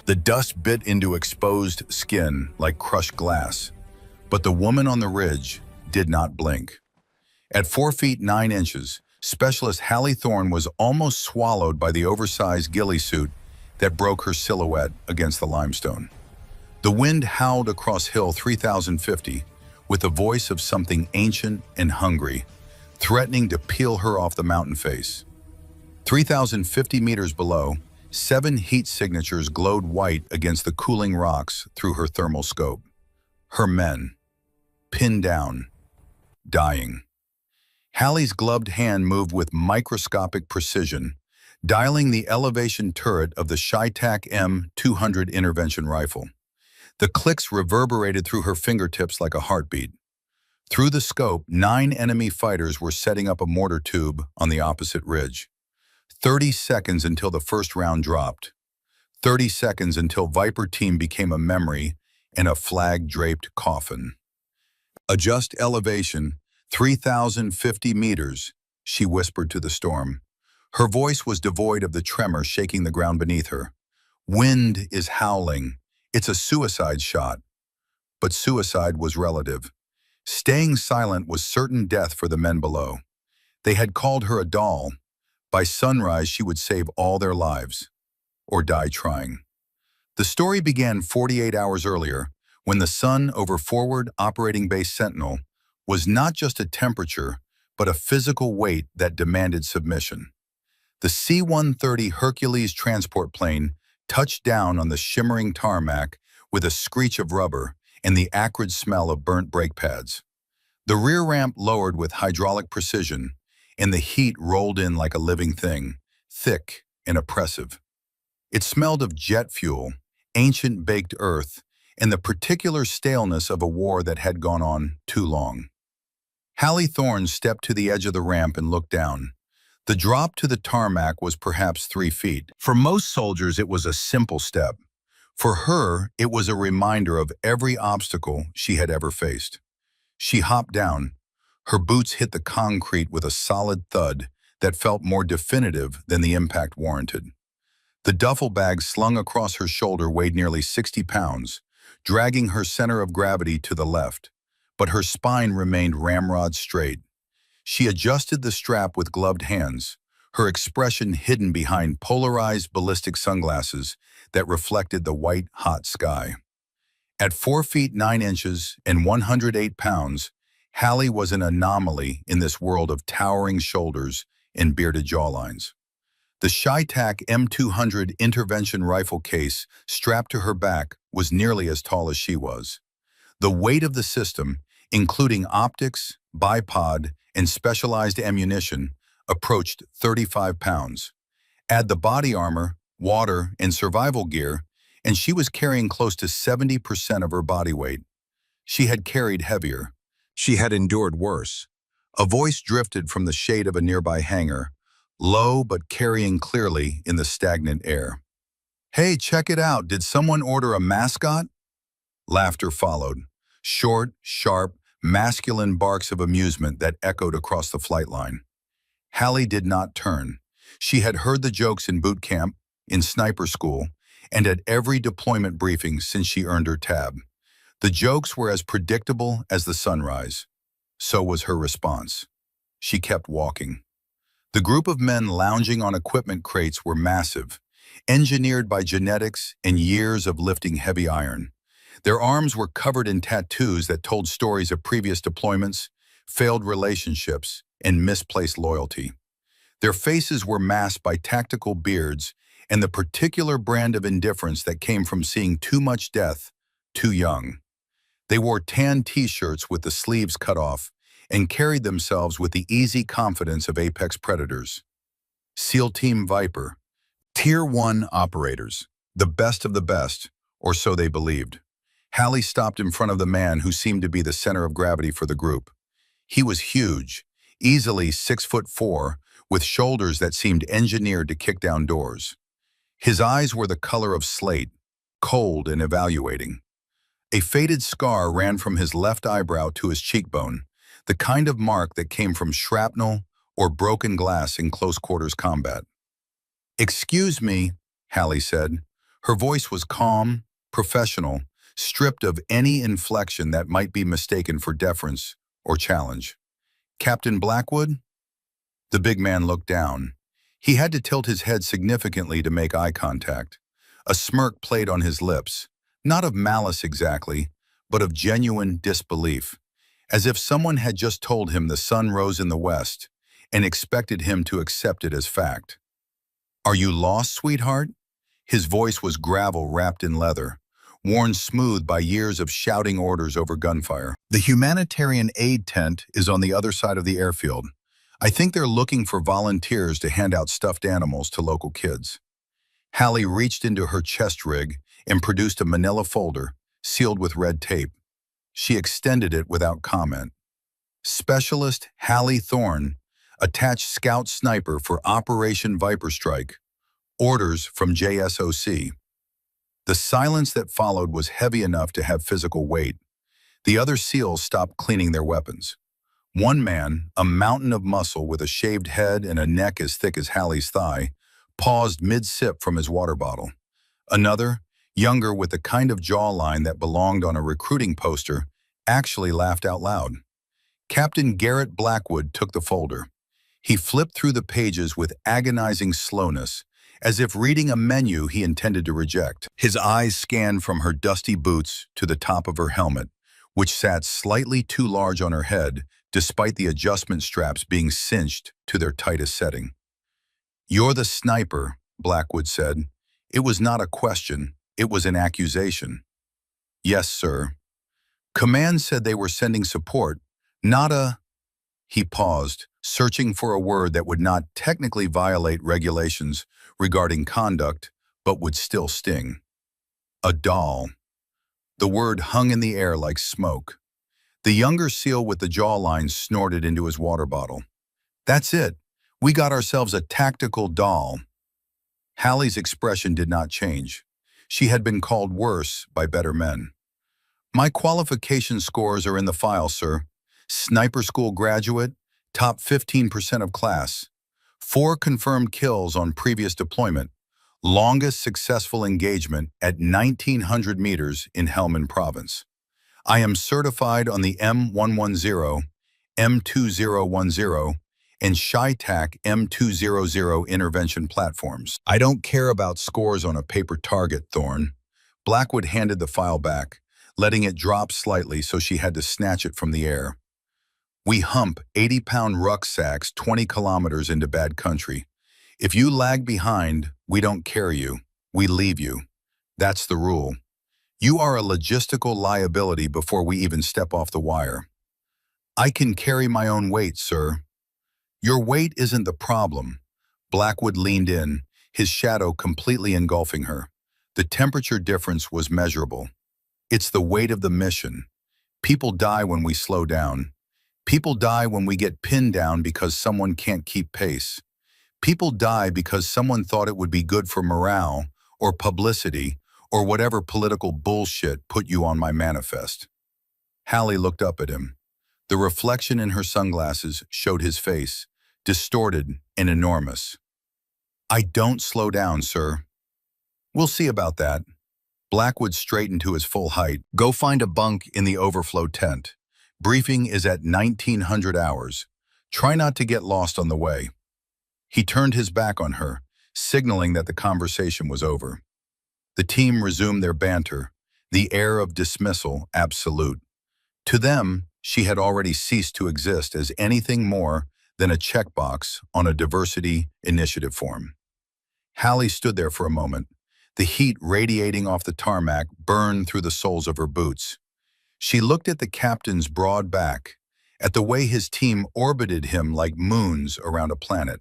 The dust bit into exposed skin like crushed glass, but the woman on the ridge did not blink. At 4 feet 9 inches, Specialist Hallie Thorne was almost swallowed by the oversized ghillie suit that broke her silhouette against the limestone. The wind howled across Hill 3050 with the voice of something ancient and hungry, threatening to peel her off the mountain face. 3,050 meters below, 7 heat signatures glowed white against the cooling rocks through her thermal scope. Her men, pinned down, dying. Hallie's gloved hand moved with microscopic precision, dialing the elevation turret of the ShyTac M200 intervention rifle. The clicks reverberated through her fingertips like a heartbeat. Through the scope, 9 enemy fighters were setting up a mortar tube on the opposite ridge. 30 seconds until the first round dropped. 30 seconds until Viper Team became a memory and a flag-draped coffin. Adjust elevation, 3,050 meters, she whispered to the storm. Her voice was devoid of the tremor shaking the ground beneath her. Wind is howling. It's a suicide shot. But suicide was relative. Staying silent was certain death for the men below. They had called her a doll. By sunrise, she would save all their lives, or die trying. The story began 48 hours earlier, when the sun over Forward Operating Base Sentinel was not just a temperature, but a physical weight that demanded submission. The C-130 Hercules transport plane touched down on the shimmering tarmac with a screech of rubber and the acrid smell of burnt brake pads. The rear ramp lowered with hydraulic precision, and the heat rolled in like a living thing, thick and oppressive. It smelled of jet fuel, ancient baked earth, and the particular staleness of a war that had gone on too long. Hallie Thorne stepped to the edge of the ramp and looked down. The drop to the tarmac was perhaps 3 feet. For most soldiers, it was a simple step. For her, it was a reminder of every obstacle she had ever faced. She hopped down. Her boots hit the concrete with a solid thud that felt more definitive than the impact warranted. The duffel bag slung across her shoulder weighed nearly 60 pounds, dragging her center of gravity to the left, but her spine remained ramrod straight. She adjusted the strap with gloved hands, her expression hidden behind polarized ballistic sunglasses that reflected the white, hot sky. At 4 feet 9 inches and 108 pounds, Hallie was an anomaly in this world of towering shoulders and bearded jawlines. The ShyTac M200 intervention rifle case strapped to her back was nearly as tall as she was. The weight of the system, including optics, bipod, and specialized ammunition, approached 35 pounds. Add the body armor, water, and survival gear, and she was carrying close to 70% of her body weight. She had carried heavier. She had endured worse. A voice drifted from the shade of a nearby hangar, low but carrying clearly in the stagnant air. "Hey, check it out. Did someone order a mascot?" Laughter followed. Short, sharp, masculine barks of amusement that echoed across the flight line. Hallie did not turn. She had heard the jokes in boot camp, in sniper school, and at every deployment briefing since she earned her tab. The jokes were as predictable as the sunrise. So was her response. She kept walking. The group of men lounging on equipment crates were massive, engineered by genetics and years of lifting heavy iron. Their arms were covered in tattoos that told stories of previous deployments, failed relationships, and misplaced loyalty. Their faces were masked by tactical beards and the particular brand of indifference that came from seeing too much death too young. They wore tan t-shirts with the sleeves cut off and carried themselves with the easy confidence of apex predators. SEAL Team Viper, Tier 1 operators, the best of the best, or so they believed. Hallie stopped in front of the man who seemed to be the center of gravity for the group. He was huge, easily 6'4", with shoulders that seemed engineered to kick down doors. His eyes were the color of slate, cold and evaluating. A faded scar ran from his left eyebrow to his cheekbone, the kind of mark that came from shrapnel or broken glass in close-quarters combat. "Excuse me," Hallie said. Her voice was calm, professional, stripped of any inflection that might be mistaken for deference or challenge. "Captain Blackwood?" The big man looked down. He had to tilt his head significantly to make eye contact. A smirk played on his lips, not of malice exactly, but of genuine disbelief, as if someone had just told him the sun rose in the west and expected him to accept it as fact. "Are you lost, sweetheart?" His voice was gravel wrapped in leather, worn smooth by years of shouting orders over gunfire. "The humanitarian aid tent is on the other side of the airfield. I think they're looking for volunteers to hand out stuffed animals to local kids." Hallie reached into her chest rig and produced a manila folder, sealed with red tape. She extended it without comment. "Specialist Hallie Thorne, attached scout sniper for Operation Viper Strike. Orders from JSOC." The silence that followed was heavy enough to have physical weight. The other SEALs stopped cleaning their weapons. One man, a mountain of muscle with a shaved head and a neck as thick as Hallie's thigh, paused mid-sip from his water bottle. Another, younger with the kind of jawline that belonged on a recruiting poster, actually laughed out loud. Captain Garrett Blackwood took the folder. He flipped through the pages with agonizing slowness, as if reading a menu he intended to reject. His eyes scanned from her dusty boots to the top of her helmet, which sat slightly too large on her head, despite the adjustment straps being cinched to their tightest setting. "You're the sniper," Blackwood said. It was not a question, it was an accusation. "Yes, sir." "Command said they were sending support, not a—" He paused, searching for a word that would not technically violate regulations regarding conduct, but would still sting. "A doll." The word hung in the air like smoke. The younger SEAL with the jawline snorted into his water bottle. "That's it. We got ourselves a tactical doll." Hallie's expression did not change. She had been called worse by better men. "My qualification scores are in the file, sir. Sniper school graduate, top 15% of class. 4 confirmed kills on previous deployment. Longest successful engagement at 1,900 meters in Helmand Province. I am certified on the M110, M2010, and ShyTac M200 intervention platforms. I don't care about scores on a paper target, Thorne." Blackwood handed the file back, letting it drop slightly so she had to snatch it from the air. "We hump 80-pound rucksacks 20 kilometers into bad country. If you lag behind, we don't carry you. We leave you. That's the rule. You are a logistical liability before we even step off the wire." "I can carry my own weight, sir." "Your weight isn't the problem." Blackwood leaned in, his shadow completely engulfing her. The temperature difference was measurable. "It's the weight of the mission. People die when we slow down. People die when we get pinned down because someone can't keep pace. People die because someone thought it would be good for morale or publicity or whatever political bullshit put you on my manifest." Hallie looked up at him. The reflection in her sunglasses showed his face, distorted and enormous. "I don't slow down, sir." "We'll see about that." Blackwood straightened to his full height. "Go find a bunk in the overflow tent. Briefing is at 1900 hours. Try not to get lost on the way." He turned his back on her, signaling that the conversation was over. The team resumed their banter, the air of dismissal absolute. To them, she had already ceased to exist as anything more than a checkbox on a diversity initiative form. Hallie stood there for a moment. The heat radiating off the tarmac burned through the soles of her boots. She looked at the captain's broad back, at the way his team orbited him like moons around a planet.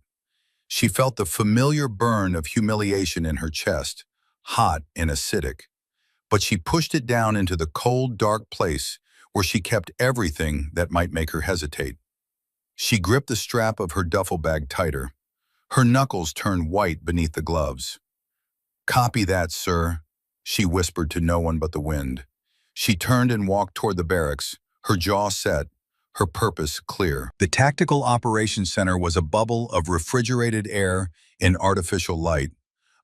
She felt the familiar burn of humiliation in her chest, hot and acidic. But she pushed it down into the cold, dark place where she kept everything that might make her hesitate. She gripped the strap of her duffel bag tighter. Her knuckles turned white beneath the gloves. "Copy that, sir," she whispered to no one but the wind. She turned and walked toward the barracks, her jaw set, her purpose clear. The Tactical Operations Center was a bubble of refrigerated air and artificial light,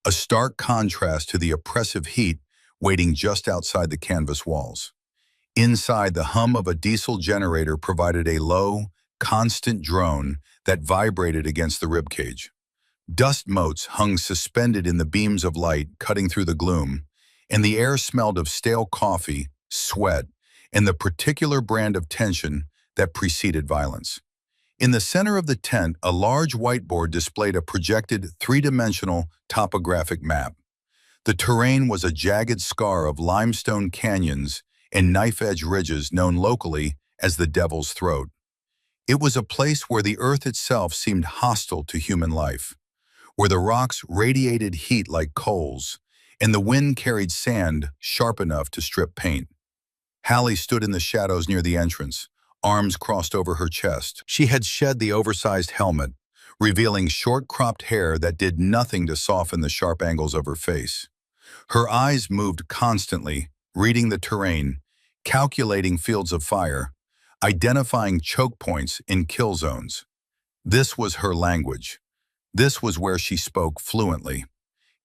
a stark contrast to the oppressive heat waiting just outside the canvas walls. Inside, the hum of a diesel generator provided a low, constant drone that vibrated against the ribcage. Dust motes hung suspended in the beams of light cutting through the gloom, and the air smelled of stale coffee, sweat, and the particular brand of tension that preceded violence. In the center of the tent, a large whiteboard displayed a projected three-dimensional topographic map. The terrain was a jagged scar of limestone canyons and knife-edge ridges known locally as the Devil's Throat. It was a place where the earth itself seemed hostile to human life, where the rocks radiated heat like coals, and the wind carried sand sharp enough to strip paint. Hallie stood in the shadows near the entrance, arms crossed over her chest. She had shed the oversized helmet, revealing short-cropped hair that did nothing to soften the sharp angles of her face. Her eyes moved constantly, reading the terrain, calculating fields of fire, identifying choke points in kill zones. This was her language. This was where she spoke fluently.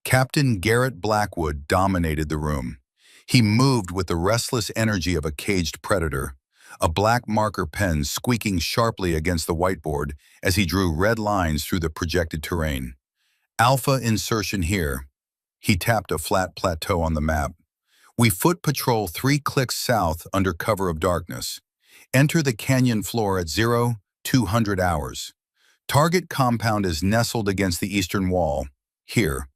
Captain Garrett Blackwood dominated the room. He moved with the restless energy of a caged predator, a black marker pen squeaking sharply against the whiteboard as he drew red lines through the projected terrain. Alpha insertion here. He tapped a flat plateau on the map. We foot patrol 3 clicks south under cover of darkness. Enter the canyon floor at 0200 hours. Target compound is nestled against the eastern wall. Here.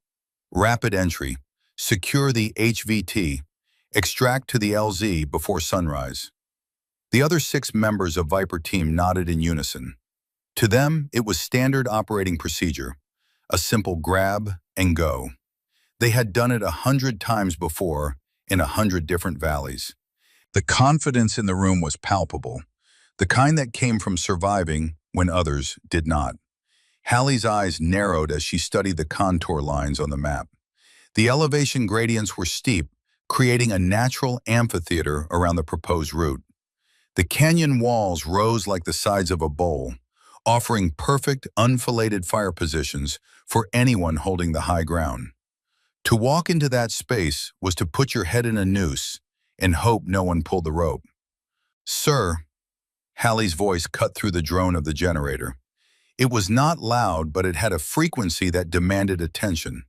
Rapid entry. Secure the HVT. Extract to the LZ before sunrise. The other 6 members of Viper team nodded in unison. To them, it was standard operating procedure. A simple grab and go. They had done it 100 times before in 100 different valleys. The confidence in the room was palpable, the kind that came from surviving when others did not. Hallie's eyes narrowed as she studied the contour lines on the map. The elevation gradients were steep, creating a natural amphitheater around the proposed route. The canyon walls rose like the sides of a bowl, offering perfect, unfilleted fire positions for anyone holding the high ground. To walk into that space was to put your head in a noose and hope no one pulled the rope. "Sir," Hallie's voice cut through the drone of the generator. It was not loud, but it had a frequency that demanded attention.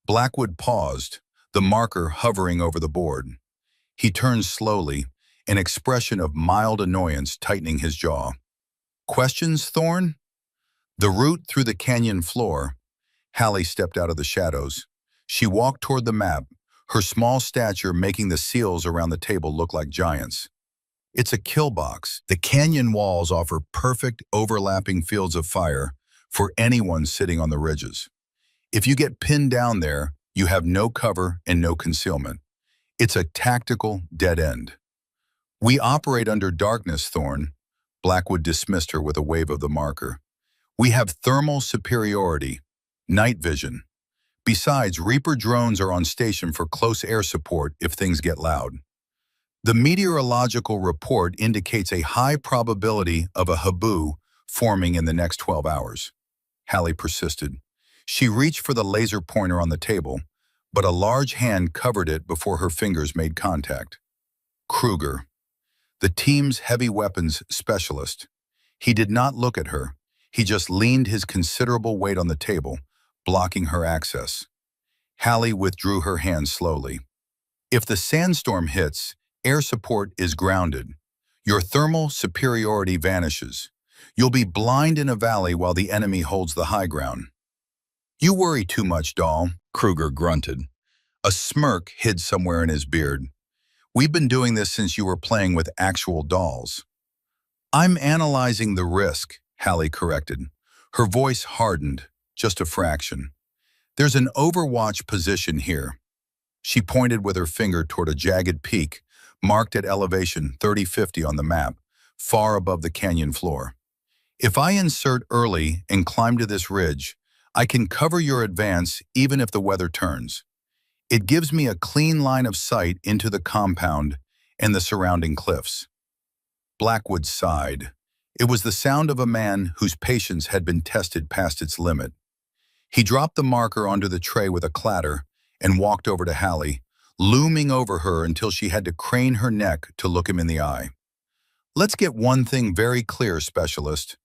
Blackwood paused, the marker hovering over the board. He turned slowly, an expression of mild annoyance tightening his jaw. "Questions, Thorne?" The route through the canyon floor. Hallie stepped out of the shadows. She walked toward the map, her small stature making the seals around the table look like giants. "It's a kill box. The canyon walls offer perfect overlapping fields of fire for anyone sitting on the ridges. If you get pinned down there, you have no cover and no concealment. It's a tactical dead end." "We operate under darkness, Thorne." Blackwood dismissed her with a wave of the marker. "We have thermal superiority, night vision. Besides, Reaper drones are on station for close air support if things get loud. The meteorological report indicates a high probability of a haboo forming in the next 12 hours. Hallie persisted. She reached for the laser pointer on the table, but a large hand covered it before her fingers made contact. Kruger, the team's heavy weapons specialist. He did not look at her. He just leaned his considerable weight on the table, blocking her access. Hallie withdrew her hand slowly. "If the sandstorm hits, air support is grounded. Your thermal superiority vanishes. You'll be blind in a valley while the enemy holds the high ground." "You worry too much, doll," Kruger grunted. A smirk hid somewhere in his beard. "We've been doing this since you were playing with actual dolls." "I'm analyzing the risk," Hallie corrected. Her voice hardened, just a fraction. "There's an overwatch position here." She pointed with her finger toward a jagged peak, marked at elevation 3050 on the map, far above the canyon floor. "If I insert early and climb to this ridge, I can cover your advance even if the weather turns. It gives me a clean line of sight into the compound and the surrounding cliffs." Blackwood sighed. It was the sound of a man whose patience had been tested past its limit. He dropped the marker onto the tray with a clatter and walked over to Hallie, looming over her until she had to crane her neck to look him in the eye. "Let's get one thing very clear, Specialist."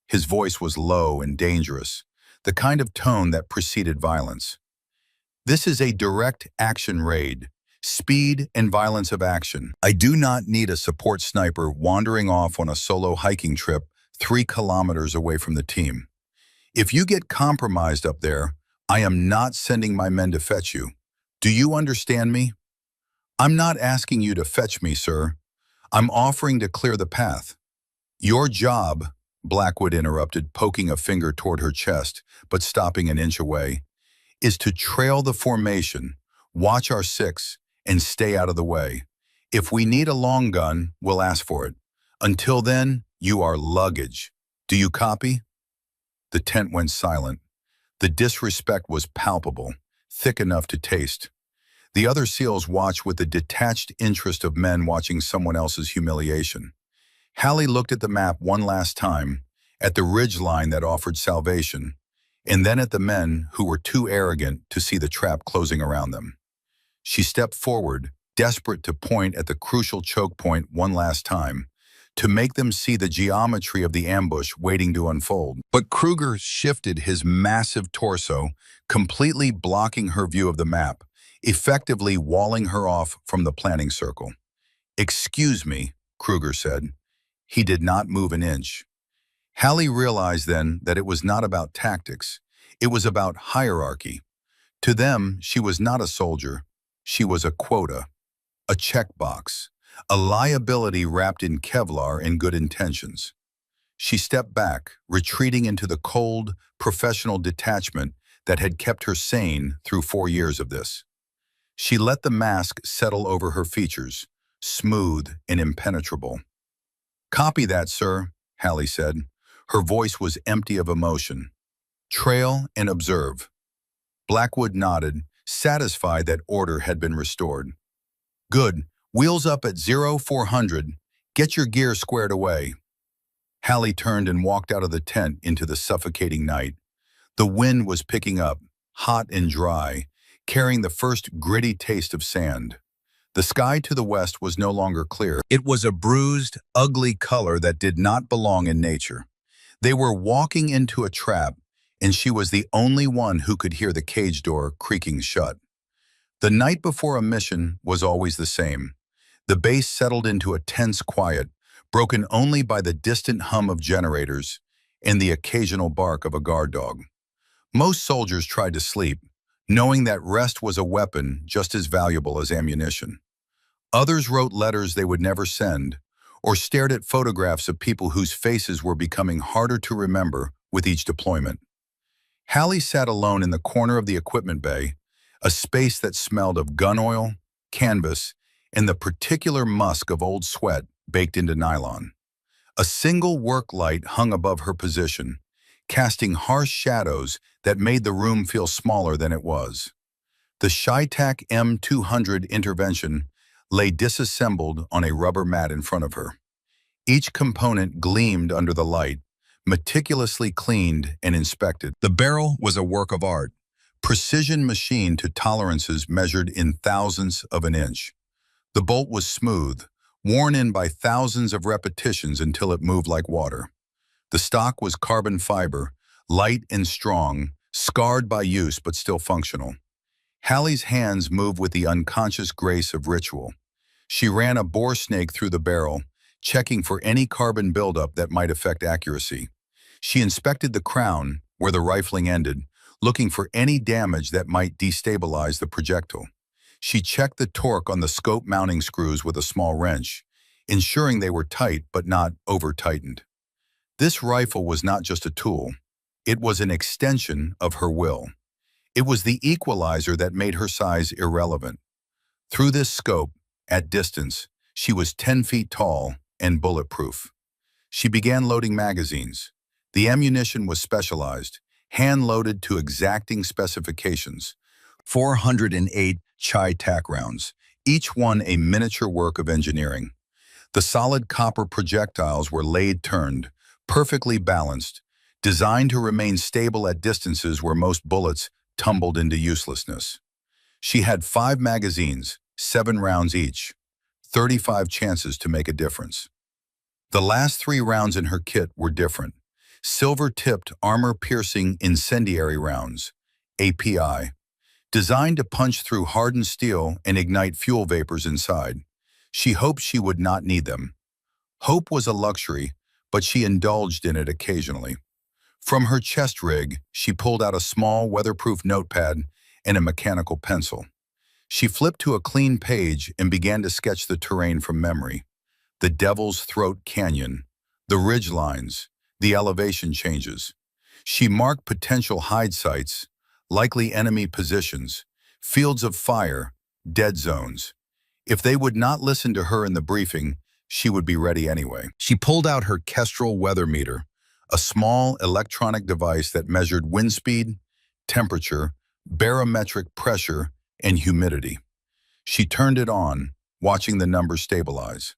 His voice was low and dangerous, the kind of tone that preceded violence. "This is a direct action raid. Speed and violence of action. I do not need a support sniper wandering off on a solo hiking trip 3 kilometers away from the team. If you get compromised up there, I am not sending my men to fetch you. Do you understand me?" "I'm not asking you to fetch me, sir. I'm offering to clear the path." "Your job," Blackwood interrupted, poking a finger toward her chest, but stopping an inch away, "is to trail the formation, watch our six, and stay out of the way. If we need a long gun, we'll ask for it. Until then, you are luggage. Do you copy?" The tent went silent. The disrespect was palpable, thick enough to taste. The other SEALs watched with the detached interest of men watching someone else's humiliation. Hallie looked at the map one last time, at the ridgeline that offered salvation, and then at the men who were too arrogant to see the trap closing around them. She stepped forward, desperate to point at the crucial choke point one last time, to make them see the geometry of the ambush waiting to unfold. But Kruger shifted his massive torso, completely blocking her view of the map, effectively walling her off from the planning circle. "Excuse me," Kruger said. He did not move an inch. Hallie realized then that it was not about tactics. It was about hierarchy. To them, she was not a soldier. She was a quota, a checkbox, a liability wrapped in Kevlar and good intentions. She stepped back, retreating into the cold, professional detachment that had kept her sane through 4 years of this. She let the mask settle over her features, smooth and impenetrable. "Copy that, sir," Hallie said. Her voice was empty of emotion. "Trail and observe." Blackwood nodded, satisfied that order had been restored. "Good. Wheels up at 0400. Get your gear squared away." Hallie turned and walked out of the tent into the suffocating night. The wind was picking up, hot and dry, carrying the first gritty taste of sand. The sky to the west was no longer clear. It was a bruised, ugly color that did not belong in nature. They were walking into a trap, and she was the only one who could hear the cage door creaking shut. The night before a mission was always the same. The base settled into a tense quiet, broken only by the distant hum of generators and the occasional bark of a guard dog. Most soldiers tried to sleep, knowing that rest was a weapon just as valuable as ammunition. Others wrote letters they would never send, or stared at photographs of people whose faces were becoming harder to remember with each deployment. Hallie sat alone in the corner of the equipment bay, a space that smelled of gun oil, canvas, and the particular musk of old sweat baked into nylon. A single work light hung above her position, casting harsh shadows that made the room feel smaller than it was. The Shytac M200 intervention lay disassembled on a rubber mat in front of her. Each component gleamed under the light, meticulously cleaned and inspected. The barrel was a work of art, precision machined to tolerances measured in thousandths of an inch. The bolt was smooth, worn in by thousands of repetitions until it moved like water. The stock was carbon fiber, light and strong, scarred by use but still functional. Hallie's hands moved with the unconscious grace of ritual. She ran a bore snake through the barrel, checking for any carbon buildup that might affect accuracy. She inspected the crown, where the rifling ended, looking for any damage that might destabilize the projectile. She checked the torque on the scope mounting screws with a small wrench, ensuring they were tight but not over-tightened. This rifle was not just a tool. It was an extension of her will. It was the equalizer that made her size irrelevant. Through this scope, at distance, she was 10 feet tall and bulletproof. She began loading magazines. The ammunition was specialized, hand-loaded to exacting specifications. 408 Chi-Tac rounds, each one a miniature work of engineering. The solid copper projectiles were laid-turned, perfectly balanced, designed to remain stable at distances where most bullets tumbled into uselessness. She had 5 magazines, 7 rounds each, 35 chances to make a difference. The last 3 rounds in her kit were different. Silver-tipped, armor-piercing incendiary rounds, API, designed to punch through hardened steel and ignite fuel vapors inside. She hoped she would not need them. Hope was a luxury, but she indulged in it occasionally. From her chest rig, she pulled out a small, weatherproof notepad and a mechanical pencil. She flipped to a clean page and began to sketch the terrain from memory. The Devil's Throat Canyon, the ridge lines, the elevation changes. She marked potential hide sites, likely enemy positions, fields of fire, dead zones. If they would not listen to her in the briefing, she would be ready anyway. She pulled out her Kestrel weather meter, a small electronic device that measured wind speed, temperature, barometric pressure, and humidity. She turned it on, watching the numbers stabilize.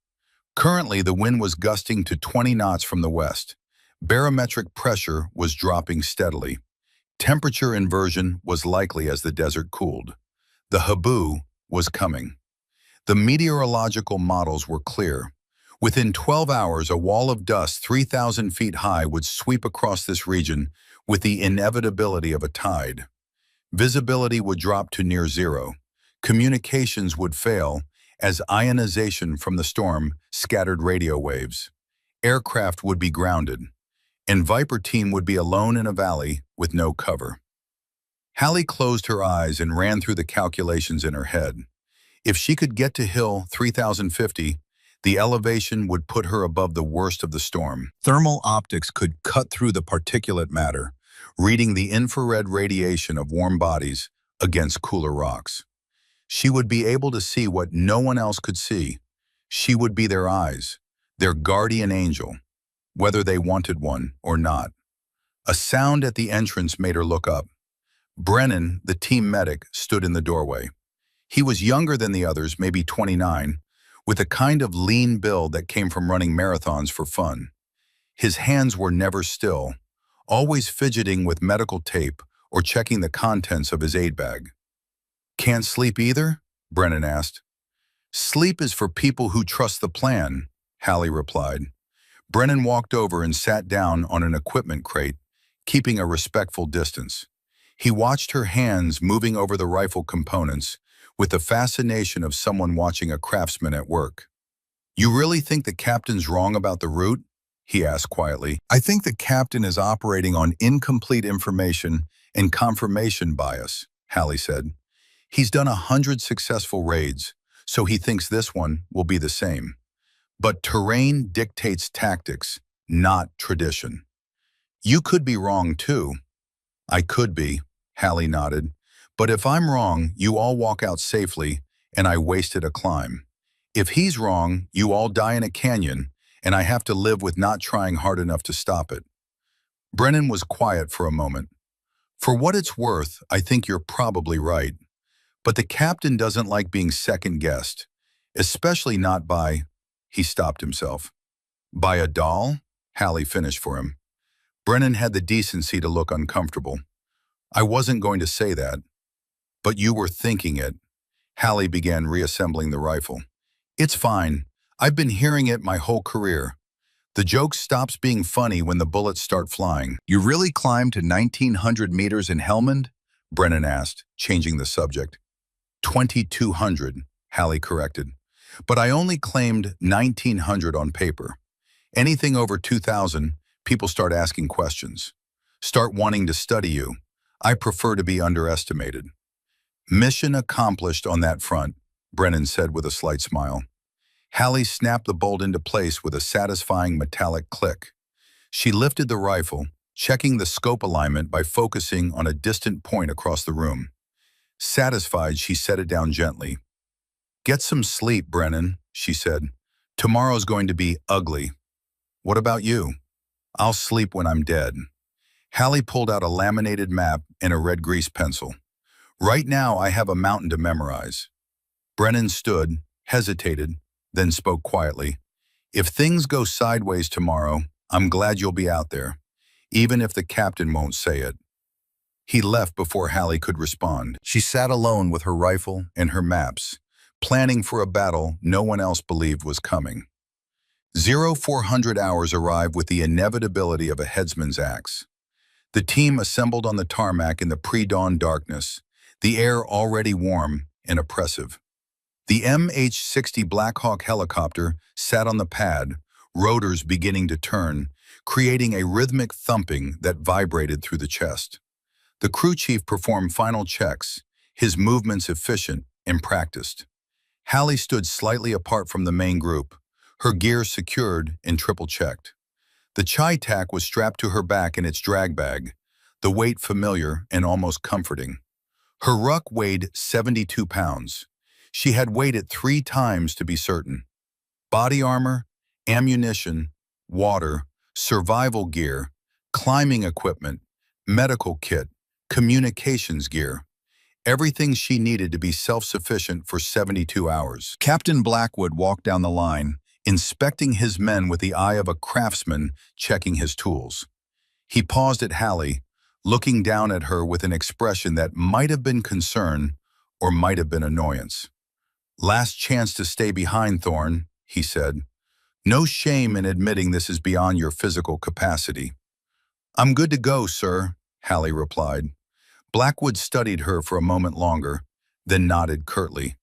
Currently, the wind was gusting to 20 knots from the west. Barometric pressure was dropping steadily. Temperature inversion was likely as the desert cooled. The haboo was coming. The meteorological models were clear. Within 12 hours, a wall of dust 3,000 feet high would sweep across this region with the inevitability of a tide. Visibility would drop to near zero. Communications would fail as ionization from the storm scattered radio waves. Aircraft would be grounded, and Viper team would be alone in a valley with no cover. Hallie closed her eyes and ran through the calculations in her head. If she could get to Hill 3050, the elevation would put her above the worst of the storm. Thermal optics could cut through the particulate matter, reading the infrared radiation of warm bodies against cooler rocks. She would be able to see what no one else could see. She would be their eyes, their guardian angel, whether they wanted one or not. A sound at the entrance made her look up. Brennan, the team medic, stood in the doorway. He was younger than the others, maybe 29, with a kind of lean build that came from running marathons for fun. His hands were never still, always fidgeting with medical tape or checking the contents of his aid bag. "Can't sleep either?" Brennan asked. "Sleep is for people who trust the plan," Hallie replied. Brennan walked over and sat down on an equipment crate, keeping a respectful distance. He watched her hands moving over the rifle components with the fascination of someone watching a craftsman at work. "You really think the captain's wrong about the route?" he asked quietly. "I think the captain is operating on incomplete information and confirmation bias," Hallie said. "He's done 100 successful raids, so he thinks this one will be the same. But terrain dictates tactics, not tradition. You could be wrong too." "I could be," Hallie nodded. "But if I'm wrong, you all walk out safely, and I wasted a climb. If he's wrong, you all die in a canyon, and I have to live with not trying hard enough to stop it." Brennan was quiet for a moment. "For what it's worth, I think you're probably right. But the captain doesn't like being second-guessed, especially not by—" He stopped himself. "By a doll?" Hallie finished for him. Brennan had the decency to look uncomfortable. "I wasn't going to say that. But you were thinking it." Hallie began reassembling the rifle. "It's fine. I've been hearing it my whole career. The joke stops being funny when the bullets start flying." "You really climbed to 1,900 meters in Helmand?" Brennan asked, changing the subject. 2,200, Hallie corrected. "But I only claimed 1,900 on paper. Anything over 2,000, people start asking questions. Start wanting to study you. I prefer to be underestimated." "Mission accomplished on that front," Brennan said with a slight smile. Hallie snapped the bolt into place with a satisfying metallic click. She lifted the rifle, checking the scope alignment by focusing on a distant point across the room. Satisfied, she set it down gently. "Get some sleep, Brennan," she said. "Tomorrow's going to be ugly." "What about you?" "I'll sleep when I'm dead." Hallie pulled out a laminated map and a red grease pencil. "Right now, I have a mountain to memorize." Brennan stood, hesitated, then spoke quietly. "If things go sideways tomorrow, I'm glad you'll be out there. even if the captain won't say it. He left before Hallie could respond. She sat alone with her rifle and her maps, planning for a battle no one else believed was coming. 0400 hours arrived with the inevitability of a headsman's axe. The team assembled on the tarmac in the pre-dawn darkness, the air already warm and oppressive. The MH-60 Black Hawk helicopter sat on the pad, rotors beginning to turn, creating a rhythmic thumping that vibrated through the chest. The crew chief performed final checks, his movements efficient and practiced. Hallie stood slightly apart from the main group, her gear secured and triple-checked. The chai tack was strapped to her back in its drag bag, the weight familiar and almost comforting. Her ruck weighed 72 pounds. She had weighed it 3 times to be certain. Body armor, ammunition, water, survival gear, climbing equipment, medical kit, communications gear. Everything she needed to be self-sufficient for 72 hours. Captain Blackwood walked down the line, inspecting his men with the eye of a craftsman checking his tools. He paused at Hallie, looking down at her with an expression that might have been concern or might have been annoyance. "Last chance to stay behind, Thorne," he said. "No shame in admitting this is beyond your physical capacity." "I'm good to go, sir," Hallie replied. Blackwood studied her for a moment longer, then nodded curtly.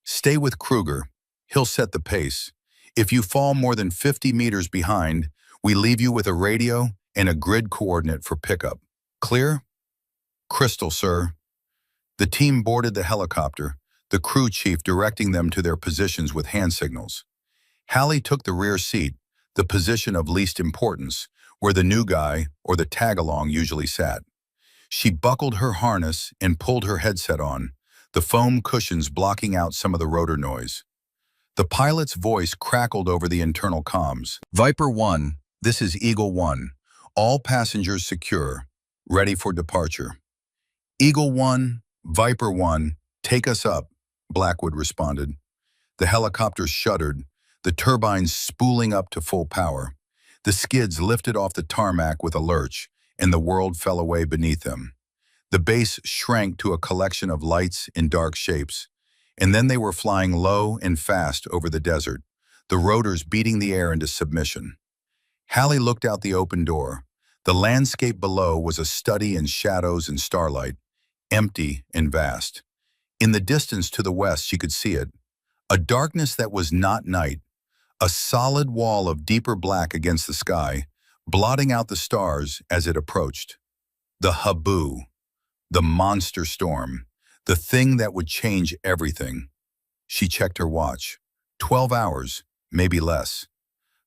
"Stay with Kruger. He'll set the pace. If you fall more than 50 meters behind, we leave you with a radio and a grid coordinate for pickup. Clear?" "Crystal, sir." The team boarded the helicopter, the crew chief directing them to their positions with hand signals. Hallie took the rear seat, the position of least importance, where the new guy or the tag-along usually sat. She buckled her harness and pulled her headset on, the foam cushions blocking out some of the rotor noise. The pilot's voice crackled over the internal comms. "Viper 1, this is Eagle 1. All passengers secure, ready for departure." "Eagle 1, Viper 1, take us up," Blackwood responded. The helicopter shuddered, the turbines spooling up to full power. The skids lifted off the tarmac with a lurch, and the world fell away beneath them. The base shrank to a collection of lights in dark shapes, and then they were flying low and fast over the desert, the rotors beating the air into submission. Hallie looked out the open door. The landscape below was a study in shadows and starlight, empty and vast. In the distance to the west she could see it, a darkness that was not night, a solid wall of deeper black against the sky, blotting out the stars as it approached. The Habu, the monster storm, the thing that would change everything. She checked her watch. 12 hours, maybe less.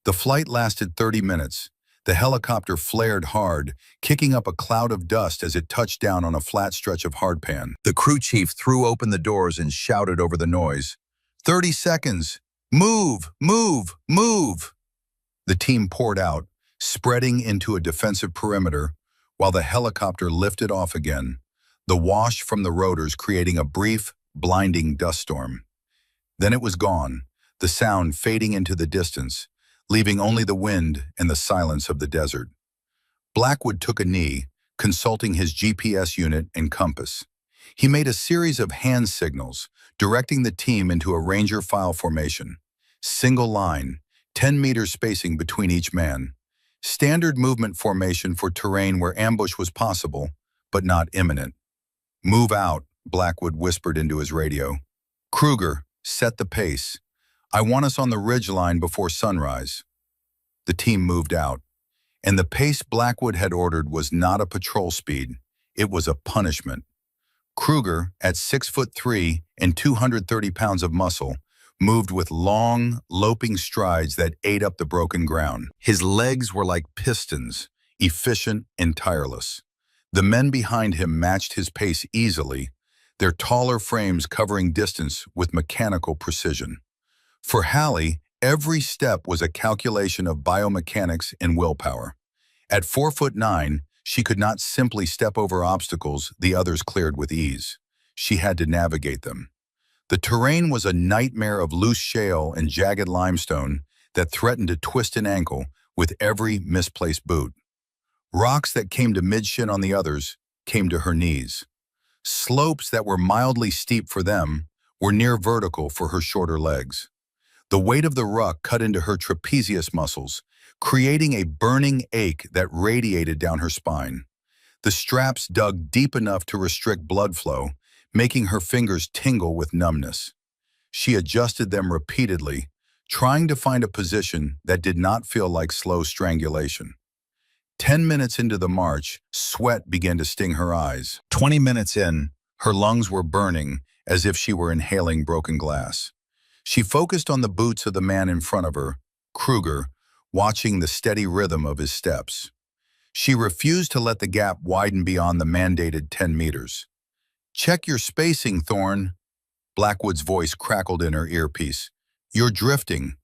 The flight lasted 30 minutes. The helicopter flared hard, kicking up a cloud of dust as it touched down on a flat stretch of hardpan. The crew chief threw open the doors and shouted over the noise, 30 seconds! Move! Move! Move! The team poured out, spreading into a defensive perimeter, while the helicopter lifted off again, the wash from the rotors creating a brief, blinding dust storm. Then it was gone, the sound fading into the distance, leaving only the wind and the silence of the desert. Blackwood took a knee, consulting his GPS unit and compass. He made a series of hand signals, directing the team into a ranger file formation. Single line, 10 meters spacing between each man. Standard movement formation for terrain where ambush was possible, but not imminent. "Move out," Blackwood whispered into his radio. "Kruger, set the pace. I want us on the ridgeline before sunrise." The team moved out, and the pace Blackwood had ordered was not a patrol speed. It was a punishment. Kruger, at 6'3" and 230 pounds of muscle, moved with long, loping strides that ate up the broken ground. His legs were like pistons, efficient and tireless. The men behind him matched his pace easily, their taller frames covering distance with mechanical precision. For Hallie, every step was a calculation of biomechanics and willpower. At 4'9", she could not simply step over obstacles the others cleared with ease. She had to navigate them. The terrain was a nightmare of loose shale and jagged limestone that threatened to twist an ankle with every misplaced boot. Rocks that came to mid-shin on the others came to her knees. Slopes that were mildly steep for them were near vertical for her shorter legs. The weight of the ruck cut into her trapezius muscles, creating a burning ache that radiated down her spine. The straps dug deep enough to restrict blood flow, making her fingers tingle with numbness. She adjusted them repeatedly, trying to find a position that did not feel like slow strangulation. 10 minutes into the march, sweat began to sting her eyes. 20 minutes in, her lungs were burning as if she were inhaling broken glass. She focused on the boots of the man in front of her, Kruger, watching the steady rhythm of his steps. She refused to let the gap widen beyond the mandated 10 meters. "Check your spacing, Thorne." Blackwood's voice crackled in her earpiece. "You're drifting."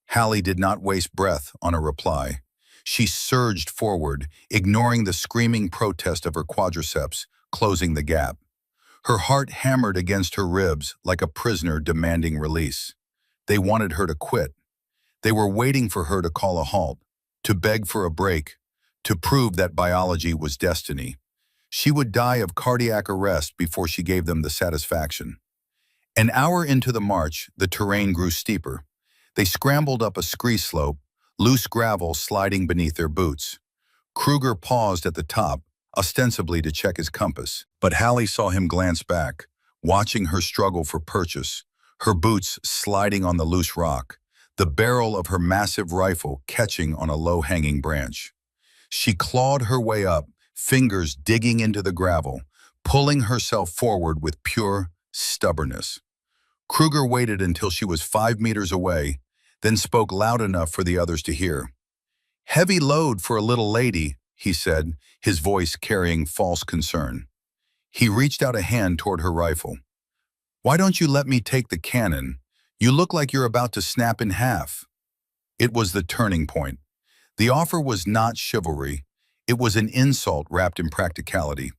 Hallie did not waste breath on a reply. She surged forward, ignoring the screaming protest of her quadriceps, closing the gap. Her heart hammered against her ribs like a prisoner demanding release. They wanted her to quit. They were waiting for her to call a halt, to beg for a break, to prove that biology was destiny. She would die of cardiac arrest before she gave them the satisfaction. An hour into the march, the terrain grew steeper. They scrambled up a scree slope, loose gravel sliding beneath their boots. Kruger paused at the top, ostensibly to check his compass, but Hallie saw him glance back, watching her struggle for purchase, her boots sliding on the loose rock, the barrel of her massive rifle catching on a low-hanging branch. She clawed her way up, fingers digging into the gravel, pulling herself forward with pure stubbornness. Kruger waited until she was 5 meters away, then spoke loud enough for the others to hear. "Heavy load for a little lady," he said, his voice carrying false concern. He reached out a hand toward her rifle. "Why don't you let me take the cannon? You look like you're about to snap in half." It was the turning point. The offer was not chivalry. It was an insult wrapped in practicality.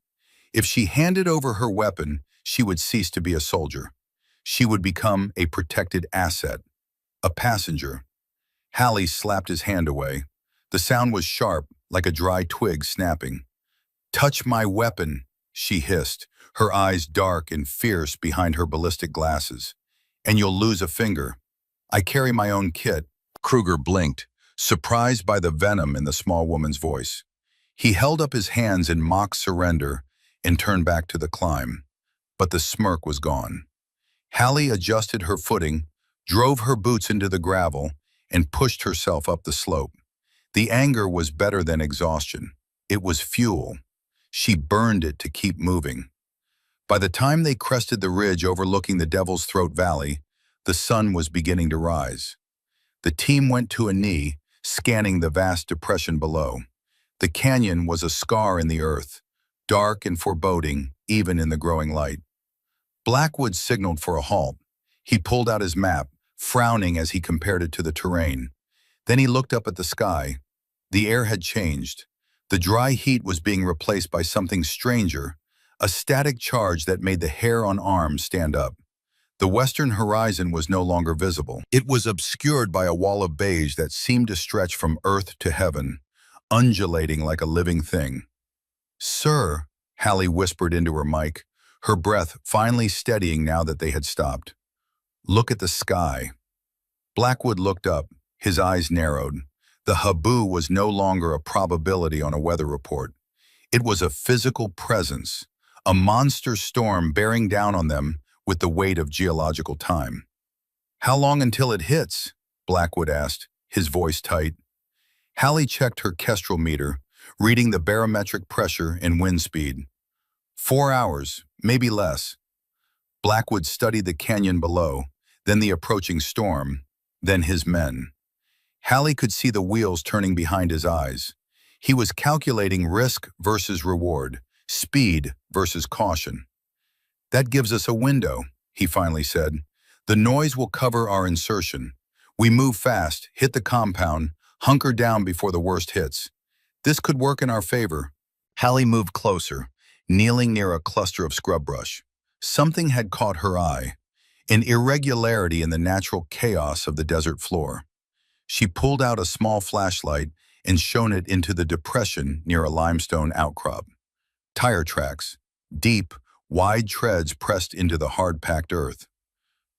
If she handed over her weapon, she would cease to be a soldier. She would become a protected asset, a passenger. Hallie slapped his hand away. The sound was sharp, like a dry twig snapping. "Touch my weapon," she hissed, her eyes dark and fierce behind her ballistic glasses. "And you'll lose a finger. I carry my own kit." Kruger blinked, surprised by the venom in the small woman's voice. He held up his hands in mock surrender and turned back to the climb. But the smirk was gone. Hallie adjusted her footing, drove her boots into the gravel, and pushed herself up the slope. The anger was better than exhaustion. It was fuel. She burned it to keep moving. By the time they crested the ridge overlooking the Devil's Throat Valley, the sun was beginning to rise. The team went to a knee, scanning the vast depression below. The canyon was a scar in the earth, dark and foreboding, even in the growing light. Blackwood signaled for a halt. He pulled out his map, frowning as he compared it to the terrain. Then he looked up at the sky. The air had changed. The dry heat was being replaced by something stranger, a static charge that made the hair on arms stand up. The western horizon was no longer visible. It was obscured by a wall of beige that seemed to stretch from earth to heaven, undulating like a living thing. "Sir," Hallie whispered into her mic, her breath finally steadying now that they had stopped. "Look at the sky." Blackwood looked up, his eyes narrowed. The haboo was no longer a probability on a weather report. It was a physical presence, a monster storm bearing down on them with the weight of geological time. "How long until it hits?" Blackwood asked, his voice tight. Hallie checked her kestrel meter, reading the barometric pressure and wind speed. 4 hours, maybe less. Blackwood studied the canyon below, then the approaching storm, then his men. Hallie could see the wheels turning behind his eyes. He was calculating risk versus reward, speed versus caution. "That gives us a window," he finally said. "The noise will cover our insertion. We move fast, hit the compound, hunker down before the worst hits. This could work in our favor." Hallie moved closer, kneeling near a cluster of scrub brush. Something had caught her eye, an irregularity in the natural chaos of the desert floor. She pulled out a small flashlight and shone it into the depression near a limestone outcrop. Tire tracks, deep, wide treads pressed into the hard-packed earth.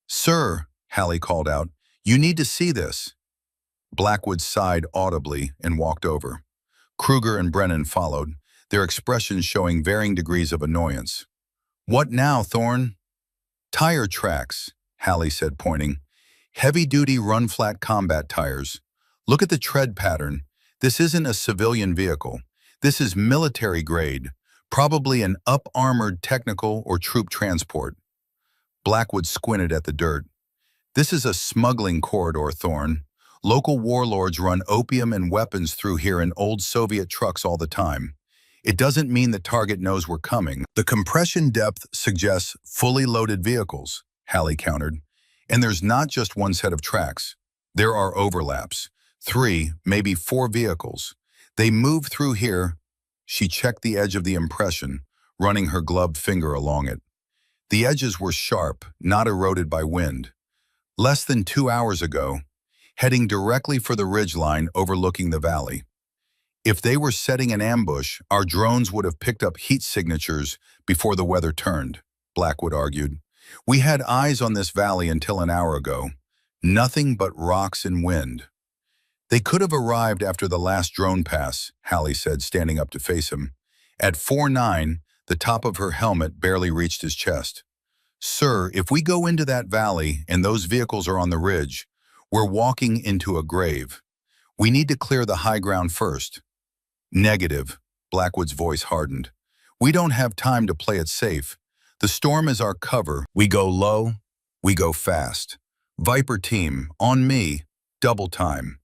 "Sir," Hallie called out, "you need to see this." Blackwood sighed audibly and walked over. Kruger and Brennan followed, their expressions showing varying degrees of annoyance. "What now, Thorne?" "Tire tracks," Hallie said, pointing. "Heavy-duty run-flat combat tires. Look at the tread pattern. This isn't a civilian vehicle. This is military-grade, probably an up-armored technical or troop transport." Blackwood squinted at the dirt. "This is a smuggling corridor, Thorne. Local warlords run opium and weapons through here in old Soviet trucks all the time. It doesn't mean the target knows we're coming. The compression depth suggests fully loaded vehicles," Hallie countered. "And there's not just one set of tracks. There are overlaps. 3, maybe 4 vehicles. They move through here." She checked the edge of the impression, running her gloved finger along it. The edges were sharp, not eroded by wind. "Less than 2 hours ago, heading directly for the ridgeline overlooking the valley. If they were setting an ambush, our drones would have picked up heat signatures before the weather turned," Blackwood argued. "We had eyes on this valley until an hour ago. Nothing but rocks and wind." "They could have arrived after the last drone pass," Hallie said, standing up to face him. At 4'9", the top of her helmet barely reached his chest. "Sir, if we go into that valley and those vehicles are on the ridge, we're walking into a grave. We need to clear the high ground first." "Negative," Blackwood's voice hardened. "We don't have time to play it safe. The storm is our cover. We go low, we go fast. Viper team, on me, double time."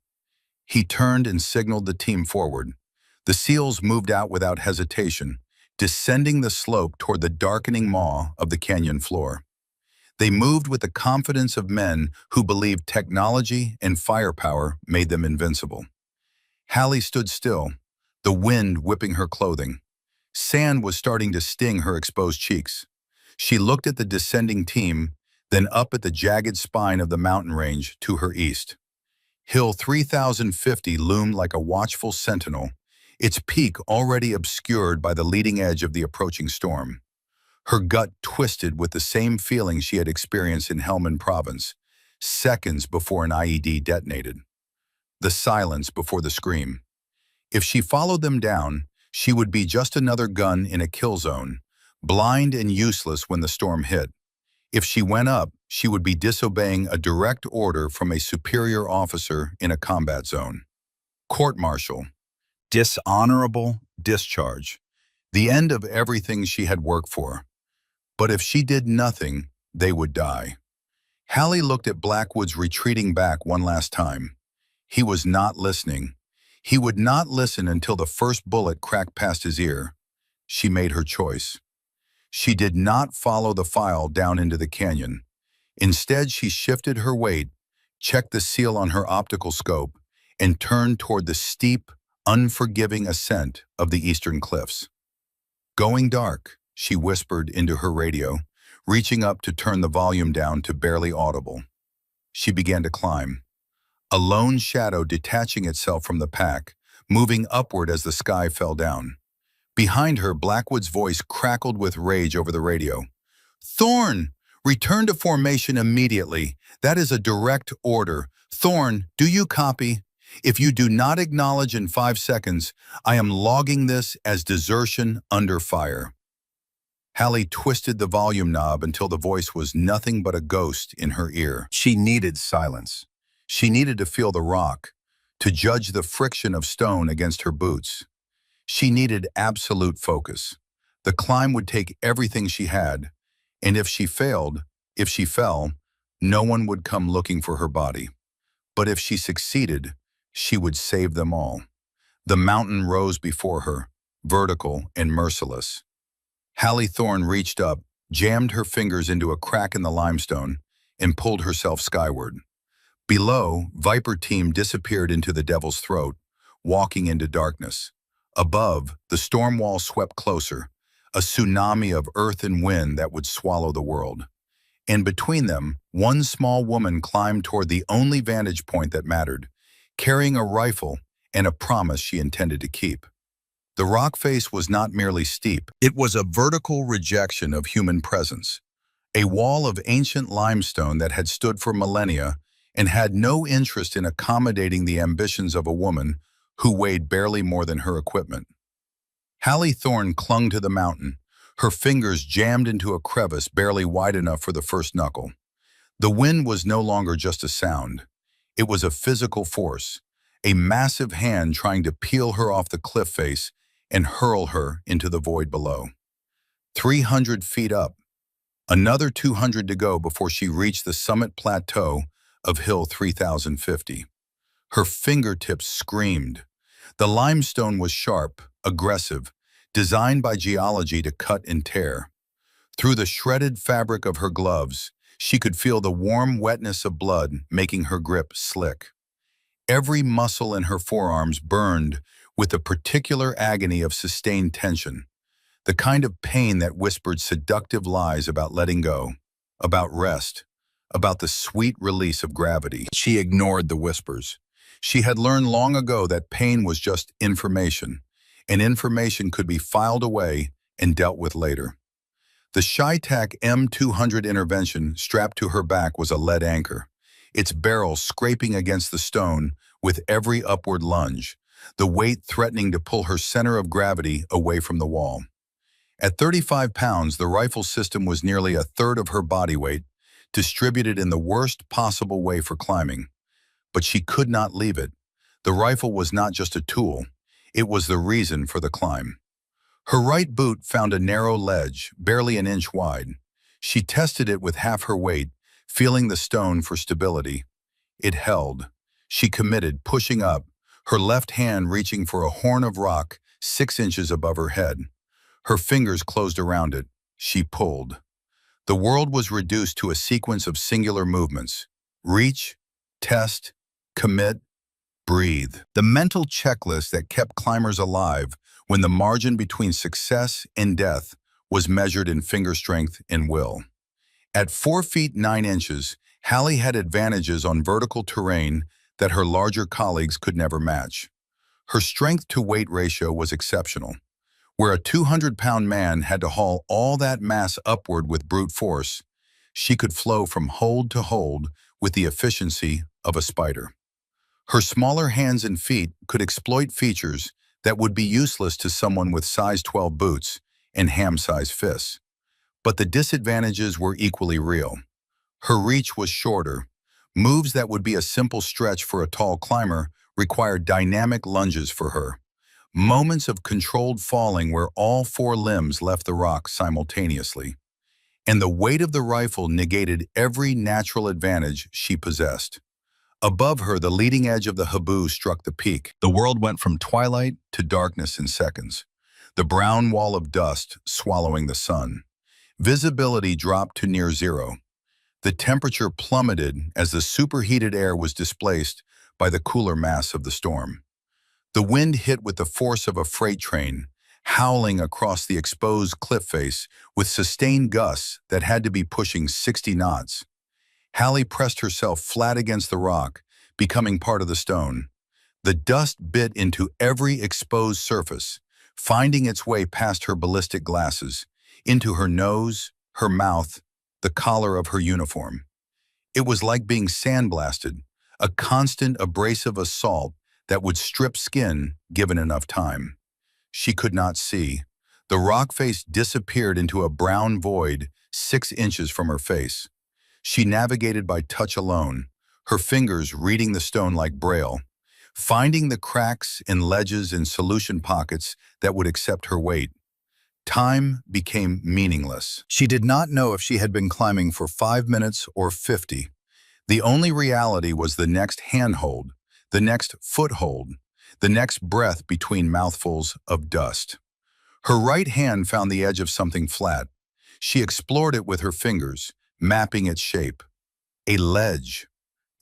He turned and signaled the team forward. The SEALs moved out without hesitation, descending the slope toward the darkening maw of the canyon floor. They moved with the confidence of men who believed technology and firepower made them invincible. Hallie stood still, the wind whipping her clothing. Sand was starting to sting her exposed cheeks. She looked at the descending team, then up at the jagged spine of the mountain range to her east. Hill 3050 loomed like a watchful sentinel, its peak already obscured by the leading edge of the approaching storm. Her gut twisted with the same feeling she had experienced in Helmand Province, seconds before an IED detonated. The silence before the scream. If she followed them down, she would be just another gun in a kill zone, blind and useless when the storm hit. If she went up, she would be disobeying a direct order from a superior officer in a combat zone. Court-martial. Dishonorable discharge. The end of everything she had worked for. But if she did nothing, they would die. Hallie looked at Blackwood's retreating back one last time. He was not listening. He would not listen until the first bullet cracked past his ear. She made her choice. She did not follow the file down into the canyon. Instead, she shifted her weight, checked the seal on her optical scope, and turned toward the steep, unforgiving ascent of the eastern cliffs. "Going dark," she whispered into her radio, reaching up to turn the volume down to barely audible. She began to climb. A lone shadow detaching itself from the pack, moving upward as the sky fell down. Behind her, Blackwood's voice crackled with rage over the radio. "Thorne, return to formation immediately. That is a direct order. Thorne, do you copy? If you do not acknowledge in 5 seconds, I am logging this as desertion under fire." Hallie twisted the volume knob until the voice was nothing but a ghost in her ear. She needed silence. She needed to feel the rock, to judge the friction of stone against her boots. She needed absolute focus. The climb would take everything she had, and if she failed, if she fell, no one would come looking for her body. But if she succeeded, she would save them all. The mountain rose before her, vertical and merciless. Hallie Thorne reached up, jammed her fingers into a crack in the limestone, and pulled herself skyward. Below, Viper team disappeared into the Devil's Throat, walking into darkness. Above, the storm wall swept closer, a tsunami of earth and wind that would swallow the world. And between them, one small woman climbed toward the only vantage point that mattered, carrying a rifle and a promise she intended to keep. The rock face was not merely steep, it was a vertical rejection of human presence, a wall of ancient limestone that had stood for millennia and had no interest in accommodating the ambitions of a woman who weighed barely more than her equipment. Hallie Thorne clung to the mountain, her fingers jammed into a crevice barely wide enough for the first knuckle. The wind was no longer just a sound. It was a physical force, a massive hand trying to peel her off the cliff face and hurl her into the void below. 300 feet up, another 200 to go before she reached the summit plateau of Hill 3050. Her fingertips screamed. The limestone was sharp, aggressive, designed by geology to cut and tear. Through the shredded fabric of her gloves, she could feel the warm wetness of blood making her grip slick. Every muscle in her forearms burned with a particular agony of sustained tension, the kind of pain that whispered seductive lies about letting go, about rest, about the sweet release of gravity. She ignored the whispers. She had learned long ago that pain was just information, and information could be filed away and dealt with later. The ShyTac M200 intervention strapped to her back was a lead anchor, its barrel scraping against the stone with every upward lunge, the weight threatening to pull her center of gravity away from the wall. At 35 pounds, the rifle system was nearly a third of her body weight, distributed in the worst possible way for climbing. But she could not leave it. The rifle was not just a tool, it was the reason for the climb. Her right boot found a narrow ledge, barely an inch wide. She tested it with half her weight, feeling the stone for stability. It held. She committed, pushing up, her left hand reaching for a horn of rock 6 inches above her head. Her fingers closed around it. She pulled. The world was reduced to a sequence of singular movements. Reach, test, commit, breathe. The mental checklist that kept climbers alive when the margin between success and death was measured in finger strength and will. At 4 feet 9 inches, Hallie had advantages on vertical terrain that her larger colleagues could never match. Her strength-to-weight ratio was exceptional. Where a 200-pound man had to haul all that mass upward with brute force, she could flow from hold to hold with the efficiency of a spider. Her smaller hands and feet could exploit features that would be useless to someone with size 12 boots and ham-sized fists. But the disadvantages were equally real. Her reach was shorter. Moves that would be a simple stretch for a tall climber required dynamic lunges for her. Moments of controlled falling where all 4 limbs left the rock simultaneously. And the weight of the rifle negated every natural advantage she possessed. Above her, the leading edge of the haboo struck the peak. The world went from twilight to darkness in seconds, the brown wall of dust swallowing the sun. Visibility dropped to near zero. The temperature plummeted as the superheated air was displaced by the cooler mass of the storm. The wind hit with the force of a freight train, howling across the exposed cliff face with sustained gusts that had to be pushing 60 knots. Hallie pressed herself flat against the rock, becoming part of the stone. The dust bit into every exposed surface, finding its way past her ballistic glasses, into her nose, her mouth, the collar of her uniform. It was like being sandblasted, a constant abrasive assault that would strip skin given enough time. She could not see. The rock face disappeared into a brown void 6 inches from her face. She navigated by touch alone, her fingers reading the stone like braille, finding the cracks and ledges and solution pockets that would accept her weight. Time became meaningless. She did not know if she had been climbing for 5 minutes or 50. The only reality was the next handhold, the next foothold, the next breath between mouthfuls of dust. Her right hand found the edge of something flat. She explored it with her fingers, mapping its shape. A ledge.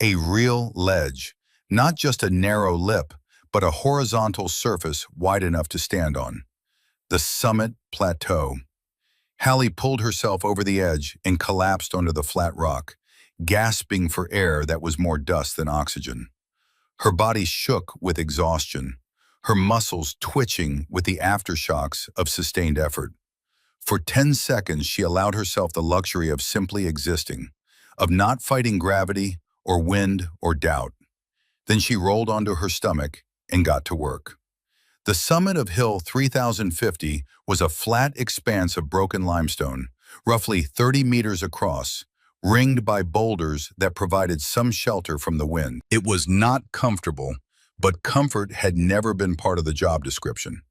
A real ledge. Not just a narrow lip, but a horizontal surface wide enough to stand on. The summit plateau. Hallie pulled herself over the edge and collapsed onto the flat rock, gasping for air that was more dust than oxygen. Her body shook with exhaustion, her muscles twitching with the aftershocks of sustained effort. For 10 seconds, she allowed herself the luxury of simply existing, of not fighting gravity or wind or doubt. Then she rolled onto her stomach and got to work. The summit of Hill 3050 was a flat expanse of broken limestone, roughly 30 meters across, ringed by boulders that provided some shelter from the wind. It was not comfortable, but comfort had never been part of the job description.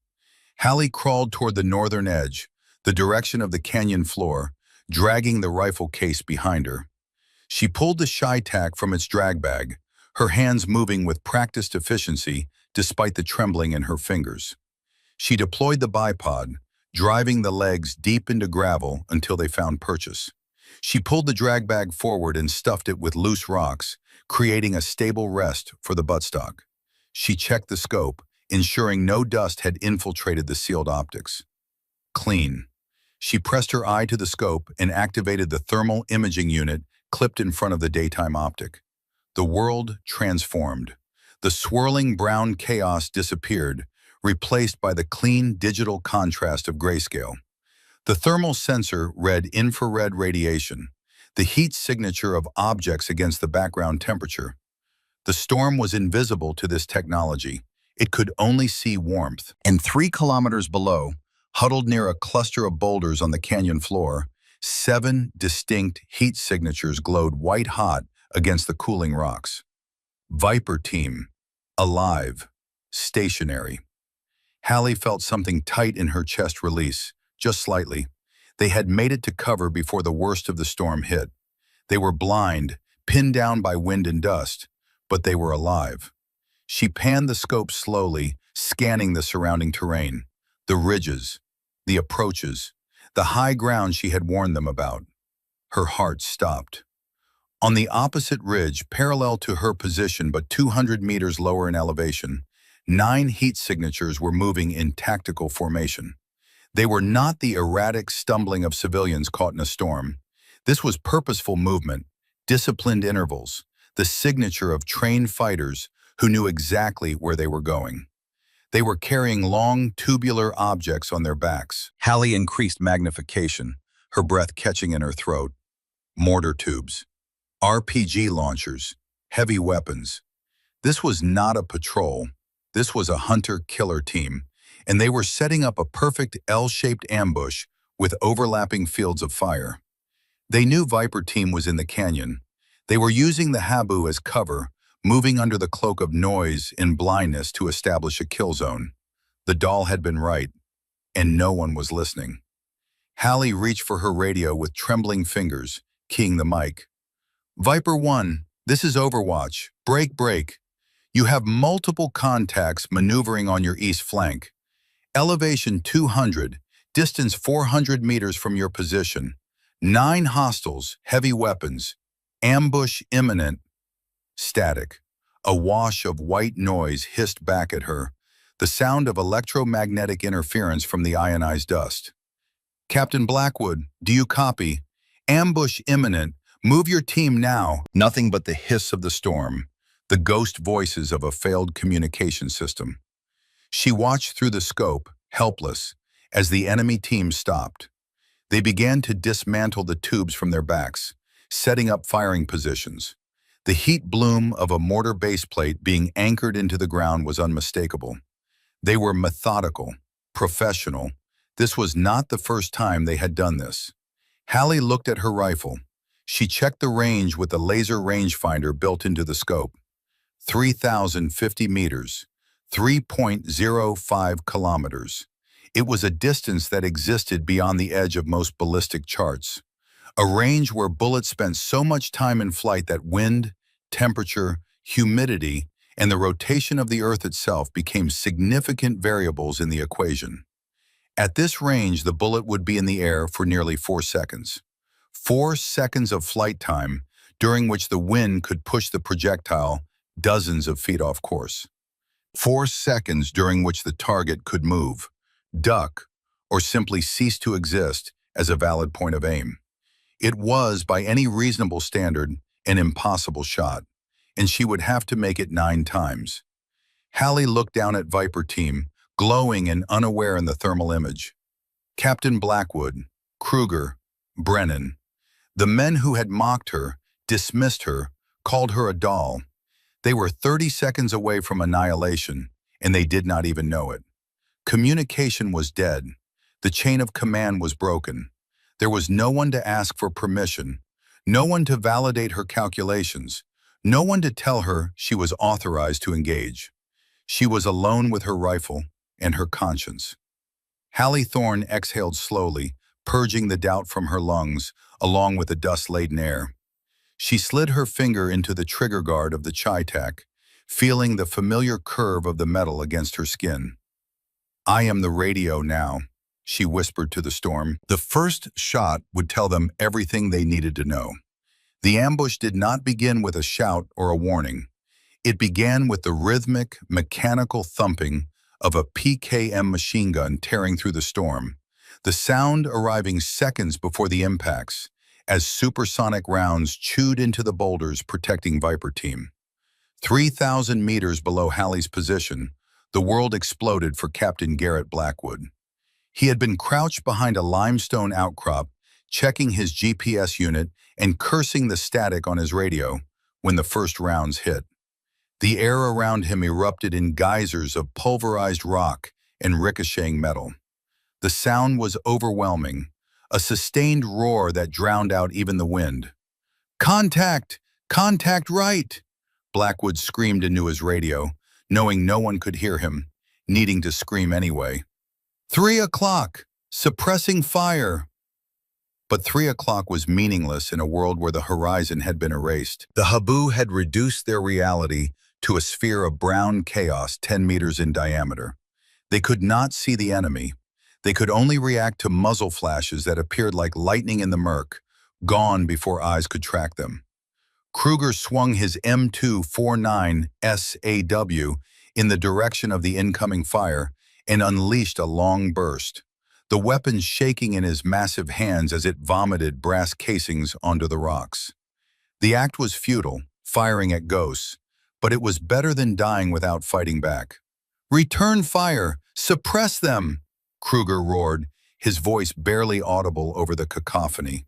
Hallie crawled toward the northern edge, the direction of the canyon floor, dragging the rifle case behind her. She pulled the shy tack from its drag bag, her hands moving with practiced efficiency despite the trembling in her fingers. She deployed the bipod, driving the legs deep into gravel until they found purchase. She pulled the drag bag forward and stuffed it with loose rocks, creating a stable rest for the buttstock. She checked the scope, ensuring no dust had infiltrated the sealed optics. Clean. She pressed her eye to the scope and activated the thermal imaging unit clipped in front of the daytime optic. The world transformed. The swirling brown chaos disappeared, replaced by the clean digital contrast of grayscale. The thermal sensor read infrared radiation, the heat signature of objects against the background temperature. The storm was invisible to this technology. It could only see warmth. And 3 kilometers below, huddled near a cluster of boulders on the canyon floor, 7 distinct heat signatures glowed white-hot against the cooling rocks. Viper team, alive, stationary. Hallie felt something tight in her chest release, just slightly. They had made it to cover before the worst of the storm hit. They were blind, pinned down by wind and dust, but they were alive. She panned the scope slowly, scanning the surrounding terrain, the ridges, the approaches, the high ground she had warned them about. Her heart stopped. On the opposite ridge, parallel to her position but 200 meters lower in elevation, 9 heat signatures were moving in tactical formation. They were not the erratic stumbling of civilians caught in a storm. This was purposeful movement, disciplined intervals, the signature of trained fighters who knew exactly where they were going. They were carrying long, tubular objects on their backs. Hallie increased magnification, her breath catching in her throat. Mortar tubes, RPG launchers, heavy weapons. This was not a patrol. This was a hunter-killer team, and they were setting up a perfect L-shaped ambush with overlapping fields of fire. They knew Viper team was in the canyon. They were using the Habu as cover, moving under the cloak of noise in blindness to establish a kill zone. The doll had been right, and no one was listening. Hallie reached for her radio with trembling fingers, keying the mic. Viper 1, this is Overwatch. Break. You have multiple contacts maneuvering on your east flank. Elevation 200, distance 400 meters from your position. 9 hostiles, heavy weapons. Ambush imminent. Static. A wash of white noise hissed back at her, the sound of electromagnetic interference from the ionized dust. Captain Blackwood, do you copy? Ambush imminent. Move your team now. Nothing but the hiss of the storm, the ghost voices of a failed communication system. She watched through the scope, helpless, as the enemy team stopped. They began to dismantle the tubes from their backs, setting up firing positions. The heat bloom of a mortar base plate being anchored into the ground was unmistakable. They were methodical, professional. This was not the first time they had done this. Hallie looked at her rifle. She checked the range with the laser rangefinder built into the scope. 3,050 meters, 3.05 kilometers. It was a distance that existed beyond the edge of most ballistic charts. A range where bullets spent so much time in flight that wind, temperature, humidity, and the rotation of the Earth itself became significant variables in the equation. At this range, the bullet would be in the air for nearly 4 seconds. 4 seconds of flight time, during which the wind could push the projectile dozens of feet off course. 4 seconds during which the target could move, duck, or simply cease to exist as a valid point of aim. It was, by any reasonable standard, an impossible shot. and she would have to make it 9 times. Hallie looked down at Viper Team, glowing and unaware in the thermal image. Captain Blackwood, Kruger, Brennan, the men who had mocked her, dismissed her, called her a doll. They were 30 seconds away from annihilation, and they did not even know it. Communication was dead. The chain of command was broken. There was no one to ask for permission, no one to validate her calculations, no one to tell her she was authorized to engage. She was alone with her rifle and her conscience. Hallie Thorne exhaled slowly, purging the doubt from her lungs, along with the dust-laden air. She slid her finger into the trigger guard of the Chi-Tac, feeling the familiar curve of the metal against her skin. "I am the radio now," she whispered to the storm. The first shot would tell them everything they needed to know. The ambush did not begin with a shout or a warning. It began with the rhythmic, mechanical thumping of a PKM machine gun tearing through the storm, the sound arriving seconds before the impacts, as supersonic rounds chewed into the boulders protecting Viper Team. 3,000 meters below Hallie's position, the world exploded for Captain Garrett Blackwood. He had been crouched behind a limestone outcrop, checking his GPS unit and cursing the static on his radio when the first rounds hit. The air around him erupted in geysers of pulverized rock and ricocheting metal. The sound was overwhelming, a sustained roar that drowned out even the wind. "Contact! Contact right!" Blackwood screamed into his radio, knowing no one could hear him, needing to scream anyway. 3 o'clock! Suppressing fire! But 3 o'clock was meaningless in a world where the horizon had been erased. The Habu had reduced their reality to a sphere of brown chaos 10 meters in diameter. They could not see the enemy. They could only react to muzzle flashes that appeared like lightning in the murk, gone before eyes could track them. Kruger swung his M249 SAW in the direction of the incoming fire and unleashed a long burst, the weapon shaking in his massive hands as it vomited brass casings onto the rocks. The act was futile, firing at ghosts, but it was better than dying without fighting back. "Return fire! Suppress them!" Kruger roared, his voice barely audible over the cacophony.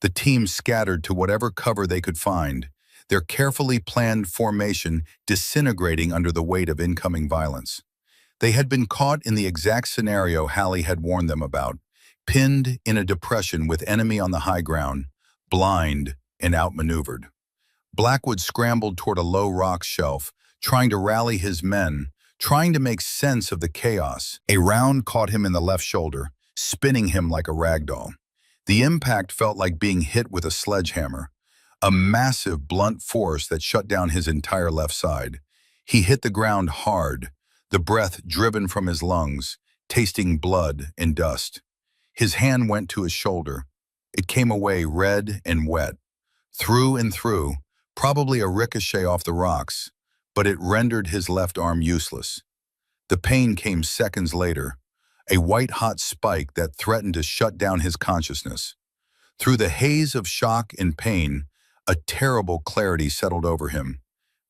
The team scattered to whatever cover they could find, their carefully planned formation disintegrating under the weight of incoming violence. They had been caught in the exact scenario Hallie had warned them about, pinned in a depression with enemy on the high ground, blind and outmaneuvered. Blackwood scrambled toward a low rock shelf, trying to rally his men, trying to make sense of the chaos. A round caught him in the left shoulder, spinning him like a rag doll. The impact felt like being hit with a sledgehammer, a massive blunt force that shut down his entire left side. He hit the ground hard, the breath driven from his lungs, tasting blood and dust. His hand went to his shoulder. It came away red and wet, through and through, probably a ricochet off the rocks, but it rendered his left arm useless. The pain came seconds later, a white-hot spike that threatened to shut down his consciousness. Through the haze of shock and pain, a terrible clarity settled over him.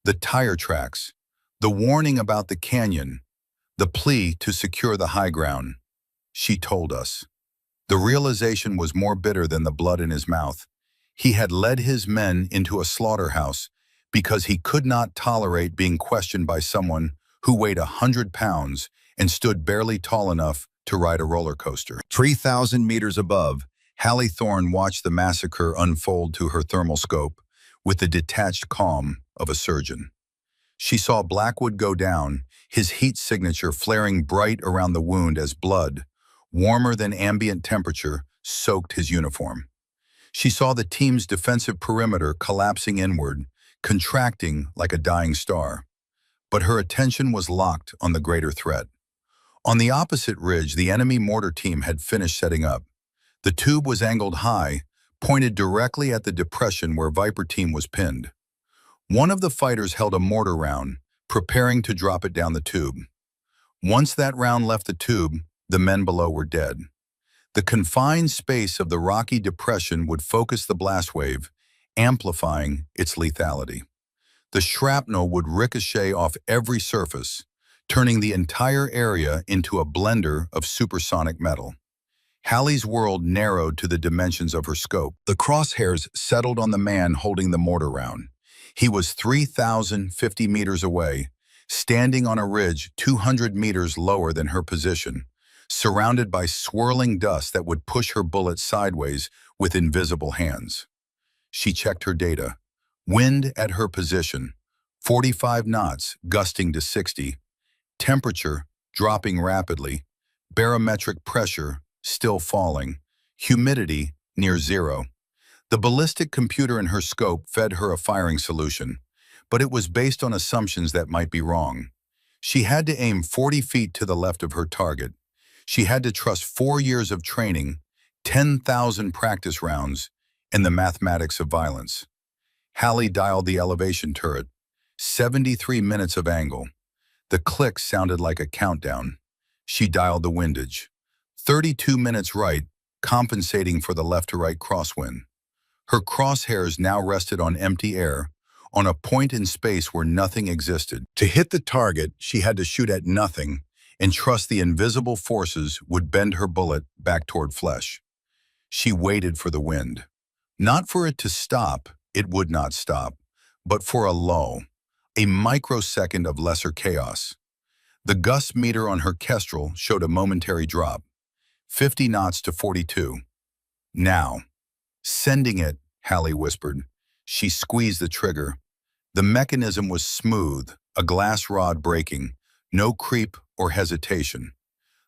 The tire tracks, the warning about the canyon, the plea to secure the high ground. She told us. The realization was more bitter than the blood in his mouth. He had led his men into a slaughterhouse because he could not tolerate being questioned by someone who weighed 100 pounds and stood barely tall enough to ride a roller coaster. 3,000 meters above, Hallie Thorne watched the massacre unfold to her thermal scope with the detached calm of a surgeon. She saw Blackwood go down, his heat signature flaring bright around the wound as blood, warmer than ambient temperature, soaked his uniform. She saw the team's defensive perimeter collapsing inward, contracting like a dying star. But her attention was locked on the greater threat. On the opposite ridge, the enemy mortar team had finished setting up. The tube was angled high, pointed directly at the depression where Viper Team was pinned. One of the fighters held a mortar round, preparing to drop it down the tube. Once that round left the tube, the men below were dead. The confined space of the rocky depression would focus the blast wave, amplifying its lethality. The shrapnel would ricochet off every surface, turning the entire area into a blender of supersonic metal. Hallie's world narrowed to the dimensions of her scope. The crosshairs settled on the man holding the mortar round. He was 3,050 meters away, standing on a ridge 200 meters lower than her position, surrounded by swirling dust that would push her bullet sideways with invisible hands. She checked her data. Wind at her position, 45 knots, gusting to 60. Temperature dropping rapidly. Barometric pressure still falling. Humidity near zero. The ballistic computer in her scope fed her a firing solution, but it was based on assumptions that might be wrong. She had to aim 40 feet to the left of her target. She had to trust 4 years of training, 10,000 practice rounds, and the mathematics of violence. Hallie dialed the elevation turret. 73 minutes of angle. The click sounded like a countdown. She dialed the windage. 32 minutes right, compensating for the left-to-right crosswind. Her crosshairs now rested on empty air, on a point in space where nothing existed. To hit the target, she had to shoot at nothing and trust the invisible forces would bend her bullet back toward flesh. She waited for the wind. Not for it to stop, it would not stop, but for a lull, a microsecond of lesser chaos. The gust meter on her Kestrel showed a momentary drop, 50 knots to 42. Now. Sending it, Hallie whispered. She squeezed the trigger. The mechanism was smooth, a glass rod breaking, no creep or hesitation.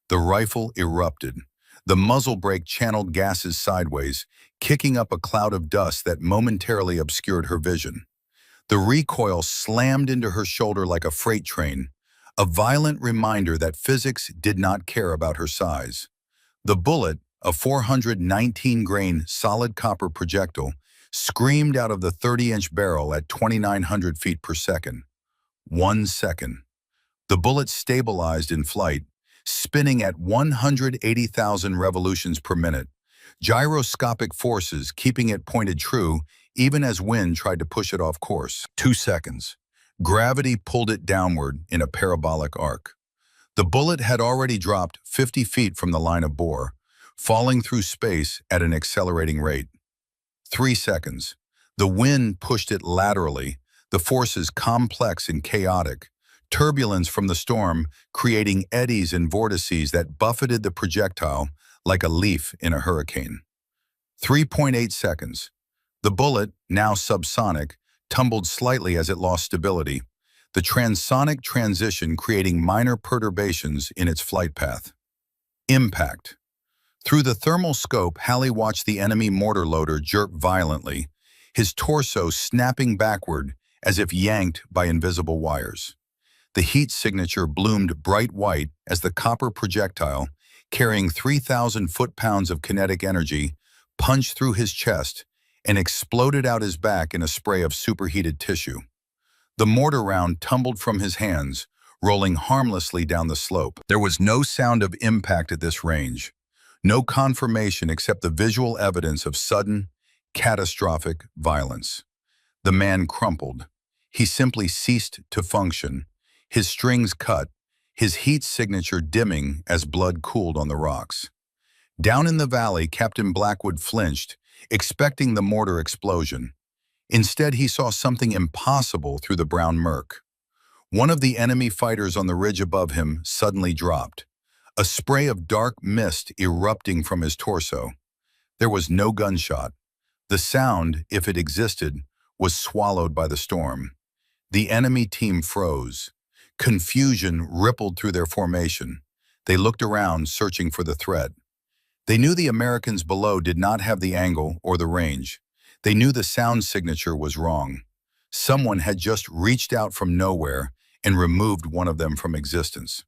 The rifle erupted. The muzzle brake channeled gases sideways, kicking up a cloud of dust that momentarily obscured her vision. The recoil slammed into her shoulder like a freight train, a violent reminder that physics did not care about her size. The bullet, a 419-grain solid copper projectile, screamed out of the 30-inch barrel at 2,900 feet per second. 1 second. The bullet stabilized in flight, spinning at 180,000 revolutions per minute, gyroscopic forces keeping it pointed true even as wind tried to push it off course. 2 seconds. Gravity pulled it downward in a parabolic arc. The bullet had already dropped 50 feet from the line of bore, falling through space at an accelerating rate. 3 seconds. The wind pushed it laterally, the forces complex and chaotic, turbulence from the storm creating eddies and vortices that buffeted the projectile like a leaf in a hurricane. 3.8 seconds. The bullet, now subsonic, tumbled slightly as it lost stability, the transonic transition creating minor perturbations in its flight path. Impact. Through the thermal scope, Hallie watched the enemy mortar loader jerk violently, his torso snapping backward as if yanked by invisible wires. The heat signature bloomed bright white as the copper projectile, carrying 3,000 foot-pounds of kinetic energy, punched through his chest and exploded out his back in a spray of superheated tissue. The mortar round tumbled from his hands, rolling harmlessly down the slope. There was no sound of impact at this range. No confirmation except the visual evidence of sudden, catastrophic violence. The man crumpled. He simply ceased to function, his strings cut, his heat signature dimming as blood cooled on the rocks. Down in the valley, Captain Blackwood flinched, expecting the mortar explosion. Instead, he saw something impossible through the brown murk. One of the enemy fighters on the ridge above him suddenly dropped, a spray of dark mist erupting from his torso. There was no gunshot. The sound, if it existed, was swallowed by the storm. The enemy team froze. Confusion rippled through their formation. They looked around, searching for the threat. They knew the Americans below did not have the angle or the range. They knew the sound signature was wrong. Someone had just reached out from nowhere and removed one of them from existence.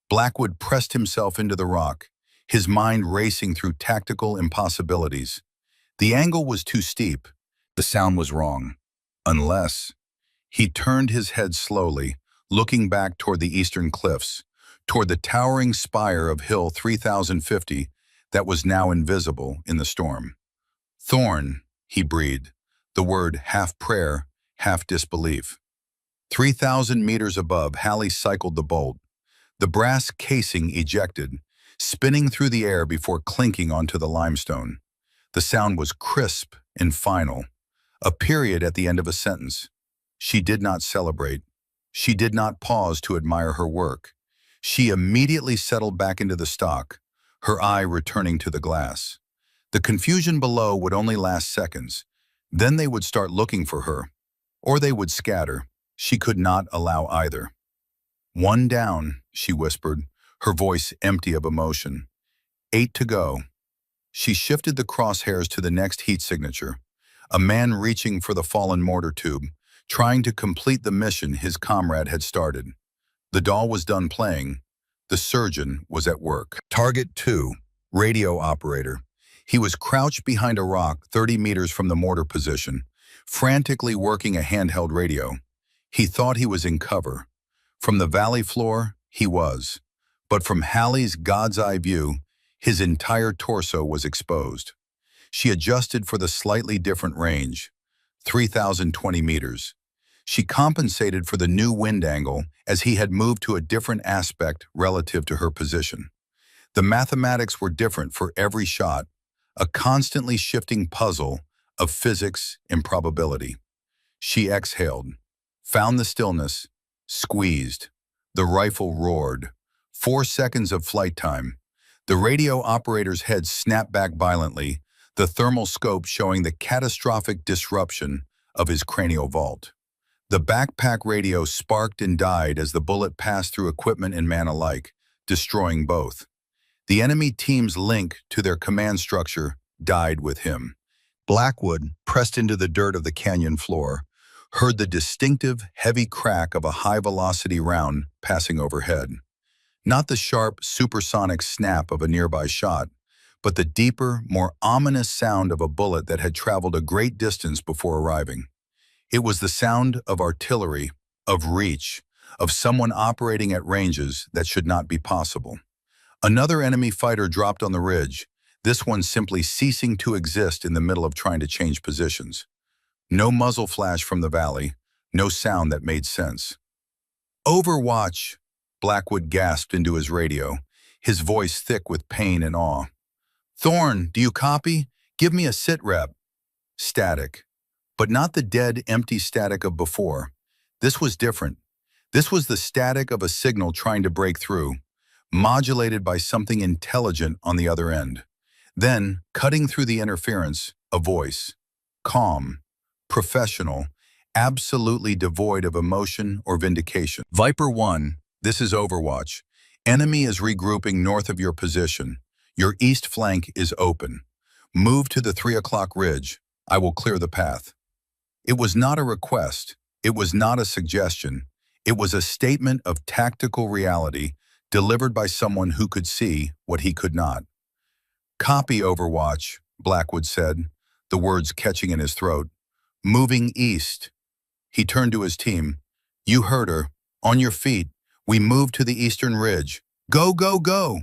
Blackwood pressed himself into the rock, his mind racing through tactical impossibilities. The angle was too steep. The sound was wrong. Unless... He turned his head slowly, looking back toward the eastern cliffs, toward the towering spire of Hill 3050 that was now invisible in the storm. "Thorn," he breathed, the word half prayer, half disbelief. 3,000 meters above, Halley cycled the bolt, the brass casing ejected, spinning through the air before clinking onto the limestone. The sound was crisp and final, a period at the end of a sentence. She did not celebrate. She did not pause to admire her work. She immediately settled back into the stock, her eye returning to the glass. The confusion below would only last seconds. Then they would start looking for her, or they would scatter. She could not allow either. "One down," she whispered, her voice empty of emotion. 8 to go. She shifted the crosshairs to the next heat signature, a man reaching for the fallen mortar tube, trying to complete the mission his comrade had started. The doll was done playing. The surgeon was at work. Target 2, radio operator. He was crouched behind a rock 30 meters from the mortar position, frantically working a handheld radio. He thought he was in cover. From the valley floor, he was. But from Halley's God's eye view, his entire torso was exposed. She adjusted for the slightly different range, 3,020 meters. She compensated for the new wind angle as he had moved to a different aspect relative to her position. The mathematics were different for every shot, a constantly shifting puzzle of physics and probability. She exhaled, found the stillness, squeezed. The rifle roared. 4 seconds of flight time. The radio operator's head snapped back violently, the thermal scope showing the catastrophic disruption of his cranial vault. The backpack radio sparked and died as the bullet passed through equipment and man alike, destroying both. The enemy team's link to their command structure died with him. Blackwood, pressed into the dirt of the canyon floor, heard the distinctive, heavy crack of a high-velocity round passing overhead. Not the sharp, supersonic snap of a nearby shot, but the deeper, more ominous sound of a bullet that had traveled a great distance before arriving. It was the sound of artillery, of reach, of someone operating at ranges that should not be possible. Another enemy fighter dropped on the ridge, this one simply ceasing to exist in the middle of trying to change positions. No muzzle flash from the valley, no sound that made sense. "Overwatch," Blackwood gasped into his radio, his voice thick with pain and awe. "Thorn, do you copy? Give me a sit rep." Static. But not the dead, empty static of before. This was different. This was the static of a signal trying to break through, modulated by something intelligent on the other end. Then, cutting through the interference, a voice. Calm, professional, absolutely devoid of emotion or vindication. "Viper 1, this is Overwatch. Enemy is regrouping north of your position. Your east flank is open. Move to the 3 o'clock ridge. I will clear the path." It was not a request. It was not a suggestion. It was a statement of tactical reality delivered by someone who could see what he could not. "Copy, Overwatch," Blackwood said, the words catching in his throat. "Moving east." He turned to his team. "You heard her. On your feet. We move to the eastern ridge. Go, go, go!"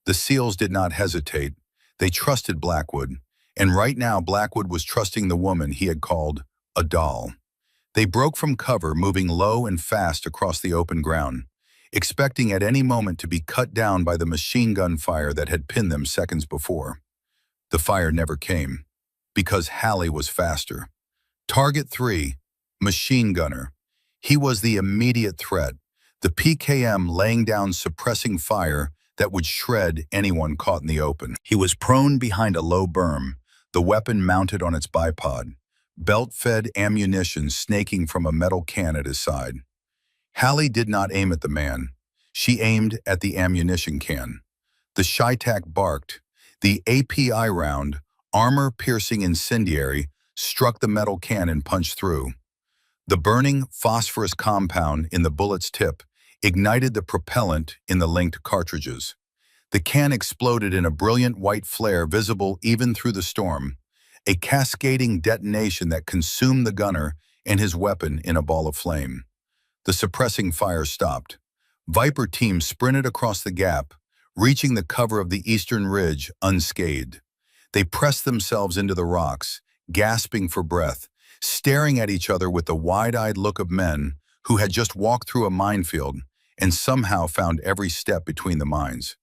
The SEALs did not hesitate. They trusted Blackwood. And right now, Blackwood was trusting the woman he had called a doll. They broke from cover, moving low and fast across the open ground, expecting at any moment to be cut down by the machine gun fire that had pinned them seconds before. The fire never came, because Halley was faster. Target 3, machine gunner. He was the immediate threat, the PKM laying down suppressing fire that would shred anyone caught in the open. He was prone behind a low berm, the weapon mounted on its bipod, belt-fed ammunition snaking from a metal can at his side. Halley did not aim at the man. She aimed at the ammunition can. The Shytac barked. The API round, armor-piercing incendiary, struck the metal can and punched through. The burning phosphorus compound in the bullet's tip ignited the propellant in the linked cartridges. The can exploded in a brilliant white flare visible even through the storm, a cascading detonation that consumed the gunner and his weapon in a ball of flame. The suppressing fire stopped. Viper team sprinted across the gap, reaching the cover of the eastern ridge unscathed. They pressed themselves into the rocks, gasping for breath, staring at each other with the wide-eyed look of men who had just walked through a minefield and somehow found every step between the mines.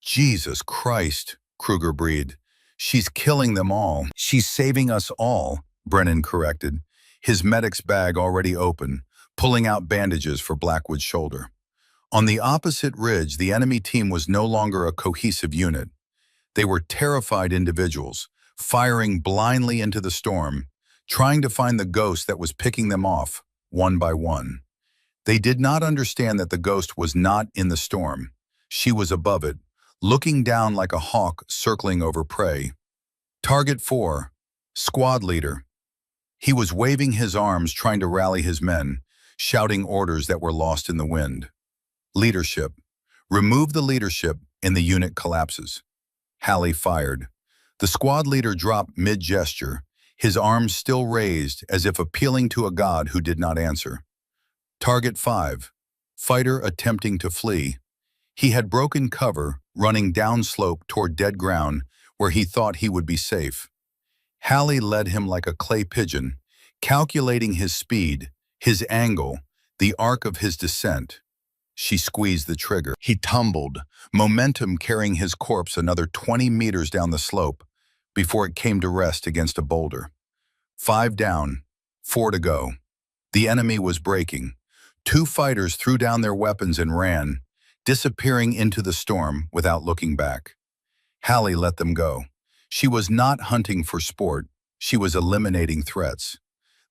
Jesus Christ, Kruger breathed. She's killing them all. She's saving us all, Brennan corrected, his medic's bag already open, pulling out bandages for Blackwood's shoulder. On the opposite ridge, the enemy team was no longer a cohesive unit. They were terrified individuals, firing blindly into the storm, trying to find the ghost that was picking them off, one by one. They did not understand that the ghost was not in the storm. She was above it, looking down like a hawk circling over prey. Target 4, squad leader. He was waving his arms, trying to rally his men, shouting orders that were lost in the wind. Leadership. Remove the leadership and the unit collapses. Hallie fired. The squad leader dropped mid-gesture, his arms still raised as if appealing to a god who did not answer. Target 5. Fighter attempting to flee. He had broken cover, running downslope toward dead ground where he thought he would be safe. Hallie led him like a clay pigeon, calculating his speed, his angle, the arc of his descent. She squeezed the trigger. He tumbled, momentum carrying his corpse another 20 meters down the slope before it came to rest against a boulder. 5 down, 4 to go. The enemy was breaking. 2 fighters threw down their weapons and ran, disappearing into the storm without looking back. Hallie let them go. She was not hunting for sport. She was eliminating threats.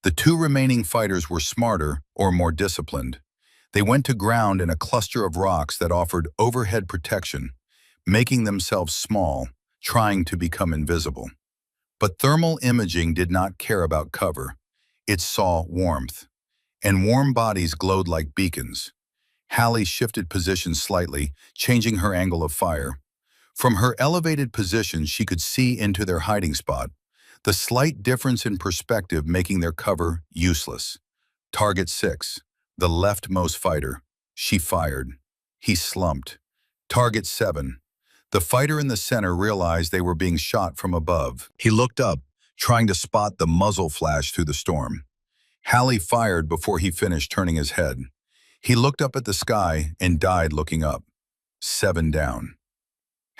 The 2 remaining fighters were smarter or more disciplined. They went to ground in a cluster of rocks that offered overhead protection, making themselves small, trying to become invisible. But thermal imaging did not care about cover. It saw warmth, and warm bodies glowed like beacons. Hallie shifted position slightly, changing her angle of fire. From her elevated position, she could see into their hiding spot, the slight difference in perspective making their cover useless. Target 6. The leftmost fighter. She fired. He slumped. Target 7. The fighter in the center realized they were being shot from above. He looked up, trying to spot the muzzle flash through the storm. Hallie fired before he finished turning his head. He looked up at the sky and died looking up. 7 down.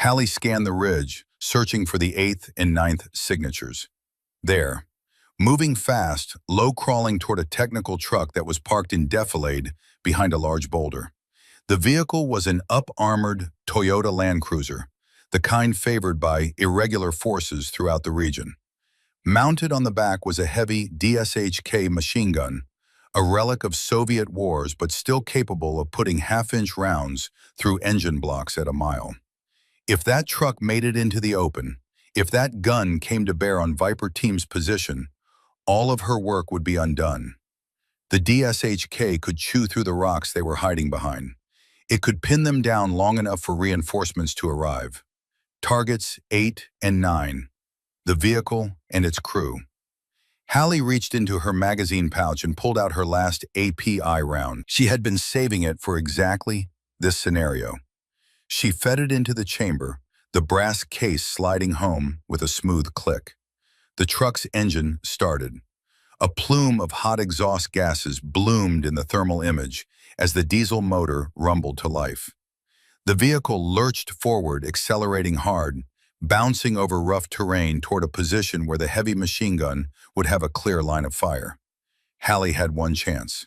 Hallie scanned the ridge, searching for the 8th and 9th signatures. There. Moving fast, low-crawling toward a technical truck that was parked in defilade behind a large boulder. The vehicle was an up-armored Toyota Land Cruiser, the kind favored by irregular forces throughout the region. Mounted on the back was a heavy DSHK machine gun, a relic of Soviet wars but still capable of putting half-inch rounds through engine blocks at a mile. If that truck made it into the open, if that gun came to bear on Viper Team's position, all of her work would be undone. The DSHK could chew through the rocks they were hiding behind. It could pin them down long enough for reinforcements to arrive. Targets 8 and 9. The vehicle and its crew. Hallie reached into her magazine pouch and pulled out her last API round. She had been saving it for exactly this scenario. She fed it into the chamber, the brass case sliding home with a smooth click. The truck's engine started. A plume of hot exhaust gases bloomed in the thermal image as the diesel motor rumbled to life. The vehicle lurched forward, accelerating hard, bouncing over rough terrain toward a position where the heavy machine gun would have a clear line of fire. Hallie had one chance.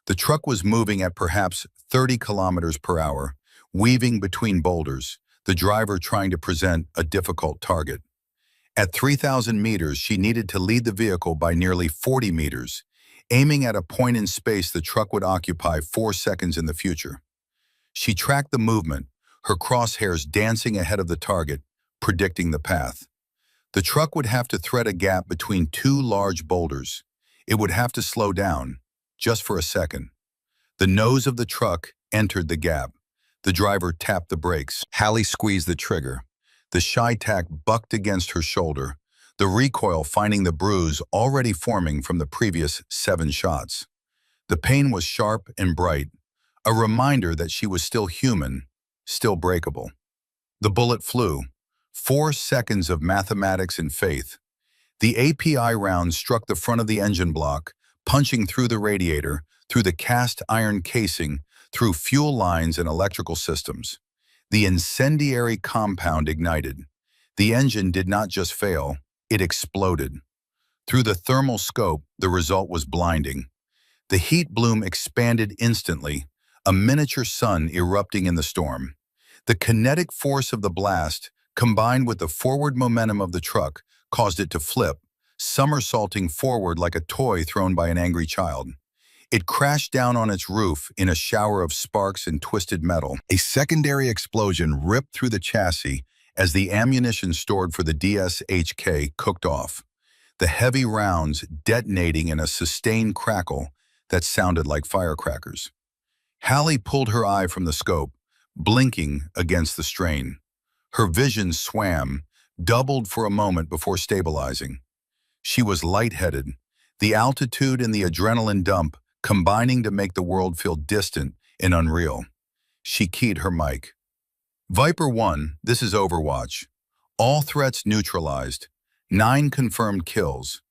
The truck was moving at perhaps 30 kilometers per hour, weaving between boulders, the driver trying to present a difficult target. At 3,000 meters, she needed to lead the vehicle by nearly 40 meters, aiming at a point in space the truck would occupy 4 seconds in the future. She tracked the movement, her crosshairs dancing ahead of the target, predicting the path. The truck would have to thread a gap between 2 large boulders. It would have to slow down, just for a second. The nose of the truck entered the gap. The driver tapped the brakes. Hallie squeezed the trigger. The Shytac bucked against her shoulder, the recoil finding the bruise already forming from the previous 7 shots. The pain was sharp and bright, a reminder that she was still human, still breakable. The bullet flew. 4 seconds of mathematics and faith. The API round struck the front of the engine block, punching through the radiator, through the cast iron casing, through fuel lines and electrical systems. The incendiary compound ignited. The engine did not just fail, it exploded. Through the thermal scope, the result was blinding. The heat bloom expanded instantly, a miniature sun erupting in the storm. The kinetic force of the blast, combined with the forward momentum of the truck, caused it to flip, somersaulting forward like a toy thrown by an angry child. It crashed down on its roof in a shower of sparks and twisted metal. A secondary explosion ripped through the chassis as the ammunition stored for the DSHK cooked off, the heavy rounds detonating in a sustained crackle that sounded like firecrackers. Hallie pulled her eye from the scope, blinking against the strain. Her vision swam, doubled for a moment before stabilizing. She was lightheaded, the altitude and the adrenaline dump combining to make the world feel distant and unreal. She keyed her mic. Viper 1, this is Overwatch. All threats neutralized. 9 confirmed kills.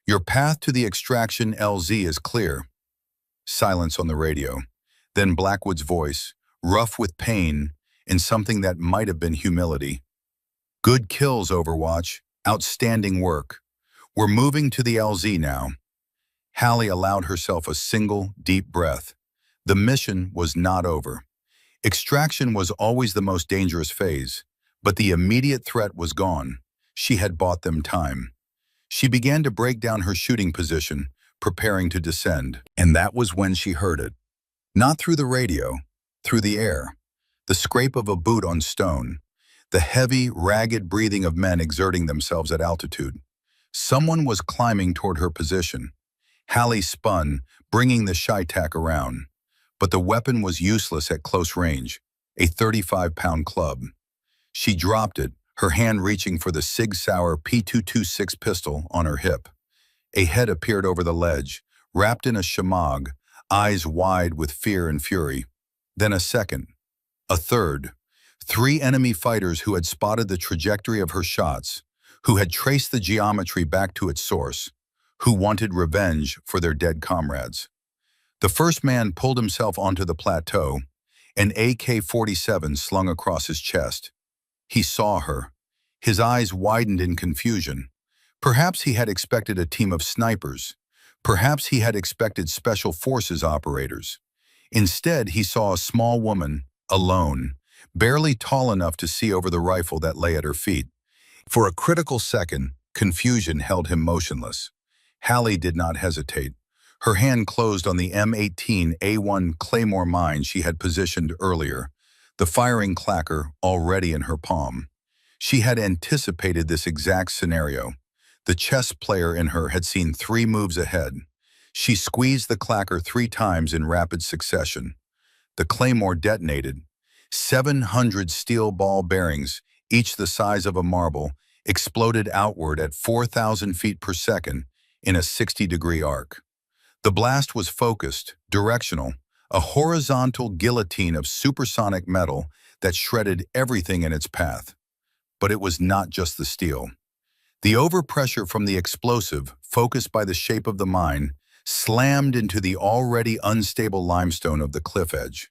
Your path to the extraction LZ is clear. Silence on the radio. Then Blackwood's voice, rough with pain and something that might have been humility. Good kills, Overwatch. Outstanding work. We're moving to the LZ now. Hallie allowed herself a single, deep breath. The mission was not over. Extraction was always the most dangerous phase, but the immediate threat was gone. She had bought them time. She began to break down her shooting position, preparing to descend. And that was when she heard it. Not through the radio, through the air. The scrape of a boot on stone. The heavy, ragged breathing of men exerting themselves at altitude. Someone was climbing toward her position. Hallie spun, bringing the Shytac around. But the weapon was useless at close range, a 35-pound club. She dropped it, her hand reaching for the Sig Sauer P226 pistol on her hip. A head appeared over the ledge, wrapped in a shamag, eyes wide with fear and fury. Then a second, a third. 3 enemy fighters who had spotted the trajectory of her shots, who had traced the geometry back to its source, who wanted revenge for their dead comrades. The first man pulled himself onto the plateau, an AK-47 slung across his chest. He saw her. His eyes widened in confusion. Perhaps he had expected a team of snipers. Perhaps he had expected special forces operators. Instead, he saw a small woman, alone, barely tall enough to see over the rifle that lay at her feet. For a critical second, confusion held him motionless. Hallie did not hesitate. Her hand closed on the M18A1 Claymore mine she had positioned earlier, the firing clacker already in her palm. She had anticipated this exact scenario. The chess player in her had seen 3 moves ahead. She squeezed the clacker 3 times in rapid succession. The claymore detonated. 700 steel ball bearings, each the size of a marble, exploded outward at 4,000 feet per second in a 60-degree arc. The blast was focused, directional, a horizontal guillotine of supersonic metal that shredded everything in its path. But it was not just the steel. The overpressure from the explosive, focused by the shape of the mine, slammed into the already unstable limestone of the cliff edge.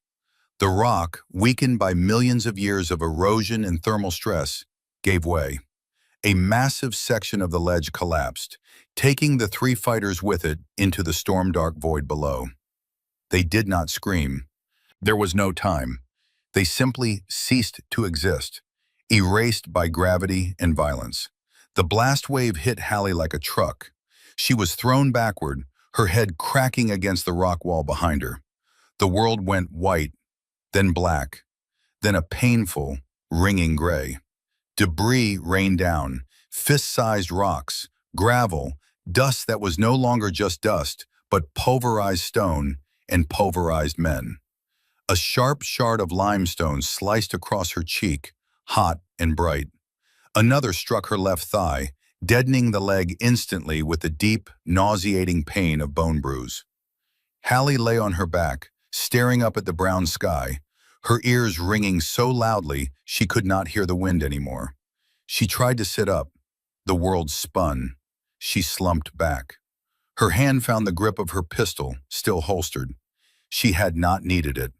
The rock, weakened by millions of years of erosion and thermal stress, gave way. A massive section of the ledge collapsed, taking the 3 fighters with it into the storm-dark void below. They did not scream. There was no time. They simply ceased to exist, erased by gravity and violence. The blast wave hit Hallie like a truck. She was thrown backward, her head cracking against the rock wall behind her. The world went white, then black, then a painful, ringing gray. Debris rained down, fist-sized rocks, gravel, dust that was no longer just dust, but pulverized stone and pulverized men. A sharp shard of limestone sliced across her cheek, hot and bright. Another struck her left thigh, deadening the leg instantly with the deep, nauseating pain of bone bruise. Hallie lay on her back, staring up at the brown sky, her ears ringing so loudly she could not hear the wind anymore. She tried to sit up. The world spun. She slumped back. Her hand found the grip of her pistol, still holstered. She had not needed it.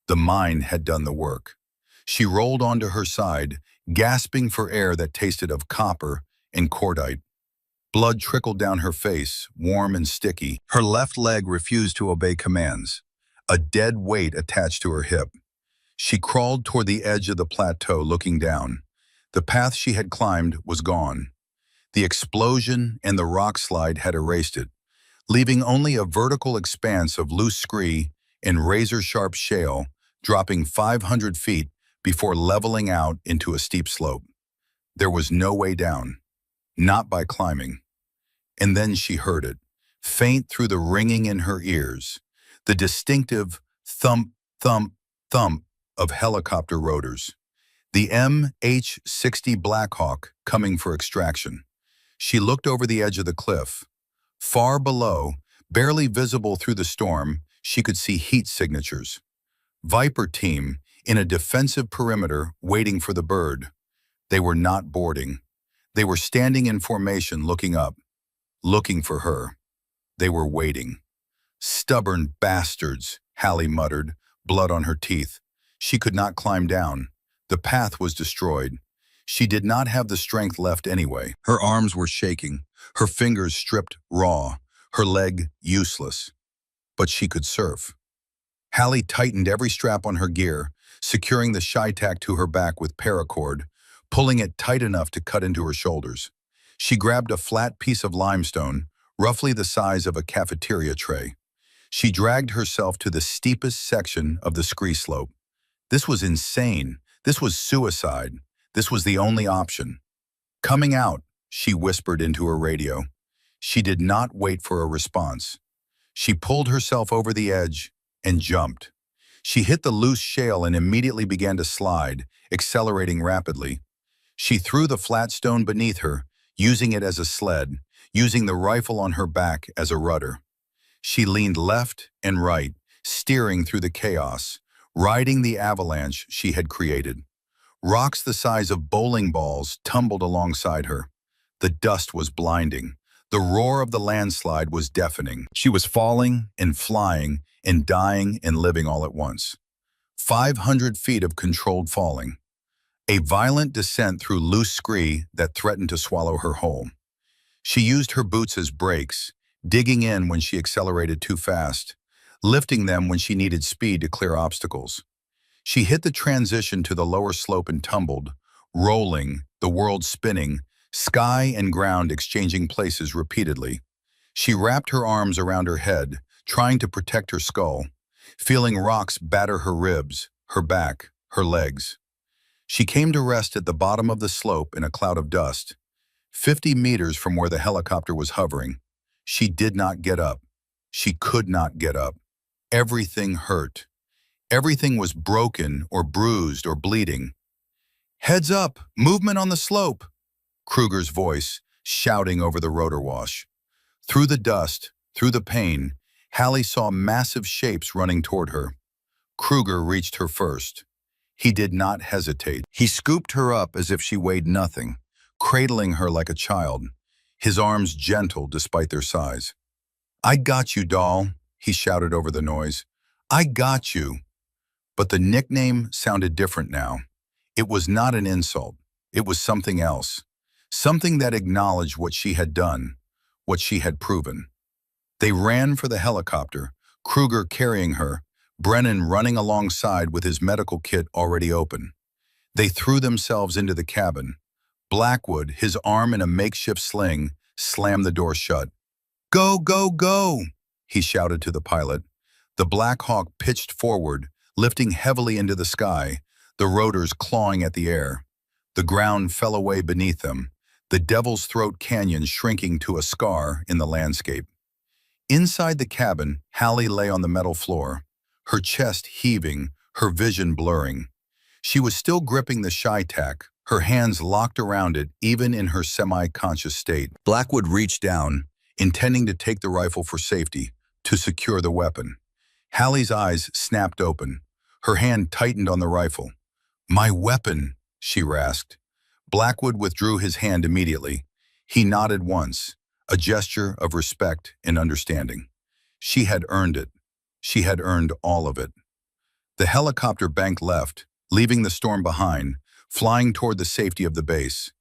The mine had done the work. She rolled onto her side, gasping for air that tasted of copper and cordite. Blood trickled down her face, warm and sticky. Her left leg refused to obey commands. A dead weight attached to her hip. She crawled toward the edge of the plateau, looking down. The path she had climbed was gone. The explosion and the rock slide had erased it, leaving only a vertical expanse of loose scree and razor-sharp shale, dropping 500 feet before leveling out into a steep slope. There was no way down, not by climbing. And then she heard it, faint through the ringing in her ears, the distinctive thump, thump, thump of helicopter rotors. The MH-60 Blackhawk coming for extraction. She looked over the edge of the cliff. Far below, barely visible through the storm, she could see heat signatures. Viper team in a defensive perimeter waiting for the bird. They were not boarding. They were standing in formation looking up, looking for her. They were waiting. Stubborn bastards, Hallie muttered, blood on her teeth. She could not climb down. The path was destroyed. She did not have the strength left anyway. Her arms were shaking, her fingers stripped raw, her leg useless. But she could surf. Hallie tightened every strap on her gear, securing the shy-tack to her back with paracord, pulling it tight enough to cut into her shoulders. She grabbed a flat piece of limestone, roughly the size of a cafeteria tray. She dragged herself to the steepest section of the scree slope. This was insane. This was suicide. This was the only option. "Coming out," she whispered into her radio. She did not wait for a response. She pulled herself over the edge and jumped. She hit the loose shale and immediately began to slide, accelerating rapidly. She threw the flat stone beneath her, using it as a sled, using the rifle on her back as a rudder. She leaned left and right, steering through the chaos, riding the avalanche she had created. Rocks the size of bowling balls tumbled alongside her. The dust was blinding. The roar of the landslide was deafening. She was falling and flying and dying and living all at once. 500 feet of controlled falling. A violent descent through loose scree that threatened to swallow her whole. She used her boots as brakes, digging in when she accelerated too fast, lifting them when she needed speed to clear obstacles. She hit the transition to the lower slope and tumbled, rolling, the world spinning, sky and ground exchanging places repeatedly. She wrapped her arms around her head, trying to protect her skull, feeling rocks batter her ribs, her back, her legs. She came to rest at the bottom of the slope in a cloud of dust, 50 meters from where the helicopter was hovering. She did not get up. She could not get up. Everything hurt. Everything was broken or bruised or bleeding. "Heads up! Movement on the slope!" Kruger's voice, shouting over the rotor wash. Through the dust, through the pain, Hallie saw massive shapes running toward her. Kruger reached her first. He did not hesitate. He scooped her up as if she weighed nothing, cradling her like a child, his arms gentle despite their size. "I got you, doll," he shouted over the noise. "I got you." But the nickname sounded different now. It was not an insult. It was something else. Something that acknowledged what she had done, what she had proven. They ran for the helicopter, Kruger carrying her, Brennan running alongside with his medical kit already open. They threw themselves into the cabin. Blackwood, his arm in a makeshift sling, slammed the door shut. "Go, go, go!" he shouted to the pilot. The Black Hawk pitched forward, lifting heavily into the sky, the rotors clawing at the air. The ground fell away beneath them, the Devil's Throat Canyon shrinking to a scar in the landscape. Inside the cabin, Hallie lay on the metal floor, her chest heaving, her vision blurring. She was still gripping the shy-tack, her hands locked around it even in her semi-conscious state. Blackwood reached down, intending to take the rifle for safety, to secure the weapon. Hallie's eyes snapped open. Her hand tightened on the rifle. "My weapon," she rasped. Blackwood withdrew his hand immediately. He nodded once. a gesture of respect and understanding. She had earned it. She had earned all of it. The helicopter banked left, leaving the storm behind, flying toward the safety of the base.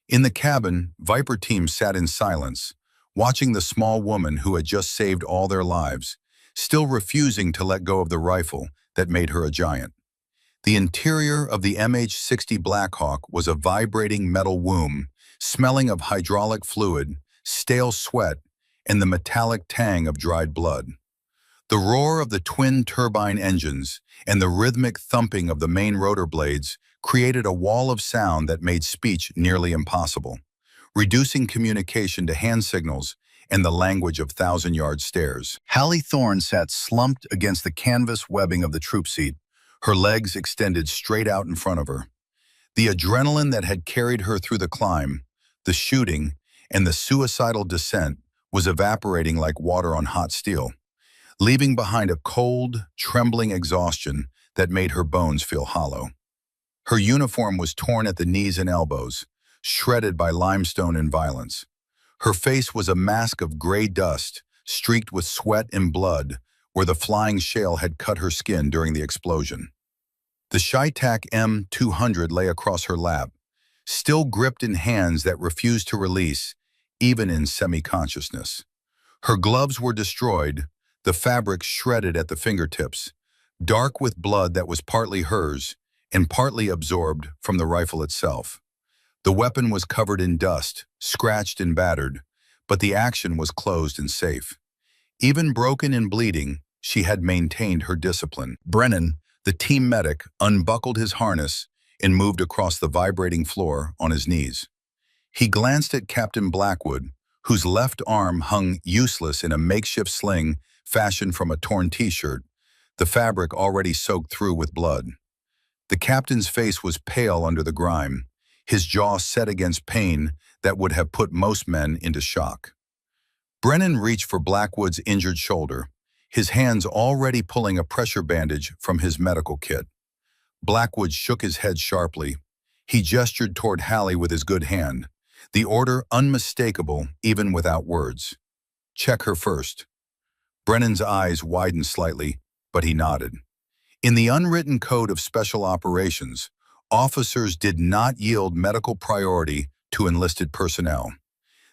In the cabin, Viper team sat in silence, watching the small woman who had just saved all their lives, still refusing to let go of the rifle that made her a giant. The interior of the MH-60 Blackhawk was a vibrating metal womb, smelling of hydraulic fluid, stale sweat, and the metallic tang of dried blood. The roar of the twin turbine engines and the rhythmic thumping of the main rotor blades created a wall of sound that made speech nearly impossible, reducing communication to hand signals and the language of thousand-yard stares. Hallie Thorne sat slumped against the canvas webbing of the troop seat, her legs extended straight out in front of her. The adrenaline that had carried her through the climb, the shooting, and the suicidal descent was evaporating like water on hot steel, leaving behind a cold, trembling exhaustion that made her bones feel hollow. Her uniform was torn at the knees and elbows, shredded by limestone and violence. Her face was a mask of gray dust, streaked with sweat and blood, where the flying shale had cut her skin during the explosion. The Shytac M200 lay across her lap, still gripped in hands that refused to release, even in semi-consciousness. Her gloves were destroyed, the fabric shredded at the fingertips, dark with blood that was partly hers and partly absorbed from the rifle itself. The weapon was covered in dust, scratched and battered, but the action was closed and safe. Even broken and bleeding, she had maintained her discipline. Brennan, the team medic, unbuckled his harness and moved across the vibrating floor on his knees. He glanced at Captain Blackwood, whose left arm hung useless in a makeshift sling fashioned from a torn t-shirt, the fabric already soaked through with blood. The captain's face was pale under the grime, his jaw set against pain that would have put most men into shock. Brennan reached for Blackwood's injured shoulder, his hands already pulling a pressure bandage from his medical kit. Blackwood shook his head sharply. He gestured toward Hallie with his good hand, the order unmistakable even without words. "Check her first." Brennan's eyes widened slightly, but he nodded. In the unwritten code of special operations, officers did not yield medical priority to enlisted personnel.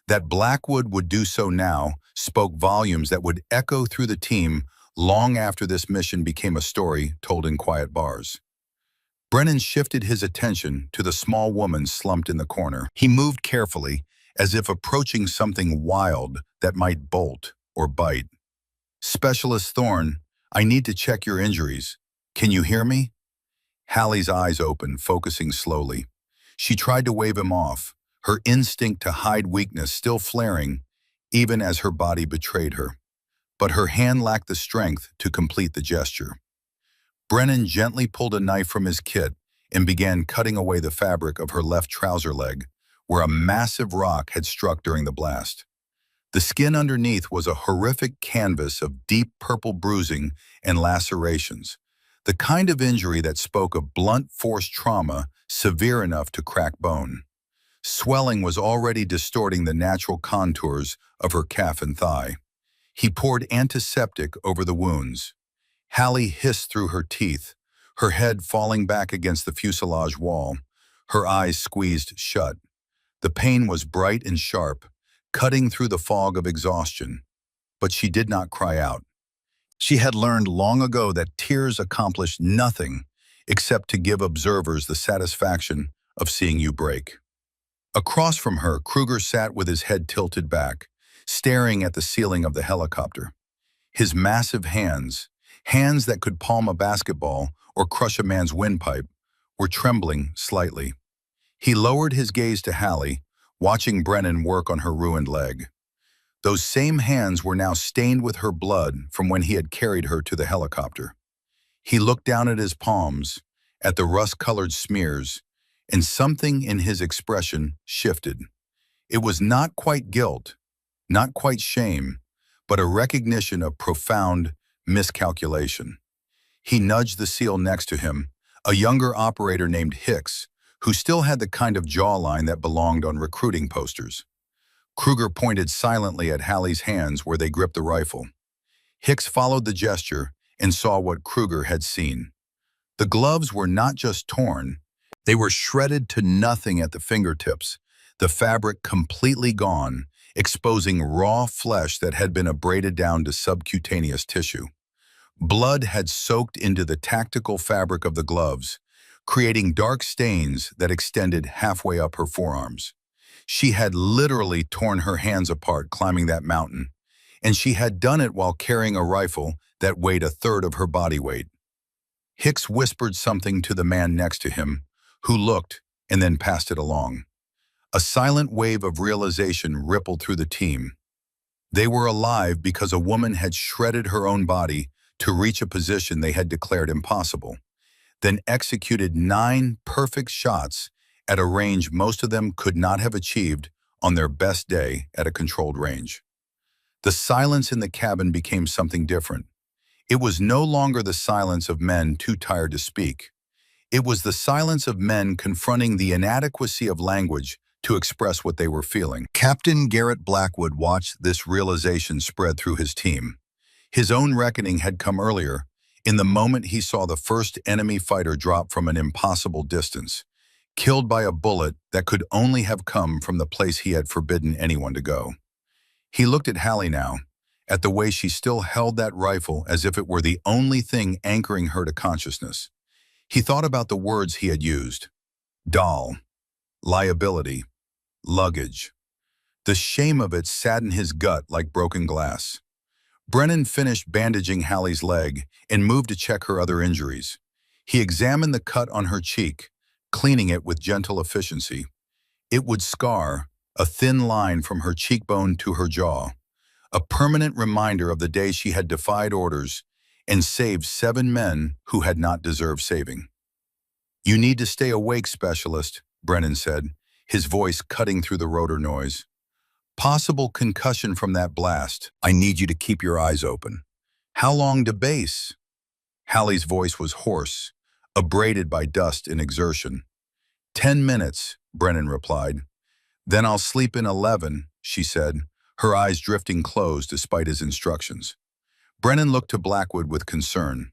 That Blackwood would do so now spoke volumes that would echo through the team long after this mission became a story told in quiet bars. Brennan shifted his attention to the small woman slumped in the corner. He moved carefully, as if approaching something wild that might bolt or bite. "Specialist Thorne, I need to check your injuries. Can you hear me?" Hallie's eyes opened, focusing slowly. She tried to wave him off, her instinct to hide weakness still flaring, even as her body betrayed her. But her hand lacked the strength to complete the gesture. Brennan gently pulled a knife from his kit and began cutting away the fabric of her left trouser leg, where a massive rock had struck during the blast. The skin underneath was a horrific canvas of deep purple bruising and lacerations, the kind of injury that spoke of blunt force trauma severe enough to crack bone. Swelling was already distorting the natural contours of her calf and thigh. He poured antiseptic over the wounds. Hallie hissed through her teeth, her head falling back against the fuselage wall, her eyes squeezed shut. The pain was bright and sharp, cutting through the fog of exhaustion. But she did not cry out. She had learned long ago that tears accomplish nothing except to give observers the satisfaction of seeing you break. Across from her, Kruger sat with his head tilted back, staring at the ceiling of the helicopter. His massive hands that could palm a basketball or crush a man's windpipe, were trembling slightly. He lowered his gaze to Hallie, watching Brennan work on her ruined leg. Those same hands were now stained with her blood from when he had carried her to the helicopter. He looked down at his palms, at the rust-colored smears, and something in his expression shifted. It was not quite guilt, not quite shame, but a recognition of profound miscalculation. He nudged the SEAL next to him, a younger operator named Hicks, who still had the kind of jawline that belonged on recruiting posters. Kruger pointed silently at Hallie's hands where they gripped the rifle. Hicks followed the gesture and saw what Kruger had seen. The gloves were not just torn, they were shredded to nothing at the fingertips, the fabric completely gone, exposing raw flesh that had been abraded down to subcutaneous tissue. Blood had soaked into the tactical fabric of the gloves, creating dark stains that extended halfway up her forearms. She had literally torn her hands apart climbing that mountain, and she had done it while carrying a rifle that weighed a third of her body weight. Hicks whispered something to the man next to him, who looked and then passed it along. A silent wave of realization rippled through the team. They were alive because a woman had shredded her own body to reach a position they had declared impossible, then executed 9 perfect shots at a range most of them could not have achieved on their best day at a controlled range. The silence in the cabin became something different. It was no longer the silence of men too tired to speak. It was the silence of men confronting the inadequacy of language to express what they were feeling. Captain Garrett Blackwood watched this realization spread through his team. His own reckoning had come earlier, in the moment he saw the first enemy fighter drop from an impossible distance, killed by a bullet that could only have come from the place he had forbidden anyone to go. He looked at Hallie now, at the way she still held that rifle as if it were the only thing anchoring her to consciousness. He thought about the words he had used: doll, liability, luggage. The shame of it sat in his gut like broken glass. Brennan finished bandaging Hallie's leg and moved to check her other injuries. He examined the cut on her cheek, cleaning it with gentle efficiency. It would scar, a thin line from her cheekbone to her jaw, a permanent reminder of the day she had defied orders and saved 7 men who had not deserved saving. "You need to stay awake, specialist," Brennan said, his voice cutting through the rotor noise. "Possible concussion from that blast. I need you to keep your eyes open." "How long to base?" Hallie's voice was hoarse, abraded by dust and exertion. 10 minutes, Brennan replied. "Then I'll sleep in 11, she said, her eyes drifting closed despite his instructions. Brennan looked to Blackwood with concern.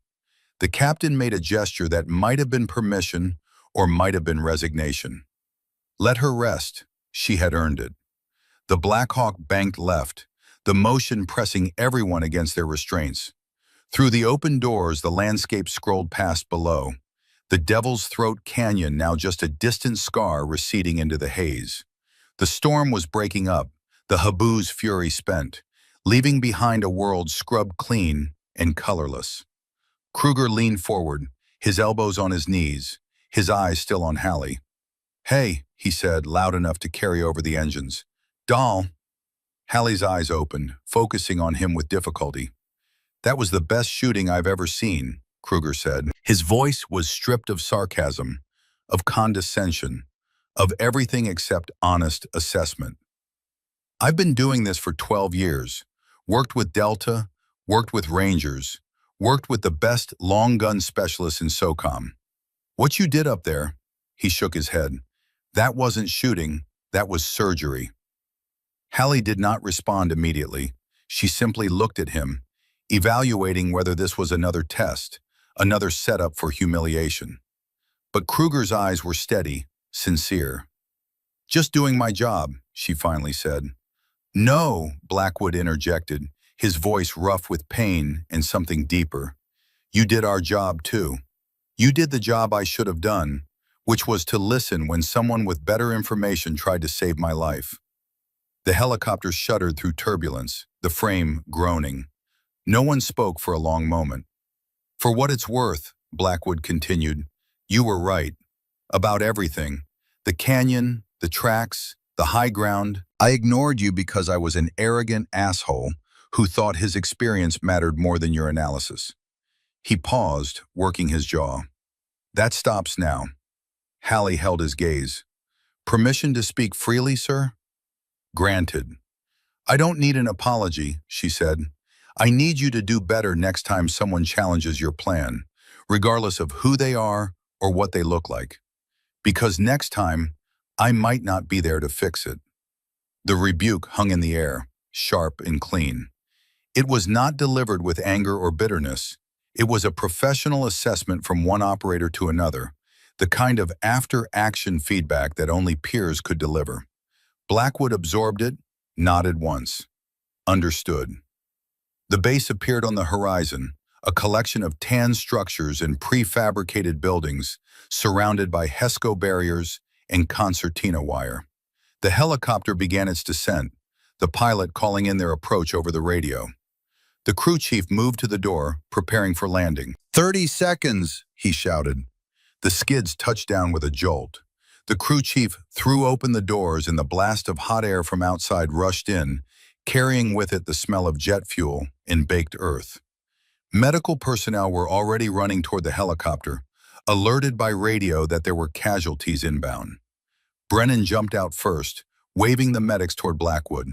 The captain made a gesture that might have been permission or might have been resignation. Let her rest. She had earned it. The Black Hawk banked left, the motion pressing everyone against their restraints. Through the open doors, the landscape scrolled past below, the Devil's Throat Canyon now just a distant scar receding into the haze. The storm was breaking up, the haboo's fury spent, leaving behind a world scrubbed clean and colorless. Kruger leaned forward, his elbows on his knees, his eyes still on Hallie. "Hey," he said, loud enough to carry over the engines. "Doll." Hallie's eyes opened, focusing on him with difficulty. "That was the best shooting I've ever seen," Kruger said. His voice was stripped of sarcasm, of condescension, of everything except honest assessment. "I've been doing this for 12 years, worked with Delta, worked with Rangers, worked with the best long gun specialists in SOCOM. What you did up there," he shook his head, "that wasn't shooting, that was surgery." Hallie did not respond immediately. She simply looked at him, evaluating whether this was another test, another setup for humiliation. But Kruger's eyes were steady, sincere. "Just doing my job," she finally said. "No," Blackwood interjected, his voice rough with pain and something deeper. "You did our job too. You did the job I should have done, which was to listen when someone with better information tried to save my life." The helicopter shuddered through turbulence, the frame groaning. No one spoke for a long moment. "For what it's worth," Blackwood continued, "you were right. About everything. The canyon, the tracks, the high ground. I ignored you because I was an arrogant asshole who thought his experience mattered more than your analysis." He paused, working his jaw. "That stops now." Hallie held his gaze. "Permission to speak freely, sir?" "Granted." "I don't need an apology," she said. "I need you to do better next time someone challenges your plan, regardless of who they are or what they look like. Because next time, I might not be there to fix it." The rebuke hung in the air, sharp and clean. It was not delivered with anger or bitterness. It was a professional assessment from one operator to another, the kind of after-action feedback that only peers could deliver. Blackwood absorbed it, nodded once. Understood. The base appeared on the horizon, a collection of tan structures and prefabricated buildings surrounded by HESCO barriers and concertina wire. The helicopter began its descent, the pilot calling in their approach over the radio. The crew chief moved to the door, preparing for landing. 30 seconds, he shouted. The skids touched down with a jolt. The crew chief threw open the doors and the blast of hot air from outside rushed in, carrying with it the smell of jet fuel and baked earth. Medical personnel were already running toward the helicopter, alerted by radio that there were casualties inbound. Brennan jumped out first, waving the medics toward Blackwood.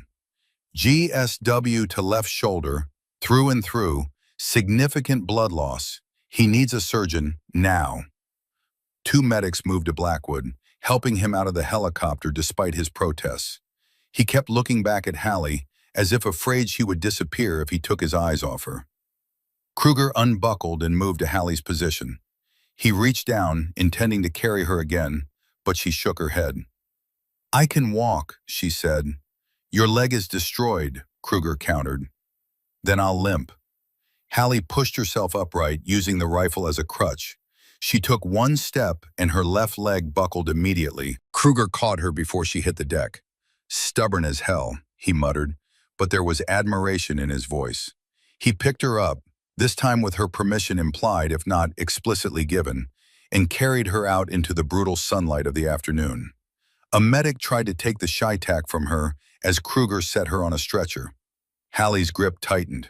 GSW to left shoulder, through and through, significant blood loss. He needs a surgeon, now. Two medics moved to Blackwood, helping him out of the helicopter despite his protests. He kept looking back at Hallie, as if afraid she would disappear if he took his eyes off her. Kruger unbuckled and moved to Hallie's position. He reached down, intending to carry her again, but she shook her head. I can walk, she said. Your leg is destroyed, Kruger countered. Then I'll limp. Hallie pushed herself upright, using the rifle as a crutch. She took one step and her left leg buckled immediately. Kruger caught her before she hit the deck. Stubborn as hell, he muttered, but there was admiration in his voice. He picked her up, this time with her permission implied if not explicitly given, and carried her out into the brutal sunlight of the afternoon. A medic tried to take the ShyTac from her as Kruger set her on a stretcher. Hallie's grip tightened.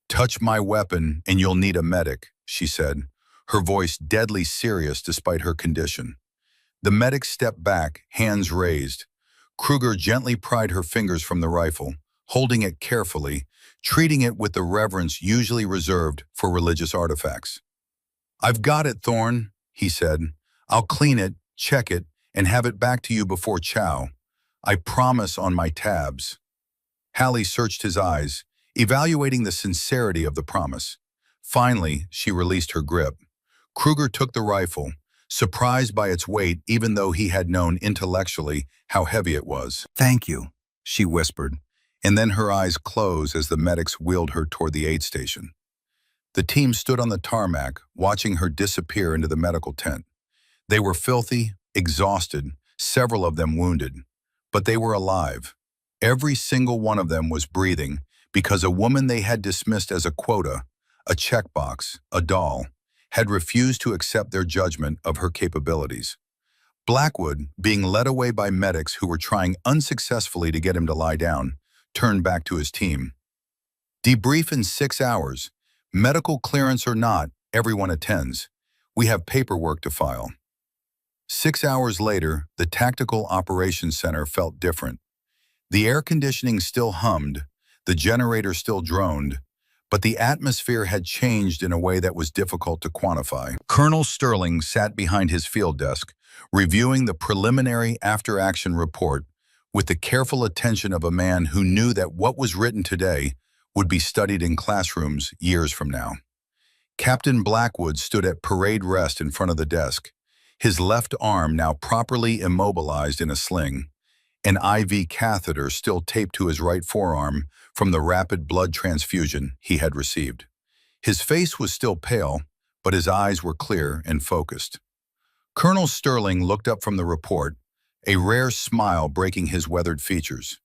Touch my weapon and you'll need a medic, she said, her voice deadly serious despite her condition. The medic stepped back, hands raised. Kruger gently pried her fingers from the rifle, holding it carefully, treating it with the reverence usually reserved for religious artifacts. I've got it, Thorne, he said. I'll clean it, check it, and have it back to you before chow. I promise on my tabs. Hallie searched his eyes, evaluating the sincerity of the promise. Finally, she released her grip. Kruger took the rifle, surprised by its weight even though he had known intellectually how heavy it was. Thank you, she whispered, and then her eyes closed as the medics wheeled her toward the aid station. The team stood on the tarmac, watching her disappear into the medical tent. They were filthy, exhausted, several of them wounded, but they were alive. Every single one of them was breathing because a woman they had dismissed as a quota, a checkbox, a doll, had refused to accept their judgment of her capabilities. Blackwood, being led away by medics who were trying unsuccessfully to get him to lie down, turned back to his team. Debrief in 6 hours. Medical clearance or not, everyone attends. We have paperwork to file. 6 hours later, the Tactical Operations Center felt different. The air conditioning still hummed, the generator still droned, but the atmosphere had changed in a way that was difficult to quantify. Colonel Sterling sat behind his field desk, reviewing the preliminary after-action report with the careful attention of a man who knew that what was written today would be studied in classrooms years from now. Captain Blackwood stood at parade rest in front of the desk, his left arm now properly immobilized in a sling, an IV catheter still taped to his right forearm from the rapid blood transfusion he had received. His face was still pale, but his eyes were clear and focused. Colonel Sterling looked up from the report, a rare smile breaking his weathered features.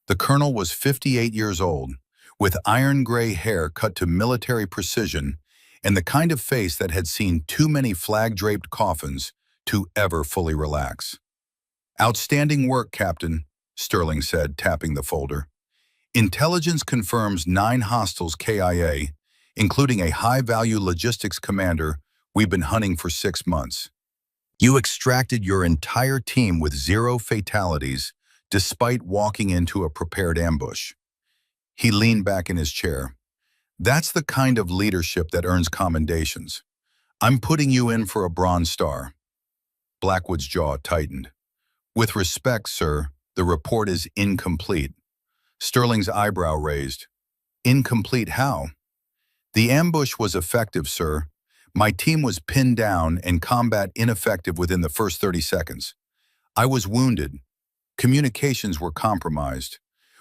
The colonel was 58 years old, with iron-gray hair cut to military precision and the kind of face that had seen too many flag-draped coffins to ever fully relax. Outstanding work, Captain, Sterling said, tapping the folder. Intelligence confirms 9 hostiles KIA, including a high-value logistics commander we've been hunting for 6 months. You extracted your entire team with 0 fatalities, despite walking into a prepared ambush. He leaned back in his chair. That's the kind of leadership that earns commendations. I'm putting you in for a Bronze Star. Blackwood's jaw tightened. With respect, sir, The report is incomplete. Sterling's eyebrow raised. Incomplete how? The ambush was effective, sir. My team was pinned down and combat ineffective within the first 30 seconds. I was wounded. Communications were compromised.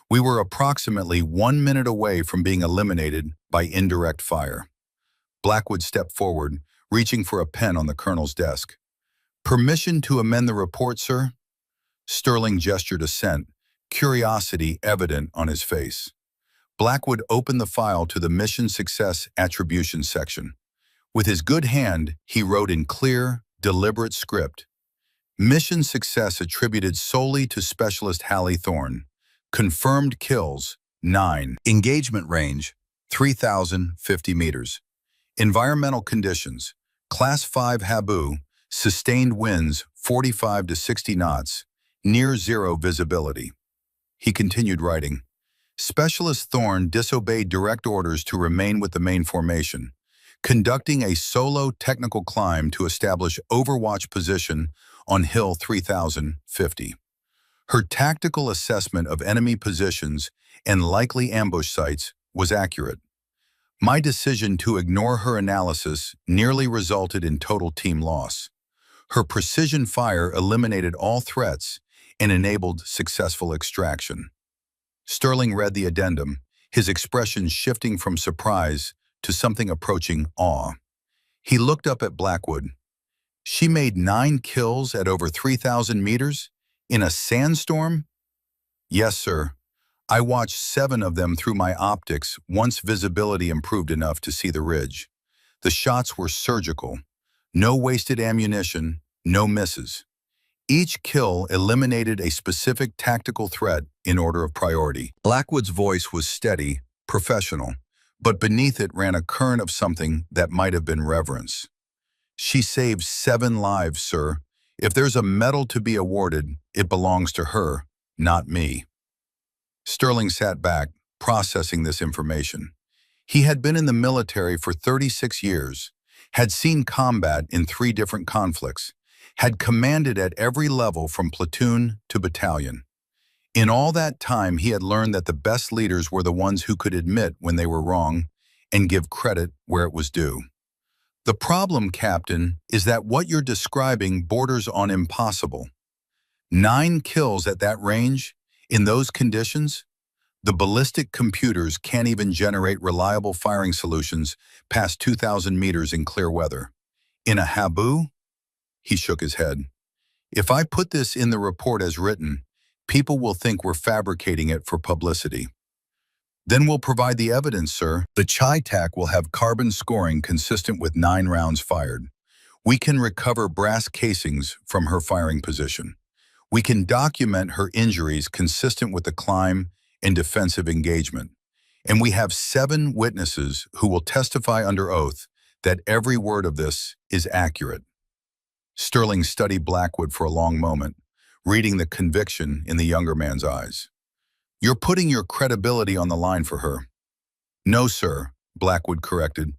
We were approximately 1 minute away from being eliminated by indirect fire. Blackwood stepped forward, reaching for a pen on the colonel's desk. Permission to amend the report, sir? Sterling gestured assent, curiosity evident on his face. Blackwood opened the file to the Mission Success Attribution section. With his good hand, he wrote in clear, deliberate script, Mission success attributed solely to Specialist Hallie Thorne. Confirmed kills, 9. Engagement range, 3,050 meters. Environmental conditions, Class 5 Habu, sustained winds 45 to 60 knots, near zero visibility. He continued writing, Specialist Thorne disobeyed direct orders to remain with the main formation, conducting a solo technical climb to establish overwatch position on Hill 3050. Her tactical assessment of enemy positions and likely ambush sites was accurate. My decision to ignore her analysis nearly resulted in total team loss. Her precision fire eliminated all threats and enabled successful extraction. Sterling read the addendum, his expression shifting from surprise to something approaching awe. He looked up at Blackwood. She made 9 kills at over 3,000 meters? In a sandstorm? Yes, sir. I watched 7 of them through my optics once visibility improved enough to see the ridge. The shots were surgical. No wasted ammunition, no misses. Each kill eliminated a specific tactical threat in order of priority. Blackwood's voice was steady, professional, but beneath it ran a current of something that might have been reverence. She saved 7 lives, sir. If there's a medal to be awarded, it belongs to her, not me. Sterling sat back, processing this information. He had been in the military for 36 years, had seen combat in 3 different conflicts, had commanded at every level from platoon to battalion. In all that time, he had learned that the best leaders were the ones who could admit when they were wrong and give credit where it was due. The problem, Captain, is that what you're describing borders on impossible. 9 kills at that range, in those conditions? The ballistic computers can't even generate reliable firing solutions past 2,000 meters in clear weather. In a Habu? He shook his head. If I put this in the report as written, people will think we're fabricating it for publicity. Then we'll provide the evidence, sir. The Chi-Tac will have carbon scoring consistent with 9 rounds fired. We can recover brass casings from her firing position. We can document her injuries consistent with the climb and defensive engagement. And we have 7 witnesses who will testify under oath that every word of this is accurate. Sterling studied Blackwood for a long moment, reading the conviction in the younger man's eyes. You're putting your credibility on the line for her. No, sir, Blackwood corrected.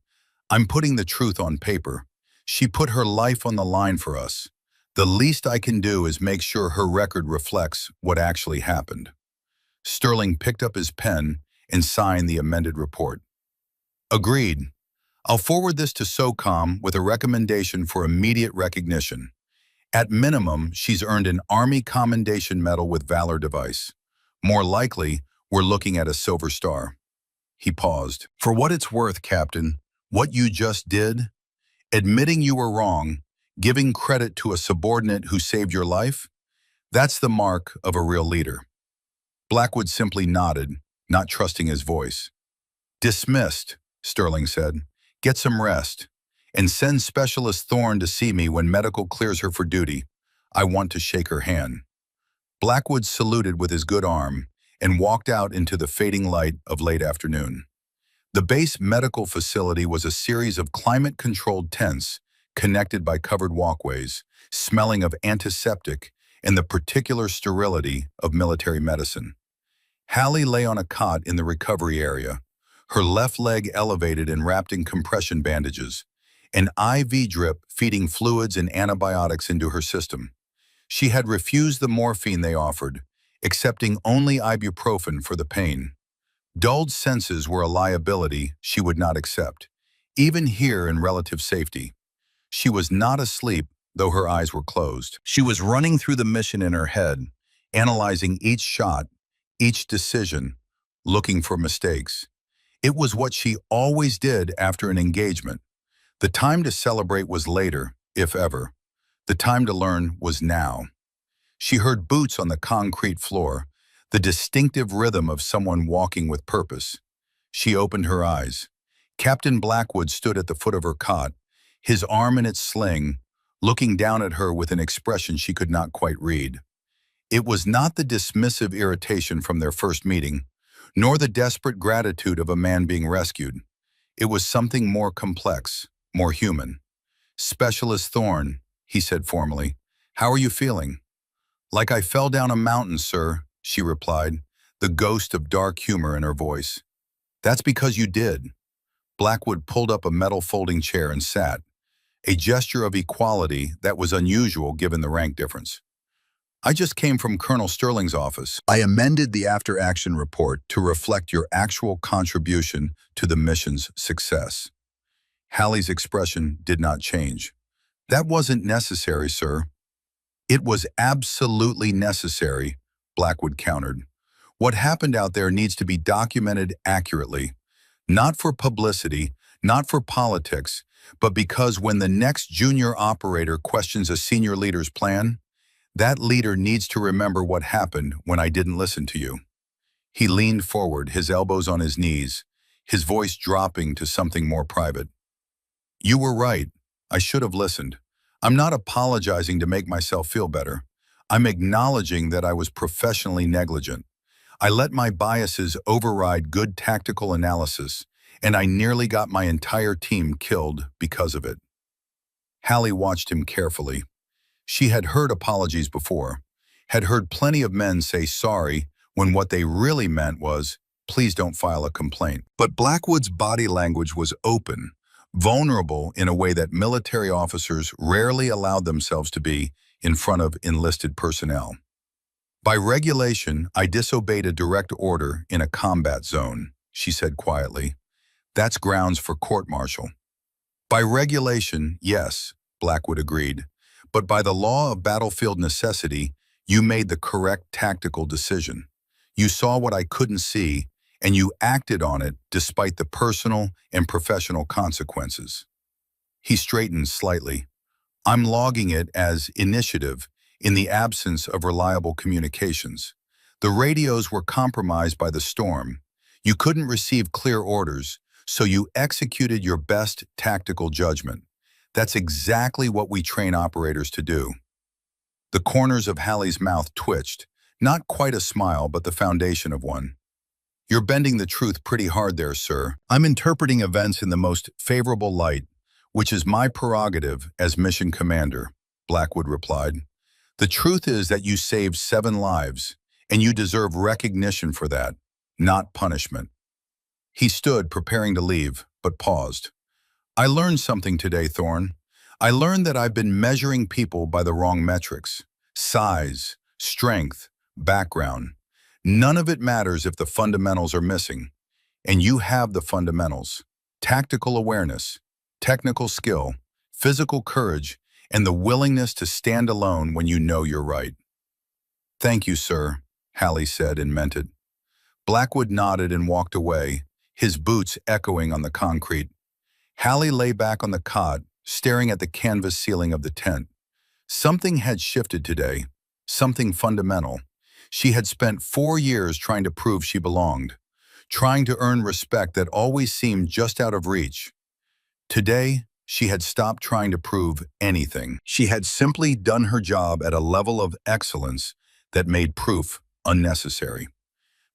I'm putting the truth on paper. She put her life on the line for us. The least I can do is make sure her record reflects what actually happened. Sterling picked up his pen and signed the amended report. Agreed. I'll forward this to SOCOM with a recommendation for immediate recognition. At minimum, she's earned an Army Commendation Medal with Valor Device. More likely, we're looking at a Silver Star. He paused. For what it's worth, Captain, what you just did, admitting you were wrong, giving credit to a subordinate who saved your life, that's the mark of a real leader. Blackwood simply nodded, not trusting his voice. Dismissed, Sterling said. Get some rest, and send Specialist Thorne to see me when medical clears her for duty. I want to shake her hand. Blackwood saluted with his good arm and walked out into the fading light of late afternoon. The base medical facility was a series of climate-controlled tents connected by covered walkways, smelling of antiseptic and the particular sterility of military medicine. Hallie lay on a cot in the recovery area, her left leg elevated and wrapped in compression bandages, an IV drip feeding fluids and antibiotics into her system. She had refused the morphine they offered, accepting only ibuprofen for the pain. Dulled senses were a liability she would not accept, even here in relative safety. She was not asleep, though her eyes were closed. She was running through the mission in her head, analyzing each shot, each decision, looking for mistakes. It was what she always did after an engagement. The time to celebrate was later, if ever. The time to learn was now. She heard boots on the concrete floor, the distinctive rhythm of someone walking with purpose. She opened her eyes. Captain Blackwood stood at the foot of her cot, his arm in its sling, looking down at her with an expression she could not quite read. It was not the dismissive irritation from their first meeting, nor the desperate gratitude of a man being rescued. It was something more complex, more human. "Specialist Thorne," he said formally, "how are you feeling?" "Like I fell down a mountain, sir," she replied, the ghost of dark humor in her voice. "That's because you did." Blackwood pulled up a metal folding chair and sat, a gesture of equality that was unusual given the rank difference. "I just came from Colonel Sterling's office. I amended the after-action report to reflect your actual contribution to the mission's success." Hallie's expression did not change. "That wasn't necessary, sir." "It was absolutely necessary," Blackwood countered. "What happened out there needs to be documented accurately, not for publicity, not for politics, but because when the next junior operator questions a senior leader's plan, that leader needs to remember what happened when I didn't listen to you." He leaned forward, his elbows on his knees, his voice dropping to something more private. "You were right. I should have listened. I'm not apologizing to make myself feel better. I'm acknowledging that I was professionally negligent. I let my biases override good tactical analysis, and I nearly got my entire team killed because of it." Hallie watched him carefully. She had heard apologies before, had heard plenty of men say sorry when what they really meant was, "Please don't file a complaint." But Blackwood's body language was open, vulnerable in a way that military officers rarely allowed themselves to be in front of enlisted personnel. "By regulation, I disobeyed a direct order in a combat zone," she said quietly. "That's grounds for court-martial." "By regulation, yes," Blackwood agreed. "But by the law of battlefield necessity, you made the correct tactical decision. You saw what I couldn't see, and you acted on it despite the personal and professional consequences." He straightened slightly. "I'm logging it as initiative in the absence of reliable communications. The radios were compromised by the storm. You couldn't receive clear orders, so you executed your best tactical judgment. That's exactly what we train operators to do." The corners of Hallie's mouth twitched, not quite a smile, but the foundation of one. "You're bending the truth pretty hard there, sir. I'm interpreting events in the most favorable light, which is my prerogative as mission commander," Blackwood replied. "The truth is that you saved 7 lives, and you deserve recognition for that, not punishment." He stood, preparing to leave, but paused. "I learned something today, Thorne. I learned that I've been measuring people by the wrong metrics. Size, strength, background. None of it matters if the fundamentals are missing. And you have the fundamentals: tactical awareness, technical skill, physical courage, and the willingness to stand alone when you know you're right." "Thank you, sir," Hallie said and meant it. Blackwood nodded and walked away, his boots echoing on the concrete. Hallie lay back on the cot, staring at the canvas ceiling of the tent. Something had shifted today, something fundamental. She had spent 4 years trying to prove she belonged, trying to earn respect that always seemed just out of reach. Today, she had stopped trying to prove anything. She had simply done her job at a level of excellence that made proof unnecessary.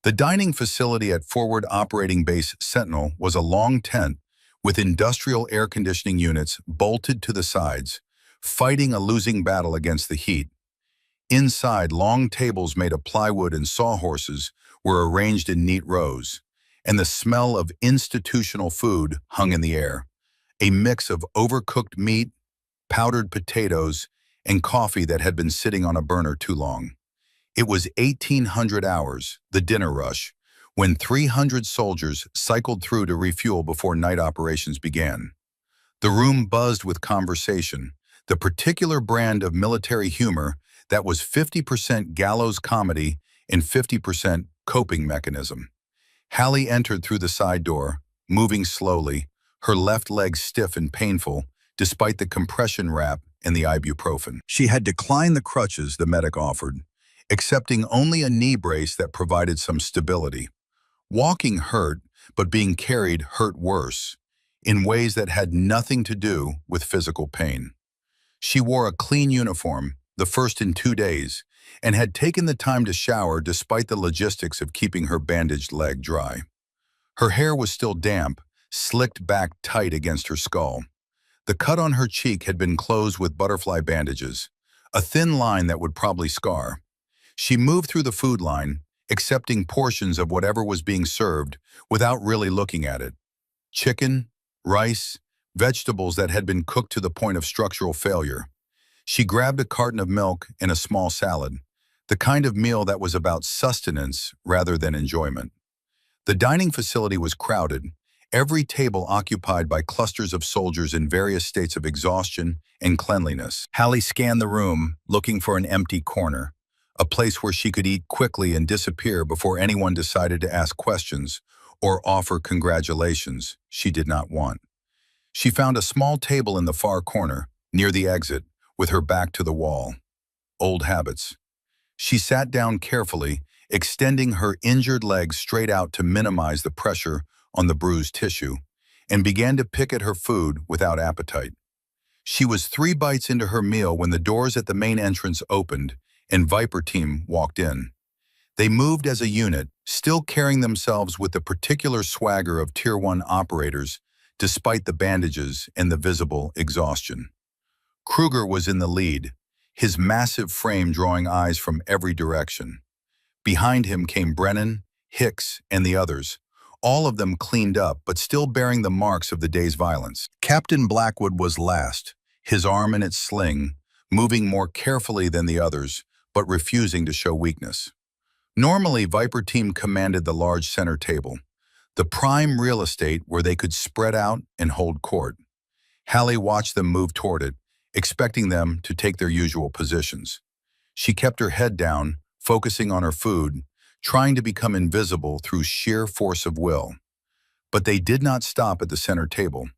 The dining facility at Forward Operating Base Sentinel was a long tent with industrial air conditioning units bolted to the sides, fighting a losing battle against the heat. Inside, long tables made of plywood and sawhorses were arranged in neat rows, and the smell of institutional food hung in the air, a mix of overcooked meat, powdered potatoes, and coffee that had been sitting on a burner too long. It was 1800 hours, the dinner rush, when 300 soldiers cycled through to refuel before night operations began. The room buzzed with conversation, the particular brand of military humor that was 50% gallows comedy and 50% coping mechanism. Hallie entered through the side door, moving slowly, her left leg stiff and painful, despite the compression wrap and the ibuprofen. She had declined the crutches the medic offered, accepting only a knee brace that provided some stability. Walking hurt, but being carried hurt worse, in ways that had nothing to do with physical pain. She wore a clean uniform, the first in 2 days, and had taken the time to shower despite the logistics of keeping her bandaged leg dry. Her hair was still damp, slicked back tight against her skull. The cut on her cheek had been closed with butterfly bandages, a thin line that would probably scar. She moved through the food line, accepting portions of whatever was being served without really looking at it. Chicken, rice, vegetables that had been cooked to the point of structural failure. She grabbed a carton of milk and a small salad, the kind of meal that was about sustenance rather than enjoyment. The dining facility was crowded, every table occupied by clusters of soldiers in various states of exhaustion and cleanliness. Hallie scanned the room, looking for an empty corner, a place where she could eat quickly and disappear before anyone decided to ask questions or offer congratulations she did not want. She found a small table in the far corner, near the exit, with her back to the wall. Old habits. She sat down carefully, extending her injured legs straight out to minimize the pressure on the bruised tissue, and began to pick at her food without appetite. She was 3 bites into her meal when the doors at the main entrance opened and Viper team walked in. They moved as a unit, still carrying themselves with the particular swagger of Tier 1 operators, despite the bandages and the visible exhaustion. Kruger was in the lead, his massive frame drawing eyes from every direction. Behind him came Brennan, Hicks, and the others, all of them cleaned up but still bearing the marks of the day's violence. Captain Blackwood was last, his arm in its sling, moving more carefully than the others, but refusing to show weakness. Normally, Viper Team commanded the large center table, the prime real estate where they could spread out and hold court. Hallie watched them move toward it, expecting them to take their usual positions. She kept her head down, focusing on her food, trying to become invisible through sheer force of will. But they did not stop at the center table.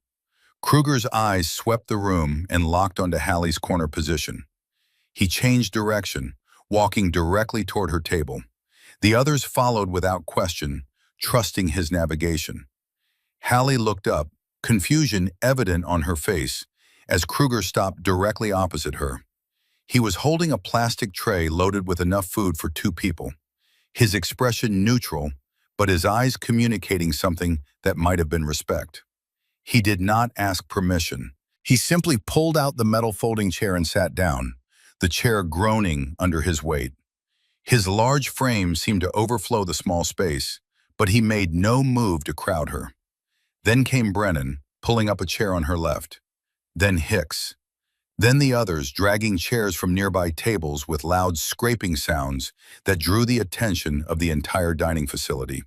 Kruger's eyes swept the room and locked onto Hallie's corner position. He changed direction, walking directly toward her table. The others followed without question, trusting his navigation. Hallie looked up, confusion evident on her face, as Kruger stopped directly opposite her. He was holding a plastic tray loaded with enough food for 2 people, his expression neutral, but his eyes communicating something that might have been respect. He did not ask permission. He simply pulled out the metal folding chair and sat down, the chair groaning under his weight. His large frame seemed to overflow the small space, but he made no move to crowd her. Then came Brennan, pulling up a chair on her left. Then Hicks. Then the others, dragging chairs from nearby tables with loud scraping sounds that drew the attention of the entire dining facility.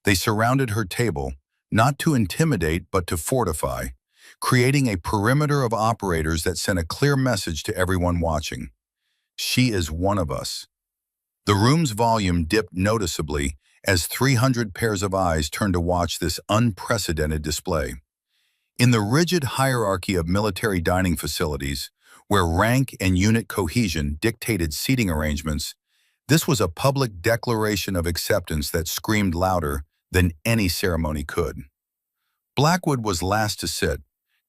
They surrounded her table, not to intimidate but to fortify, creating a perimeter of operators that sent a clear message to everyone watching. She is one of us. The room's volume dipped noticeably as 300 pairs of eyes turned to watch this unprecedented display. In the rigid hierarchy of military dining facilities, where rank and unit cohesion dictated seating arrangements, this was a public declaration of acceptance that screamed louder than any ceremony could. Blackwood was last to sit,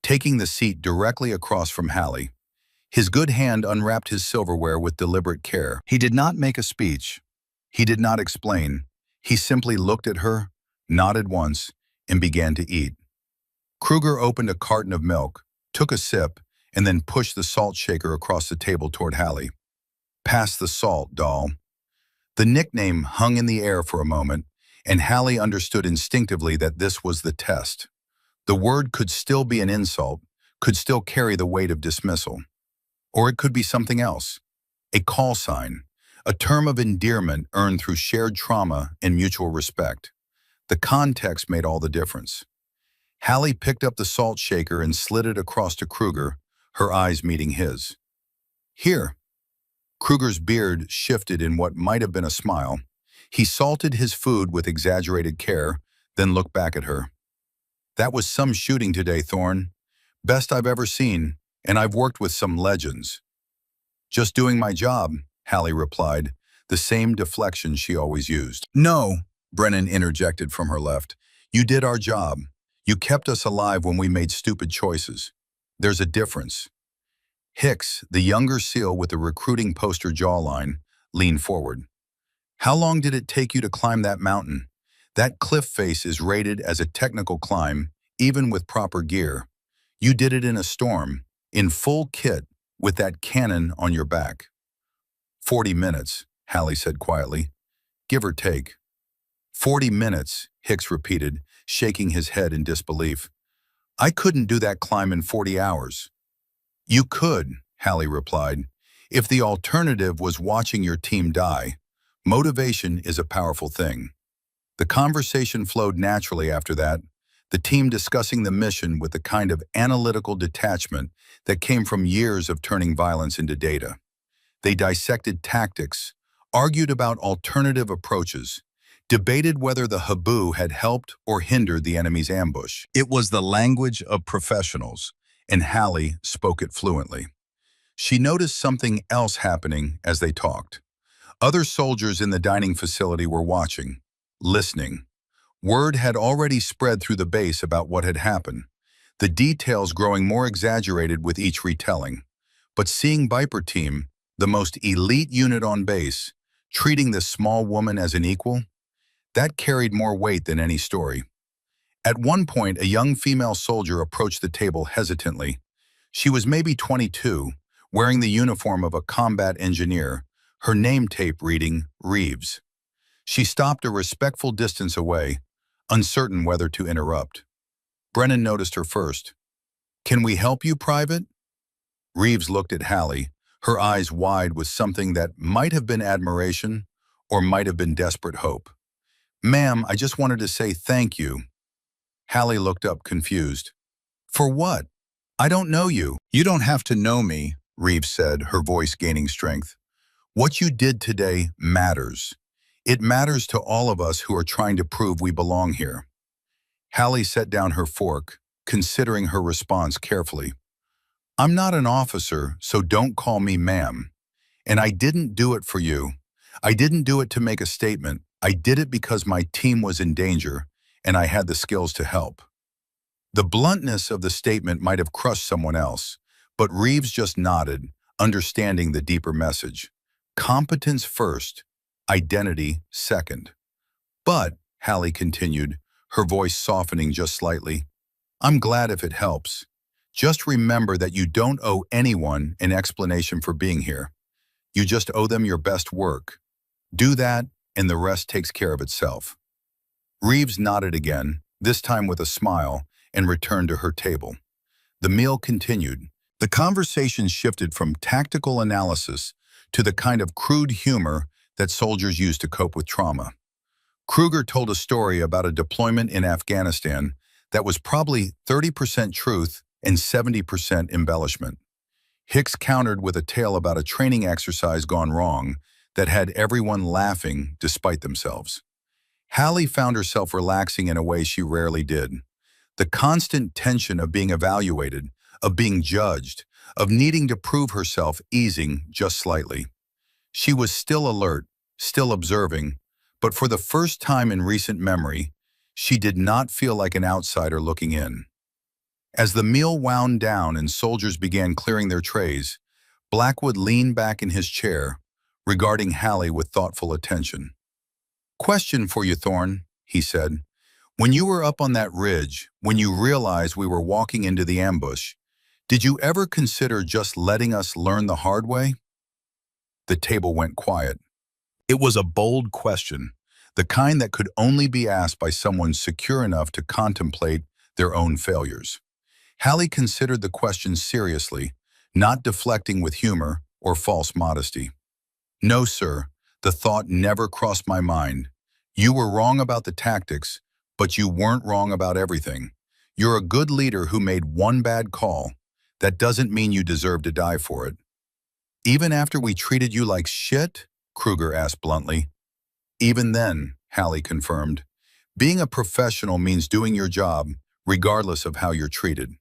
taking the seat directly across from Hallie. His good hand unwrapped his silverware with deliberate care. He did not make a speech. He did not explain. He simply looked at her, nodded once, and began to eat. Kruger opened a carton of milk, took a sip, and then pushed the salt shaker across the table toward Hallie. "Pass the salt, doll." The nickname hung in the air for a moment, and Hallie understood instinctively that this was the test. The word could still be an insult, could still carry the weight of dismissal. Or it could be something else, a call sign, a term of endearment earned through shared trauma and mutual respect. The context made all the difference. Hallie picked up the salt shaker and slid it across to Kruger, her eyes meeting his. Here. Kruger's beard shifted in what might have been a smile. He salted his food with exaggerated care, then looked back at her. That was some shooting today, Thorne. Best I've ever seen, and I've worked with some legends. Just doing my job, Hallie replied, the same deflection she always used. No, Brennan interjected from her left. You did our job. You kept us alive when we made stupid choices. There's a difference. Hicks, the younger SEAL with the recruiting poster jawline, leaned forward. How long did it take you to climb that mountain? That cliff face is rated as a technical climb, even with proper gear. You did it in a storm, in full kit, with that cannon on your back. 40 minutes, Hallie said quietly. Give or take. 40 minutes, Hicks repeated, shaking his head in disbelief. I couldn't do that climb in 40 hours. You could, Hallie replied. If the alternative was watching your team die, motivation is a powerful thing. The conversation flowed naturally after that, the team discussing the mission with the kind of analytical detachment that came from years of turning violence into data. They dissected tactics, argued about alternative approaches, debated whether the haboo had helped or hindered the enemy's ambush. It was the language of professionals, and Hallie spoke it fluently. She noticed something else happening as they talked. Other soldiers in the dining facility were watching, listening. Word had already spread through the base about what had happened, the details growing more exaggerated with each retelling. But seeing Viper Team, the most elite unit on base, treating this small woman as an equal, that carried more weight than any story. At one point, a young female soldier approached the table hesitantly. She was maybe 22, wearing the uniform of a combat engineer, her name tape reading Reeves. She stopped a respectful distance away, uncertain whether to interrupt. Brennan noticed her first. Can we help you, Private? Reeves looked at Hallie, her eyes wide with something that might have been admiration or might have been desperate hope. Ma'am, I just wanted to say thank you. Hallie looked up confused. For what? I don't know you. You don't have to know me, Reeves said, her voice gaining strength. What you did today matters. It matters to all of us who are trying to prove we belong here. Hallie set down her fork, considering her response carefully. I'm not an officer, so don't call me ma'am. And I didn't do it for you. I didn't do it to make a statement. I did it because my team was in danger, and I had the skills to help. The bluntness of the statement might have crushed someone else, but Reeves just nodded, understanding the deeper message. Competence first, identity second. But, Hallie continued, her voice softening just slightly, I'm glad if it helps. Just remember that you don't owe anyone an explanation for being here. You just owe them your best work. Do that, and the rest takes care of itself. Reeves nodded again, this time with a smile, and returned to her table. The meal continued. The conversation shifted from tactical analysis to the kind of crude humor that soldiers use to cope with trauma. Kruger told a story about a deployment in Afghanistan that was probably 30% truth and 70% embellishment. Hicks countered with a tale about a training exercise gone wrong that had everyone laughing despite themselves. Hallie found herself relaxing in a way she rarely did. The constant tension of being evaluated, of being judged, of needing to prove herself easing just slightly. She was still alert, still observing, but for the first time in recent memory, she did not feel like an outsider looking in. As the meal wound down and soldiers began clearing their trays, Blackwood leaned back in his chair, regarding Hallie with thoughtful attention. Question for you, Thorne, he said. When you were up on that ridge, when you realized we were walking into the ambush, did you ever consider just letting us learn the hard way? The table went quiet. It was a bold question, the kind that could only be asked by someone secure enough to contemplate their own failures. Hallie considered the question seriously, not deflecting with humor or false modesty. No, sir, The thought never crossed my mind. You were wrong about the tactics, but you weren't wrong about everything. You're a good leader who made one bad call. That doesn't mean you deserve to die for it. Even after we treated you like shit? Kruger asked bluntly. Even then, Hallie confirmed. Being a professional means doing your job, regardless of how you're treated.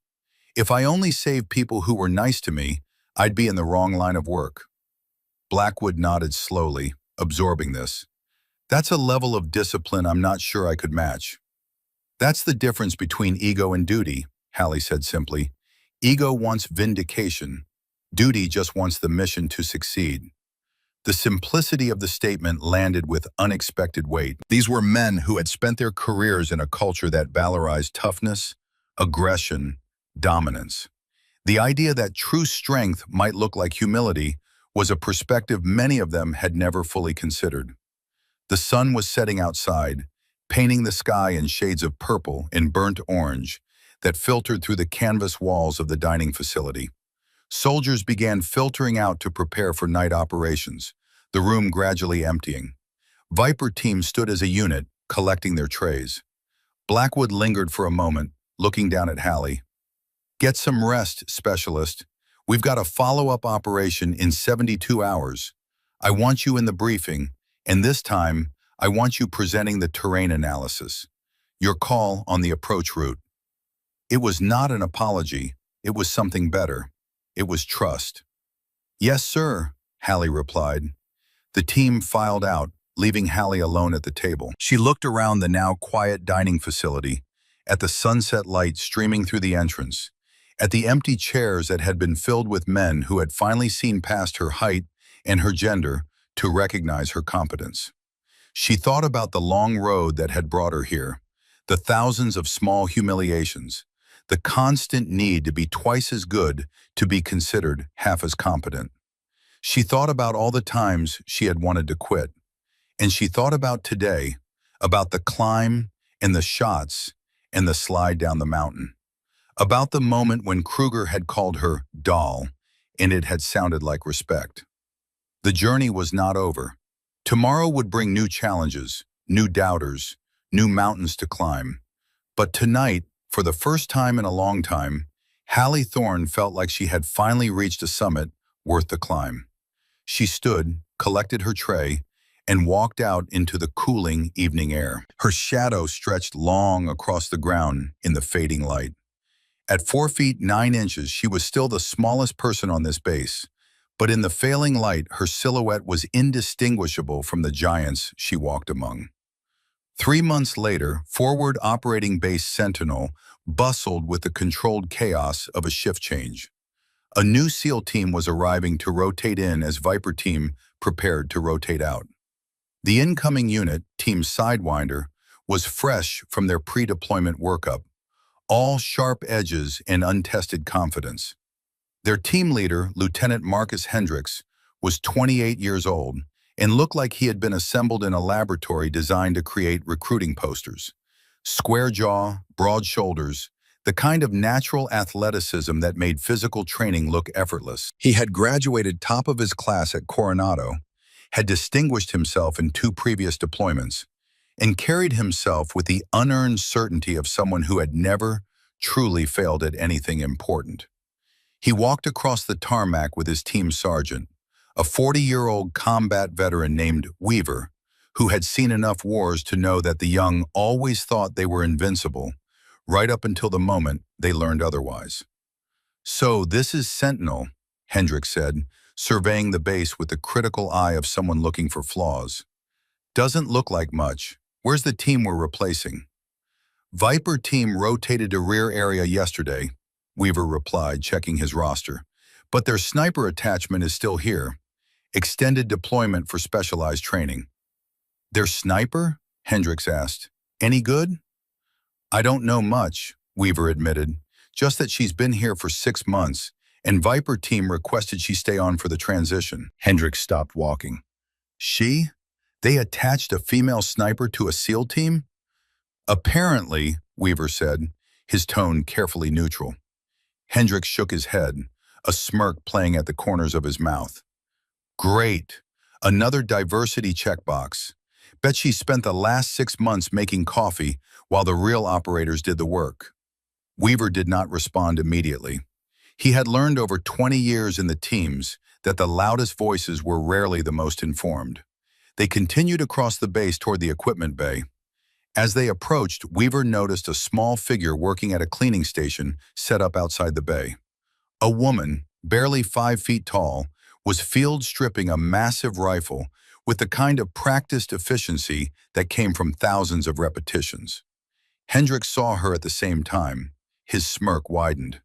If I only saved people who were nice to me, I'd be in the wrong line of work. Blackwood nodded slowly, absorbing this. That's a level of discipline I'm not sure I could match. That's the difference between ego and duty, Hallie said simply. Ego wants vindication. Duty just wants the mission to succeed. The simplicity of the statement landed with unexpected weight. These were men who had spent their careers in a culture that valorized toughness, aggression, dominance. The idea that true strength might look like humility was a perspective many of them had never fully considered. The sun was setting outside, painting the sky in shades of purple and burnt orange that filtered through the canvas walls of the dining facility. Soldiers began filtering out to prepare for night operations, the room gradually emptying. Viper teams stood as a unit, collecting their trays. Blackwood lingered for a moment, looking down at Hallie. Get some rest, specialist. We've got a follow-up operation in 72 hours. I want you in the briefing, and this time, I want you presenting the terrain analysis. Your call on the approach route. It was not an apology. It was something better. It was trust. Yes, sir, Hallie replied. The team filed out, leaving Hallie alone at the table. She looked around the now quiet dining facility, at the sunset light streaming through the entrance, at the empty chairs that had been filled with men who had finally seen past her height and her gender to recognize her competence. She thought about the long road that had brought her here, the thousands of small humiliations, the constant need to be twice as good to be considered half as competent. She thought about all the times she had wanted to quit, and she thought about today, about the climb and the shots and the slide down the mountain, about the moment when Kruger had called her doll, and it had sounded like respect. The journey was not over. Tomorrow would bring new challenges, new doubters, new mountains to climb. But tonight, for the first time in a long time, Hallie Thorne felt like she had finally reached a summit worth the climb. She stood, collected her tray, and walked out into the cooling evening air. Her shadow stretched long across the ground in the fading light. At 4 feet 9 inches, she was still the smallest person on this base, but in the failing light, her silhouette was indistinguishable from the giants she walked among. 3 months later, Forward Operating Base Sentinel bustled with the controlled chaos of a shift change. A new SEAL team was arriving to rotate in as Viper team prepared to rotate out. The incoming unit, Team Sidewinder, was fresh from their pre-deployment workup, all sharp edges and untested confidence. Their team leader, Lieutenant Marcus Hendricks, was 28 years old and looked like he had been assembled in a laboratory designed to create recruiting posters. Square jaw, broad shoulders, the kind of natural athleticism that made physical training look effortless. He had graduated top of his class at Coronado, had distinguished himself in 2 previous deployments, and carried himself with the unearned certainty of someone who had never truly failed at anything important. He walked across the tarmac with his team sergeant, a 40-year-old combat veteran named Weaver, who had seen enough wars to know that the young always thought they were invincible, right up until the moment they learned otherwise. "So this is Sentinel," Hendricks said, surveying the base with the critical eye of someone looking for flaws. "Doesn't look like much. Where's the team we're replacing?" "Viper team rotated to rear area yesterday," Weaver replied, checking his roster. "But their sniper attachment is still here. Extended deployment for specialized training." "Their sniper?" Hendricks asked. "Any good?" "I don't know much," Weaver admitted. "Just that she's been here for 6 months, and Viper team requested she stay on for the transition." Hendricks stopped walking. "She? They attached a female sniper to a SEAL team?" "Apparently," Weaver said, his tone carefully neutral. Hendricks shook his head, a smirk playing at the corners of his mouth. "Great. Another diversity checkbox. Bet she spent the last 6 months making coffee while the real operators did the work. Weaver did not respond immediately. He had learned over 20 years in the teams that the loudest voices were rarely the most informed. They continued across the base toward the equipment bay. As they approached, Weaver noticed a small figure working at a cleaning station set up outside the bay. A woman, barely 5 feet tall, was field stripping a massive rifle with the kind of practiced efficiency that came from thousands of repetitions. Hendricks saw her at the same time. His smirk widened.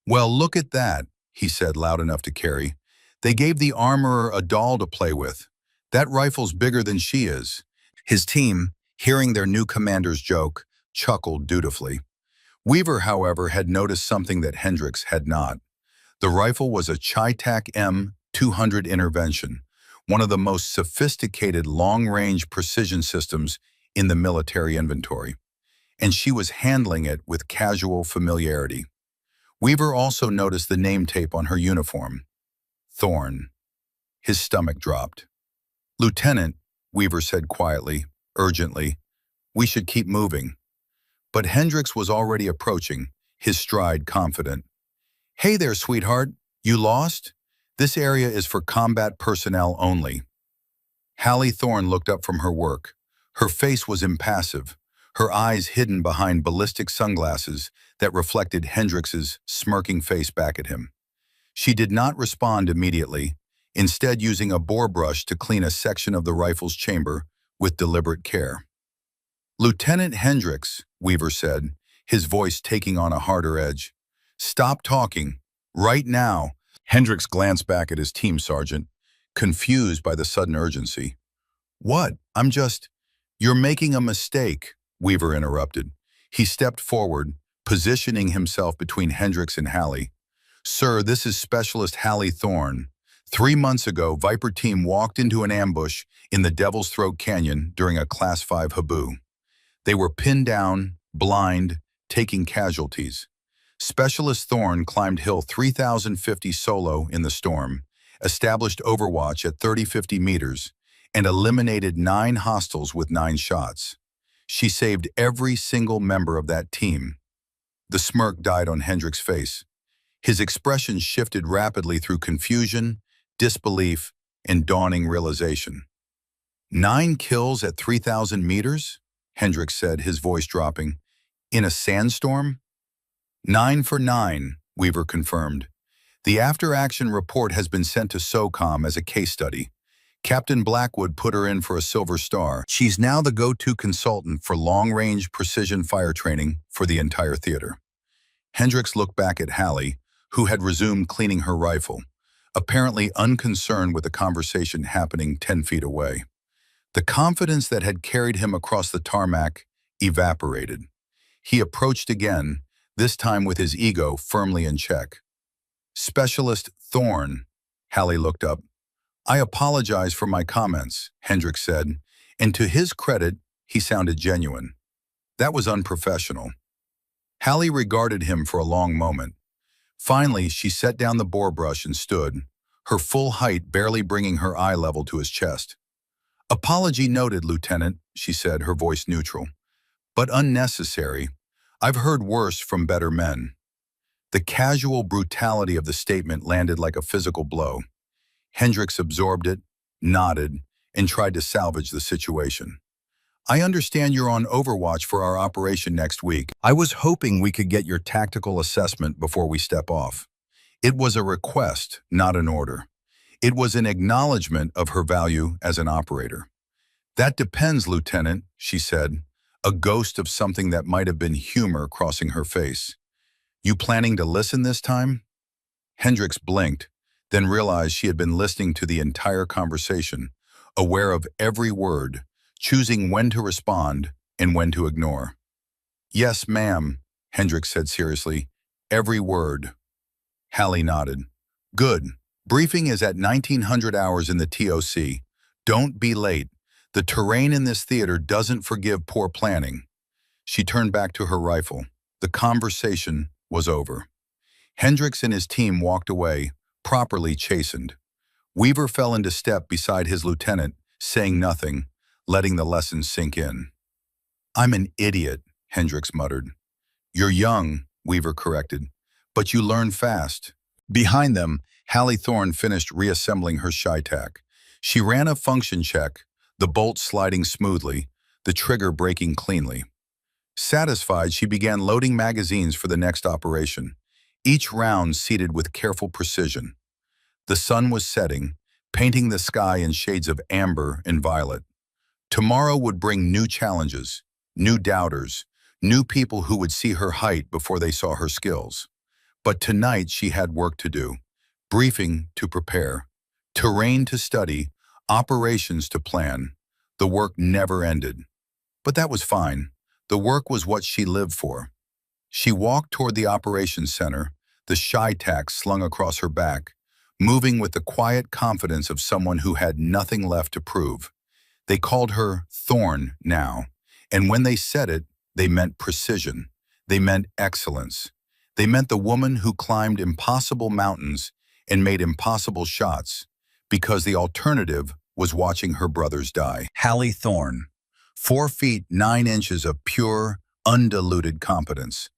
"Well, look at that," he said loud enough to carry. "They gave the armorer a doll to play with. That rifle's bigger than she is." His team, hearing their new commander's joke, chuckled dutifully. Weaver, however, had noticed something that Hendricks had not. The rifle was a Chi-Tac M200 intervention, one of the most sophisticated long-range precision systems in the military inventory, and she was handling it with casual familiarity. Weaver also noticed the name tape on her uniform. Thorn. His stomach dropped. "Lieutenant," Weaver said quietly, urgently, "we should keep moving." But Hendricks was already approaching, his stride confident. "Hey there, sweetheart. You lost? This area is for combat personnel only." Hallie Thorne looked up from her work. Her face was impassive, her eyes hidden behind ballistic sunglasses that reflected Hendricks's smirking face back at him. She did not respond immediately, instead using a bore brush to clean a section of the rifle's chamber with deliberate care. "Lieutenant Hendricks," Weaver said, his voice taking on a harder edge. "Stop talking. Right now." Hendricks glanced back at his team sergeant, confused by the sudden urgency. "What? You're making a mistake," Weaver interrupted. He stepped forward, positioning himself between Hendricks and Hallie. "Sir, this is Specialist Hallie Thorne. 3 months ago, Viper Team walked into an ambush in the Devil's Throat Canyon during a Class 5 haboo. They were pinned down, blind, taking casualties. Specialist Thorne climbed Hill 3050 solo in the storm, established overwatch at 3050 meters, and eliminated 9 hostiles with 9 shots. She saved every single member of that team." The smirk died on Hendricks' face. His expression shifted rapidly through confusion, disbelief, and dawning realization. "9 kills at 3000 meters? Hendricks said, his voice dropping. "In a sandstorm?" "9 for 9, Weaver confirmed. "The after-action report has been sent to SOCOM as a case study. Captain Blackwood put her in for a Silver Star. She's now the go-to consultant for long-range precision fire training for the entire theater." Hendricks looked back at Hallie, who had resumed cleaning her rifle, apparently unconcerned with the conversation happening 10 feet away. The confidence that had carried him across the tarmac evaporated. He approached again, this time with his ego firmly in check. "Specialist Thorne," Hallie looked up. "I apologize for my comments," Hendricks said, and to his credit, he sounded genuine. "That was unprofessional." Hallie regarded him for a long moment. Finally, she set down the bore brush and stood, her full height barely bringing her eye level to his chest. "Apology noted, Lieutenant," she said, her voice neutral. "But unnecessary. I've heard worse from better men." The casual brutality of the statement landed like a physical blow. Hendricks absorbed it, nodded, and tried to salvage the situation. "I understand you're on Overwatch for our operation next week. I was hoping we could get your tactical assessment before we step off." It was a request, not an order. It was an acknowledgement of her value as an operator. "That depends, Lieutenant," she said, a ghost of something that might have been humor crossing her face. "You planning to listen this time?" Hendricks blinked, then realized she had been listening to the entire conversation, aware of every word, choosing when to respond and when to ignore. "Yes, ma'am," Hendricks said seriously. "Every word." Hallie nodded. "Good. Briefing is at 1900 hours in the TOC. Don't be late. The terrain in this theater doesn't forgive poor planning." She turned back to her rifle. The conversation was over. Hendricks and his team walked away, properly chastened. Weaver fell into step beside his lieutenant, saying nothing, letting the lesson sink in. "I'm an idiot," Hendricks muttered. "You're young," Weaver corrected, "but you learn fast." Behind them, Hallie Thorne finished reassembling her ShyTac. She ran a function check, the bolt sliding smoothly, the trigger breaking cleanly. Satisfied, she began loading magazines for the next operation, each round seated with careful precision. The sun was setting, painting the sky in shades of amber and violet. Tomorrow would bring new challenges, new doubters, new people who would see her height before they saw her skills. But tonight she had work to do, briefing to prepare, terrain to study, operations to plan. The work never ended. But that was fine. The work was what she lived for. She walked toward the operations center, the ShyTac slung across her back, moving with the quiet confidence of someone who had nothing left to prove. They called her Thorne now, and when they said it, they meant precision. They meant excellence. They meant the woman who climbed impossible mountains and made impossible shots, because the alternative was watching her brothers die. Hallie Thorne, 4 feet 9 inches of pure, undiluted competence.